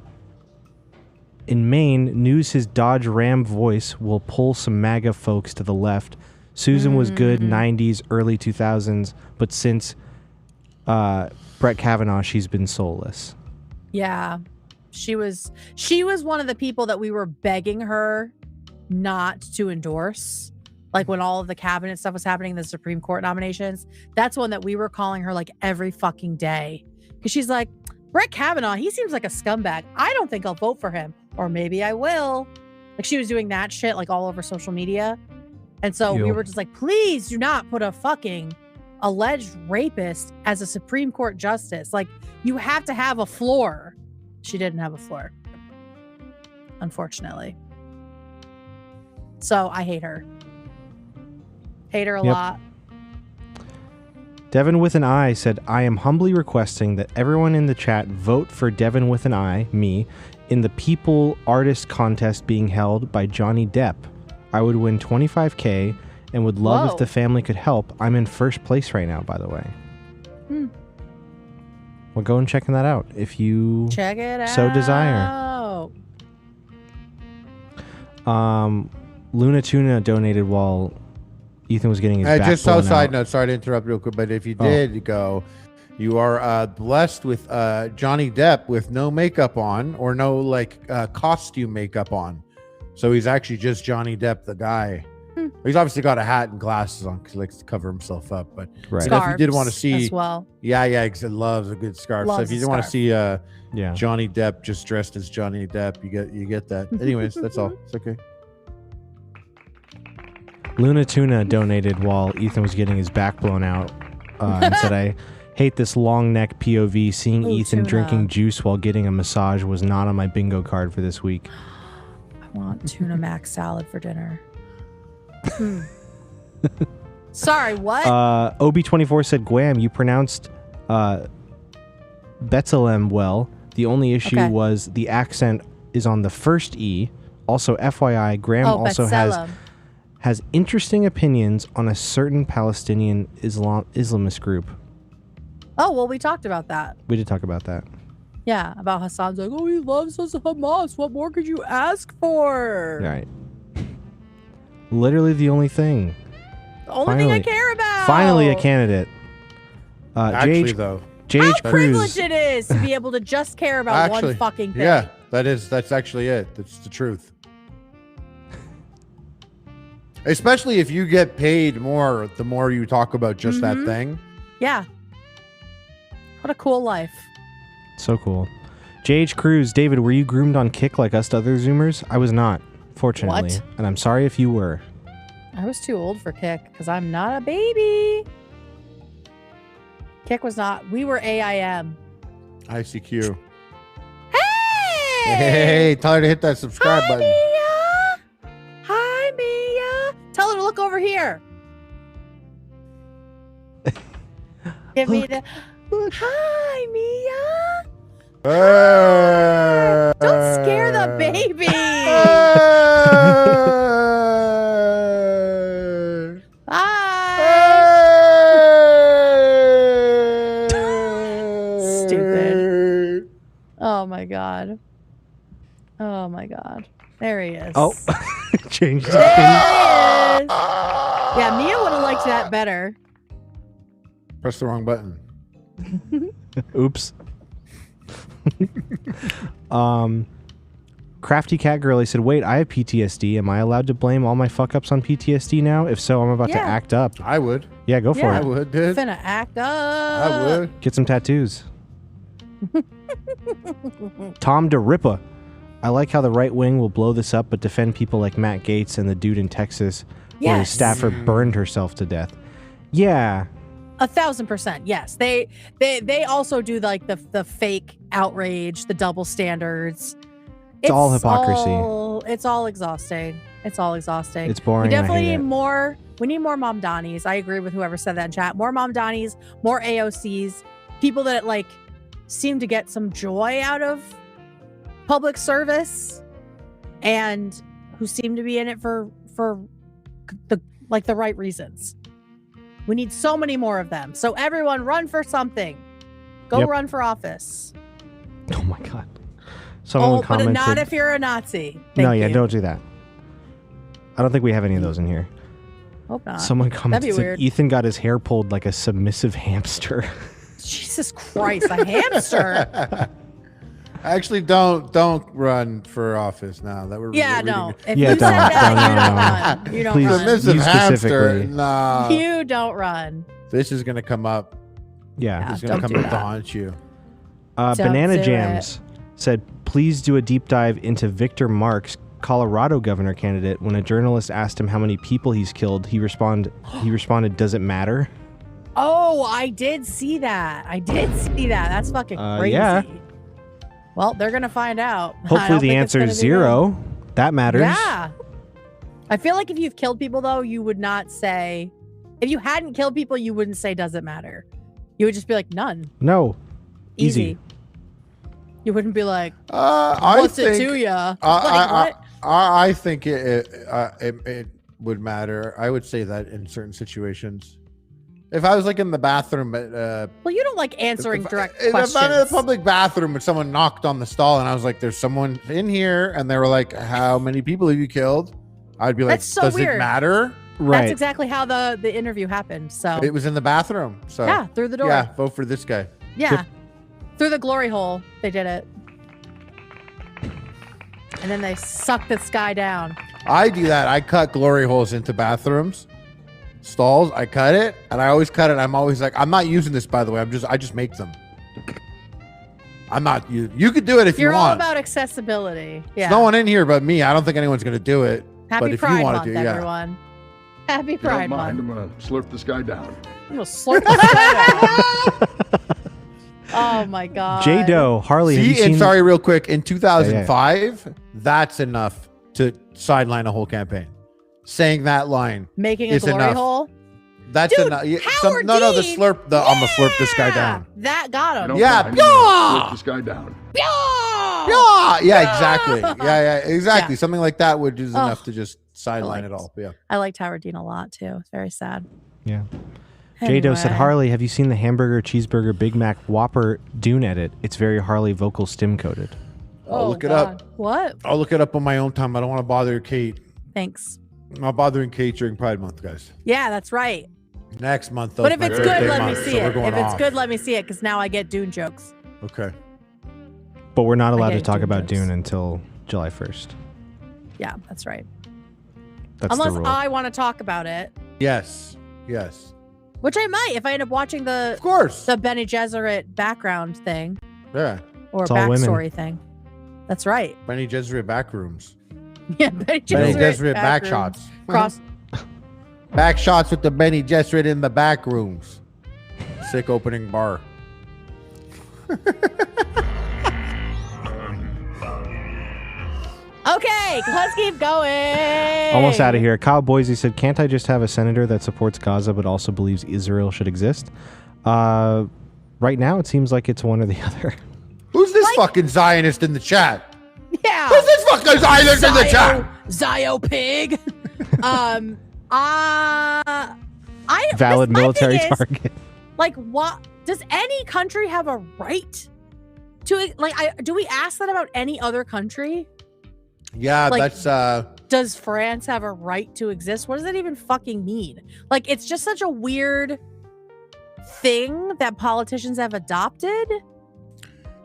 S1: In Maine, news his Dodge Ram voice will pull some MAGA folks to the left. Susan was good 90s, early 2000s, but since Brett Kavanaugh, she's been soulless.
S2: Yeah. She was one of the people that we were begging her not to endorse. Like when all of the cabinet stuff was happening, the Supreme Court nominations, that's one that we were calling her like every fucking day. Because she's like, Brett Kavanaugh, he seems like a scumbag. I don't think I'll vote for him. Or maybe I will. Like she was doing that shit like all over social media. And so we were just like, please do not put a fucking alleged rapist as a Supreme Court justice. Like you have to have a floor. She didn't have a floor, unfortunately. So I hate her. Hate her a lot.
S1: Devin with an I said, I am humbly requesting that everyone in the chat vote for Devin with an I, me, in the People Artist Contest being held by Johnny Depp. I would win $25,000 and would love if the family could help. I'm in first place right now, by the way. Well, go and check that out if you
S2: check it
S1: so desire. Luna Tuna donated while Ethan was getting his back
S3: just
S1: blown
S3: side
S1: out.
S3: note, sorry to interrupt real quick, but if you did go, you are blessed with Johnny Depp with no makeup on or no like costume makeup on. So he's actually just Johnny Depp, the guy. He's obviously got a hat and glasses on because he likes to cover himself up. But
S1: right.
S3: if you did want to see,
S2: as well.
S3: yeah, because he loves a good scarf.
S2: Loves
S3: so if you did want to see, Johnny Depp just dressed as Johnny Depp, you get that. Anyways, that's all. It's okay.
S1: Luna Tuna donated while Ethan was getting his back blown out and said, I hate this long neck POV. Seeing Ethan
S2: tuna.
S1: drinking juice while getting a massage was not on my bingo card for this week.
S2: I want tuna mac salad for dinner. Sorry, what?
S1: OB24 said, Guam, you pronounced Betzelem well. The only issue was the accent is on the first E. Also, FYI, Graham also has interesting opinions on a certain Palestinian Islamist group.
S2: Oh, well, we talked about that.
S1: We did talk about that.
S2: Yeah, about Hassan's like, oh, he loves us Hamas. What more could you ask for?
S1: Right. Literally the only thing.
S2: The only thing I care about.
S1: Finally a candidate.
S3: Actually, though.
S2: How privileged it is to be able to just care about one fucking thing.
S3: Yeah, that's actually it. That's the truth. Especially if you get paid more, the more you talk about just that thing.
S2: Yeah. What a cool life.
S1: So cool. JH Cruz, David, were you groomed on Kick like us other Zoomers? I was not, fortunately.
S2: What?
S1: And I'm sorry if you were.
S2: I was too old for Kick because I'm not a baby. Kick was not. We were AIM.
S3: ICQ.
S2: Hey!
S3: Hey, tell her to hit that subscribe button.
S2: Mia! Hi, Mia. Tell her to look over here. Give me the... Hi, Mia. Don't scare the baby. Stupid. Oh my god. Oh my god. There he is.
S1: Oh, changed his
S2: There he is. Yeah, Mia would have liked that better.
S3: Press the wrong button.
S1: Oops. Crafty Cat Girlie said, wait, I have PTSD. Am I allowed to blame all my fuck ups on PTSD now? If so, I'm about to act up.
S3: I would.
S1: Yeah, go for it.
S3: I would, dude.
S2: Finna act up.
S3: I would.
S1: Get some tattoos. Tom DeRippa. I like how the right wing will blow this up but defend people like Matt Gaetz and the dude in Texas where his staffer burned herself to death. Yeah.
S2: 1,000%. Yes. They also do like the fake outrage, the double standards.
S1: It's all hypocrisy.
S2: It's all exhausting. It's all exhausting.
S1: It's boring.
S2: We definitely
S1: I hate
S2: need
S1: it.
S2: more. We need more Mom Donnies. I agree with whoever said that in chat. More Mom Donnies, more AOCs, people that like seem to get some joy out of public service and who seem to be in it for the right reasons. We need so many more of them. So everyone run for something. Go run for office.
S1: Oh my God. Someone
S2: but
S1: commented.
S2: not if you're a Nazi.
S1: No,
S2: Thank
S1: yeah,
S2: you.
S1: don't do that. I don't think we have any of those in here.
S2: Hope not.
S1: Someone
S2: That'd
S1: commented,
S2: be
S1: said,
S2: weird.
S1: Ethan got his hair pulled like a submissive hamster.
S2: Jesus Christ, a hamster.
S3: Actually, don't run for office now. That we're
S2: Yeah,
S3: reading
S2: no.
S3: it.
S2: If you said that, you don't run. You don't
S1: Please,
S2: run.
S3: Submissive
S1: you
S3: hamster.
S1: specifically.
S3: Nah.
S2: You don't run.
S3: This is gonna come up.
S1: Yeah.
S3: This is gonna come up to haunt you.
S2: Don't
S1: Banana
S2: do
S1: Jams said, please do a deep dive into Victor Marks, Colorado governor candidate. When a journalist asked him how many people he's killed, he responded, does it matter?
S2: Oh, I did see that. That's fucking crazy.
S1: Yeah.
S2: Well, they're gonna find out. I
S1: Hopefully
S2: don't
S1: the
S2: think it's
S1: answer
S2: gonna
S1: is
S2: be them.
S1: 0. That matters.
S2: Yeah. I feel like if you've killed people, though, you would not say. If you hadn't killed people, you wouldn't say, does it matter? You would just be like, none.
S1: No.
S2: Easy. You wouldn't be like,
S3: I
S2: what's it
S3: think-
S2: to ya?
S3: I think it would matter. I would say that in certain situations. If I was like in the bathroom,
S2: Well, you don't like answering direct
S3: if
S2: questions.
S3: I'm in a public bathroom and someone knocked on the stall and I was like, "There's someone in here," and they were like, "How many people have you killed?" I'd be like,
S2: That's so
S3: "Does
S2: weird.
S3: it matter?"
S2: That's exactly how the interview happened. So
S3: It was in the bathroom. So
S2: Yeah, through the door.
S3: Yeah, vote for this guy.
S2: yeah, through the glory hole, they did it, and then they sucked this guy down.
S3: I do that. I cut glory holes into bathrooms, stalls. I cut it, and I always cut it. I'm always like, I'm not using this, by the way. I just make them. I'm not. You could do it if
S2: You're
S3: you
S2: all
S3: want.
S2: about accessibility. Yeah.
S3: There's no one in here but me. I don't think anyone's gonna do it.
S2: Happy
S3: but if
S2: Pride
S3: you want
S2: Month,
S3: to do, yeah.
S2: everyone. Happy
S18: If you don't
S2: Pride
S18: mind,
S2: Month.
S18: I'm gonna slurp this guy down.
S2: I'm gonna slurp this guy down. Oh my god.
S1: J Doe, Harley. have you
S3: See, and
S1: seen-
S3: sorry, real quick. In 2005, that's enough to sideline a whole campaign. Saying that line,
S2: Making a
S3: is
S2: glory
S3: enough.
S2: hole.
S3: That's
S2: Dude,
S3: enough. Yeah,
S2: Howard
S3: no, the
S2: Dean.
S3: slurp. I'm gonna slurp this guy down.
S2: That got him.
S18: Don't
S3: Yeah,
S18: mind, I'm gonna slurp this guy down.
S3: Yeah, exactly. Yeah, exactly.
S2: Yeah.
S3: Something like that would is
S2: Ugh.
S3: enough to just sideline it all. Yeah.
S2: I liked Howard Dean a lot too. It's very sad.
S1: Yeah. J Doe said,
S2: Anyway.
S1: Harley, have you seen the hamburger, cheeseburger, Big Mac, Whopper Dune edit? It's very Harley vocal stim coded.
S3: I'll look it up.
S2: What?
S3: I'll look it up on my own time. I don't want to bother Kate.
S2: Thanks.
S3: I'm not bothering Kate during Pride Month, guys.
S2: Yeah, that's right.
S3: Next month, though.
S2: But
S3: is
S2: if
S3: my
S2: it's
S3: birthday
S2: good, let me
S3: month,
S2: see
S3: so we're
S2: it.
S3: going
S2: If it's
S3: off.
S2: good, let me see it because now I get Dune jokes.
S3: Okay.
S1: But we're not allowed to
S2: get
S1: talk
S2: Dune
S1: about
S2: jokes.
S1: Dune until July 1st.
S2: Yeah, that's right.
S1: That's
S2: Unless
S1: the rule.
S2: I want to talk about it,
S3: Yes. Yes.
S2: which I might if I end up watching the Bene Gesserit background thing
S3: Yeah.
S2: or
S3: It's all women.
S2: backstory thing. That's right.
S3: Benny Gesserit back rooms.
S2: Yeah, Bene
S3: Benny
S2: Gesserit,
S3: Gesserit back
S2: rooms.
S3: shots.
S2: Cross.
S3: Back shots with the Benny Gesserit in the back rooms. Sick opening bar.
S2: Okay, let's keep going.
S1: Almost out of here. Kyle Boise said, can't I just have a senator that supports Gaza but also believes Israel should exist? Right now, it seems like it's one or the other.
S3: Who's this fucking Zionist in the chat?
S2: Yeah.
S3: Who's this fucking Zionist in the chat?
S2: Zio pig.
S1: Valid
S2: my
S1: military
S2: thing is,
S1: target.
S2: Like, what does any country have a right to? Like, do we ask that about any other country?
S3: Yeah,
S2: Like-
S3: that's
S2: Does France have a right to exist? What does that even fucking mean? Like, it's just such a weird thing that politicians have adopted.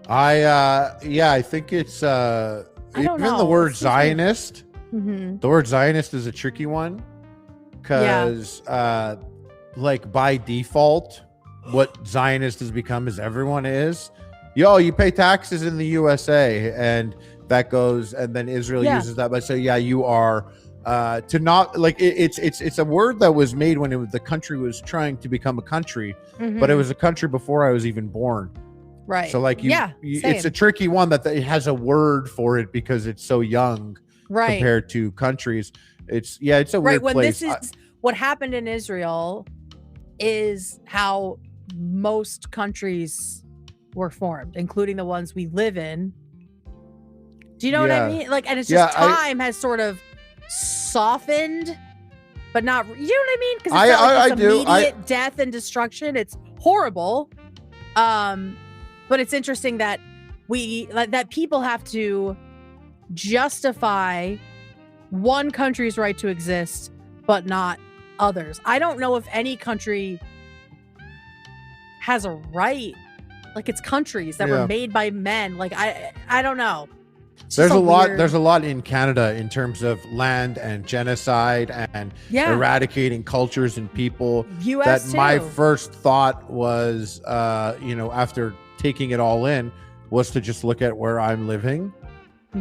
S3: I think it's
S2: don't
S3: even
S2: know.
S3: the word
S2: It's just weird.
S3: Zionist.
S2: Mm-hmm.
S3: The word Zionist is a tricky one because like by default, what Zionist has become is everyone is. You pay taxes in the USA, and that goes, and then Israel
S2: Yeah.
S3: uses that. But so yeah, you are to not like it's a word that was made when the country was trying to become a country, but it
S2: Mhm.
S3: was a country before I was even born.
S2: Right.
S3: So like
S2: yeah,
S3: it's a
S2: same.
S3: tricky one that it has a word for it because it's so young
S2: Right.
S3: compared to countries. It's a
S2: right
S3: weird
S2: when
S3: place.
S2: this is what happened in Israel is how most countries were formed, including the ones we live in. Do you know what I
S3: Yeah.
S2: mean? Like, and it's
S3: Yeah,
S2: just time has sort of softened, but not. You know what I mean? Because it's not like
S3: I
S2: this
S3: do.
S2: immediate death and destruction. It's horrible. But it's interesting that that people have to justify one country's right to exist, but not others. I don't know if any country has a right. Like, it's countries that were made by men. Like, I don't know.
S3: There's a lot. There's a lot in Canada in terms of land and genocide and eradicating cultures and people.
S2: US
S3: that my
S2: too.
S3: first thought was, after taking it all in, was to just look at where I'm living,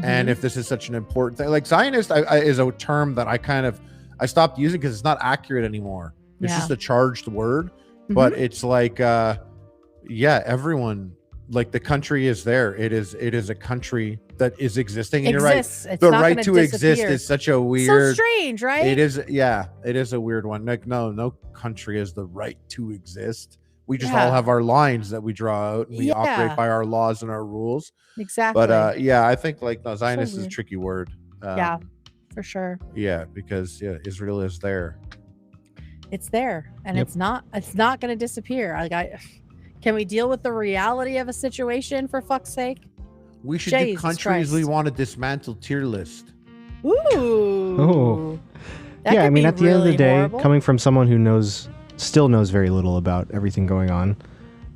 S3: and if this is such an important thing. Like Zionist is a term that I stopped using because it's not accurate anymore. It's just a charged word, but it's like, everyone. Like, the country is there. It is a country that is existing. And you're right. The right to exist is such a weird,
S2: so strange, right?
S3: It is. Yeah, it is a weird one. Like, no country has the right to exist. We just all have our lines that we draw out, and we operate by our laws and our rules.
S2: Exactly.
S3: But I think Zionist is a tricky word.
S2: Yeah, for sure.
S3: Yeah, because Israel is there.
S2: It's there, and it's not going to disappear. Can we deal with the reality of a situation, for fuck's sake?
S3: We should do countries we want to dismantle tier list.
S2: Ooh.
S1: Oh. Yeah, I mean, at the end of the day, coming from someone who still knows very little about everything going on,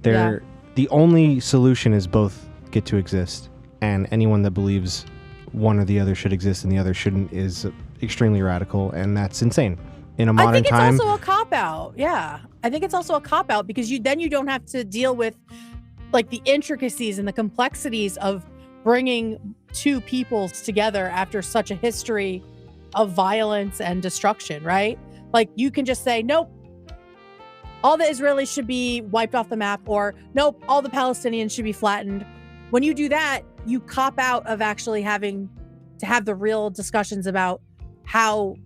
S1: the only solution is both get to exist. And anyone that believes one or the other should exist and the other shouldn't is extremely radical, and that's insane. In a modern time,
S2: I think it's also a cop-out. Yeah. I think it's also a cop-out because you don't have to deal with like the intricacies and the complexities of bringing two peoples together after such a history of violence and destruction, right? Like, you can just say, nope, all the Israelis should be wiped off the map, or nope, all the Palestinians should be flattened. When you do that, you cop out of actually having to have the real discussions about how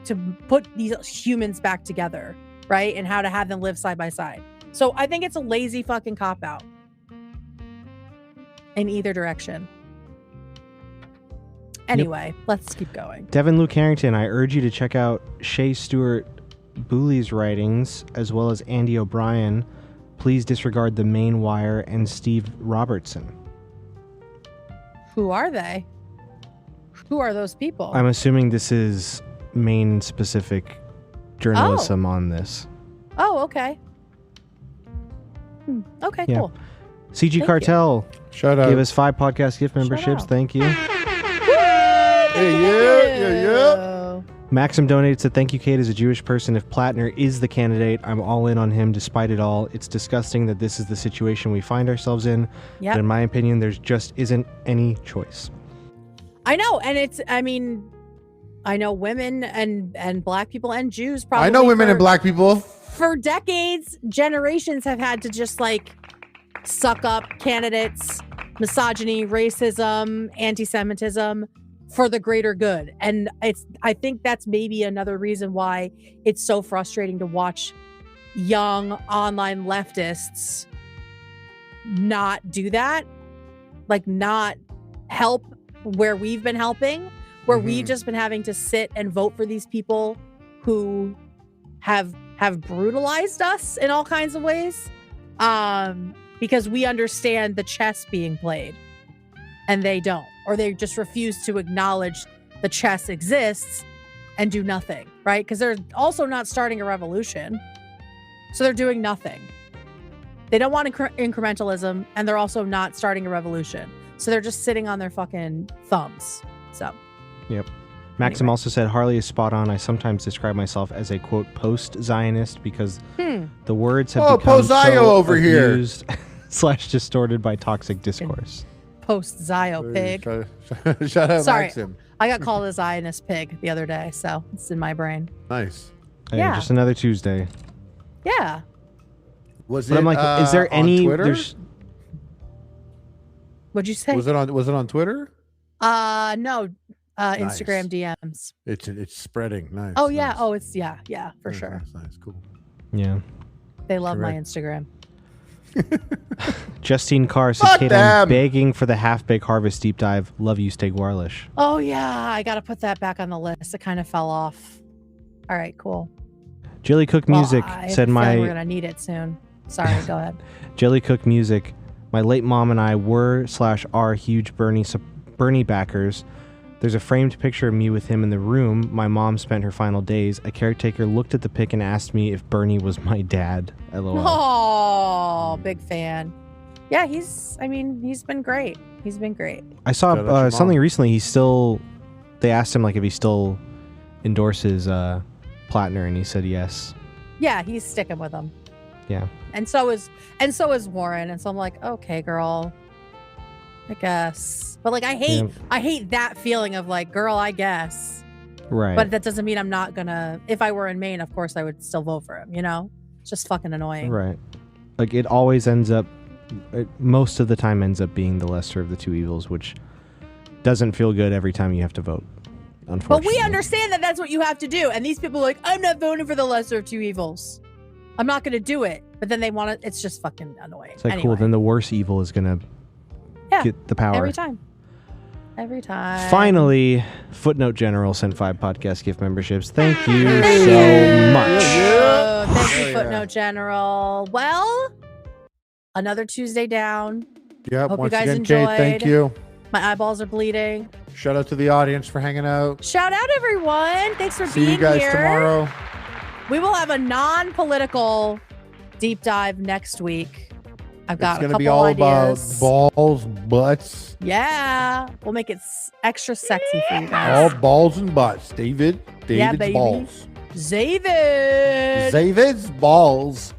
S2: to put these humans back together, right? And how to have them live side by side. So I think it's a lazy fucking cop-out in either direction. Anyway, let's keep going.
S1: Devin Luke Harrington, I urge you to check out Shea Stewart Booley's writings, as well as Andy O'Brien. Please disregard the Maine Wire and Steve Robertson.
S2: Who are they? Who are those people?
S1: I'm assuming this is Maine-specific journalism on this.
S2: Oh, okay. Okay, cool.
S1: CG Cartel
S3: Shout out.
S1: gave us 5 podcast gift memberships. Thank you.
S3: Yeah.
S1: Maxim donated, said, thank you, Kate. As a Jewish person, if Platner is the candidate, I'm all in on him despite it all. It's disgusting that this is the situation we find ourselves in.
S2: Yep.
S1: But in my opinion, there's just isn't any choice.
S2: I know. And I know women and black people and Jews probably.
S3: I know women and black people.
S2: For decades, generations have had to just like suck up candidates, misogyny, racism, anti-Semitism for the greater good. And I think that's maybe another reason why it's so frustrating to watch young online leftists not do that, like not help where we've been helping, where we've just been having to sit and vote for these people who have brutalized us in all kinds of ways, because we understand the chess being played and they don't, or they just refuse to acknowledge the chess exists and do nothing, right? Because they're also not starting a revolution, so they're doing nothing. They don't want incrementalism, and they're also not starting a revolution, so they're just sitting on their fucking thumbs. So
S1: Yep. Maxim also said, Harley is spot on. I sometimes describe myself as a, quote, post-Zionist because the words have become
S3: post-Zio
S1: so
S3: over here.
S1: abused / distorted by toxic discourse.
S2: Post-Zio pig.
S3: Shout out
S2: Sorry,
S3: Maxim.
S2: I got called a Zionist pig the other day, so it's in my brain.
S3: Nice.
S1: Hey,
S2: Yeah.
S1: just another Tuesday.
S2: Yeah.
S3: Was
S1: But
S3: it
S1: I'm like, is there
S3: on
S1: any...
S3: Twitter?
S1: There's,
S2: What'd you say?
S3: Was it on Twitter?
S2: No. Instagram DMs.
S3: It's spreading. Nice.
S2: Oh yeah.
S3: Nice.
S2: Oh, it's yeah, for
S3: Nice,
S2: sure.
S3: Nice. Cool.
S1: yeah.
S2: They love my
S3: Correct.
S2: Instagram.
S1: Justine Carr said,
S3: Fuck
S1: Kate,
S3: them.
S1: I'm begging for the Half-Baked Harvest deep dive. Love you, Stay Warlish.
S2: Oh yeah, I gotta put that back on the list. It kind of fell off. All right, cool.
S1: Jelly Cook Music
S2: I have
S1: said
S2: a feeling we're
S1: my...
S2: gonna need it soon. Sorry, go ahead.
S1: Jelly Cook Music, My late mom and I were/are huge Bernie backers. There's a framed picture of me with him in the room my mom spent her final days. A caretaker looked at the pic and asked me if Bernie was my dad. LOL.
S2: Oh, big fan. Yeah, he's been great. He's been great.
S1: I saw something recently. They asked him like if he still endorses Platner, and he said yes.
S2: Yeah, he's sticking with him.
S1: Yeah.
S2: And so is Warren. And so I'm like, okay, girl, I guess. But like, I hate that feeling of like, girl, I guess.
S1: Right.
S2: But that doesn't mean I'm not gonna. If I were in Maine, of course I would still vote for him. You know, it's just fucking annoying.
S1: Right. Like it always most of the time ends up being the lesser of the two evils, which doesn't feel good every time you have to vote. Unfortunately.
S2: But we understand that that's what you have to do. And these people are like, I'm not voting for the lesser of two evils. I'm not going to do it. But then they want to, it's just fucking annoying.
S1: It's like, cool, then the worse evil is going to get the power.
S2: Every time. Every time.
S1: Finally, Footnote General sent 5 podcast gift memberships. Thank you so much.
S2: Thank you, Footnote General. Well, another Tuesday down.
S3: Yep.
S2: Hope
S3: Once
S2: you guys
S3: again,
S2: enjoyed.
S3: Kate, thank you.
S2: My eyeballs are bleeding.
S3: Shout out to the audience for hanging out.
S2: Shout out, everyone. Thanks for being
S3: See you guys
S2: here.
S3: tomorrow.
S2: We will have a non-political deep dive next week. I've got
S3: It's
S2: a
S3: going to
S2: couple
S3: be all
S2: ideas.
S3: about balls, butts.
S2: Yeah. We'll make it extra sexy for you guys.
S3: All balls and butts. David's
S2: baby.
S3: balls.
S2: David's
S3: balls.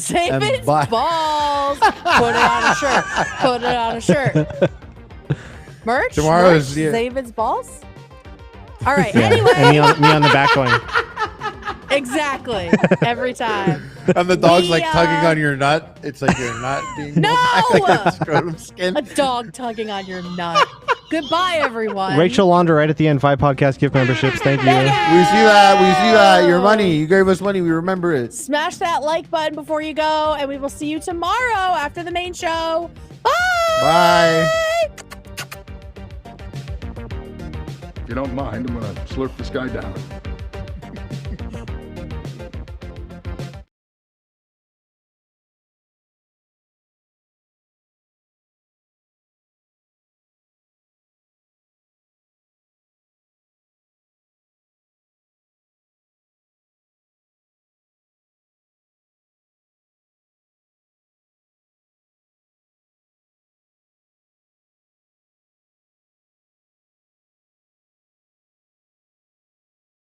S2: David's balls. Put it on a shirt. Put it on a shirt. Merch?
S3: Tomorrow's
S2: David's balls? All right.
S1: Yeah.
S2: Anyway.
S1: And me on the back going.
S2: Exactly. Every time.
S3: And the dog's like tugging on your nut. It's like you're not being
S2: No!
S3: scrotum skin.
S2: A dog tugging on your nut. Goodbye, everyone.
S1: Rachel Launder right at the end, 5 podcast gift memberships. Thank you.
S3: We see that. Your money. You gave us money. We remember it.
S2: Smash that like button before you go, and we will see you tomorrow after the main show. Bye.
S3: Bye.
S18: If you don't mind, I'm going to slurp this guy down.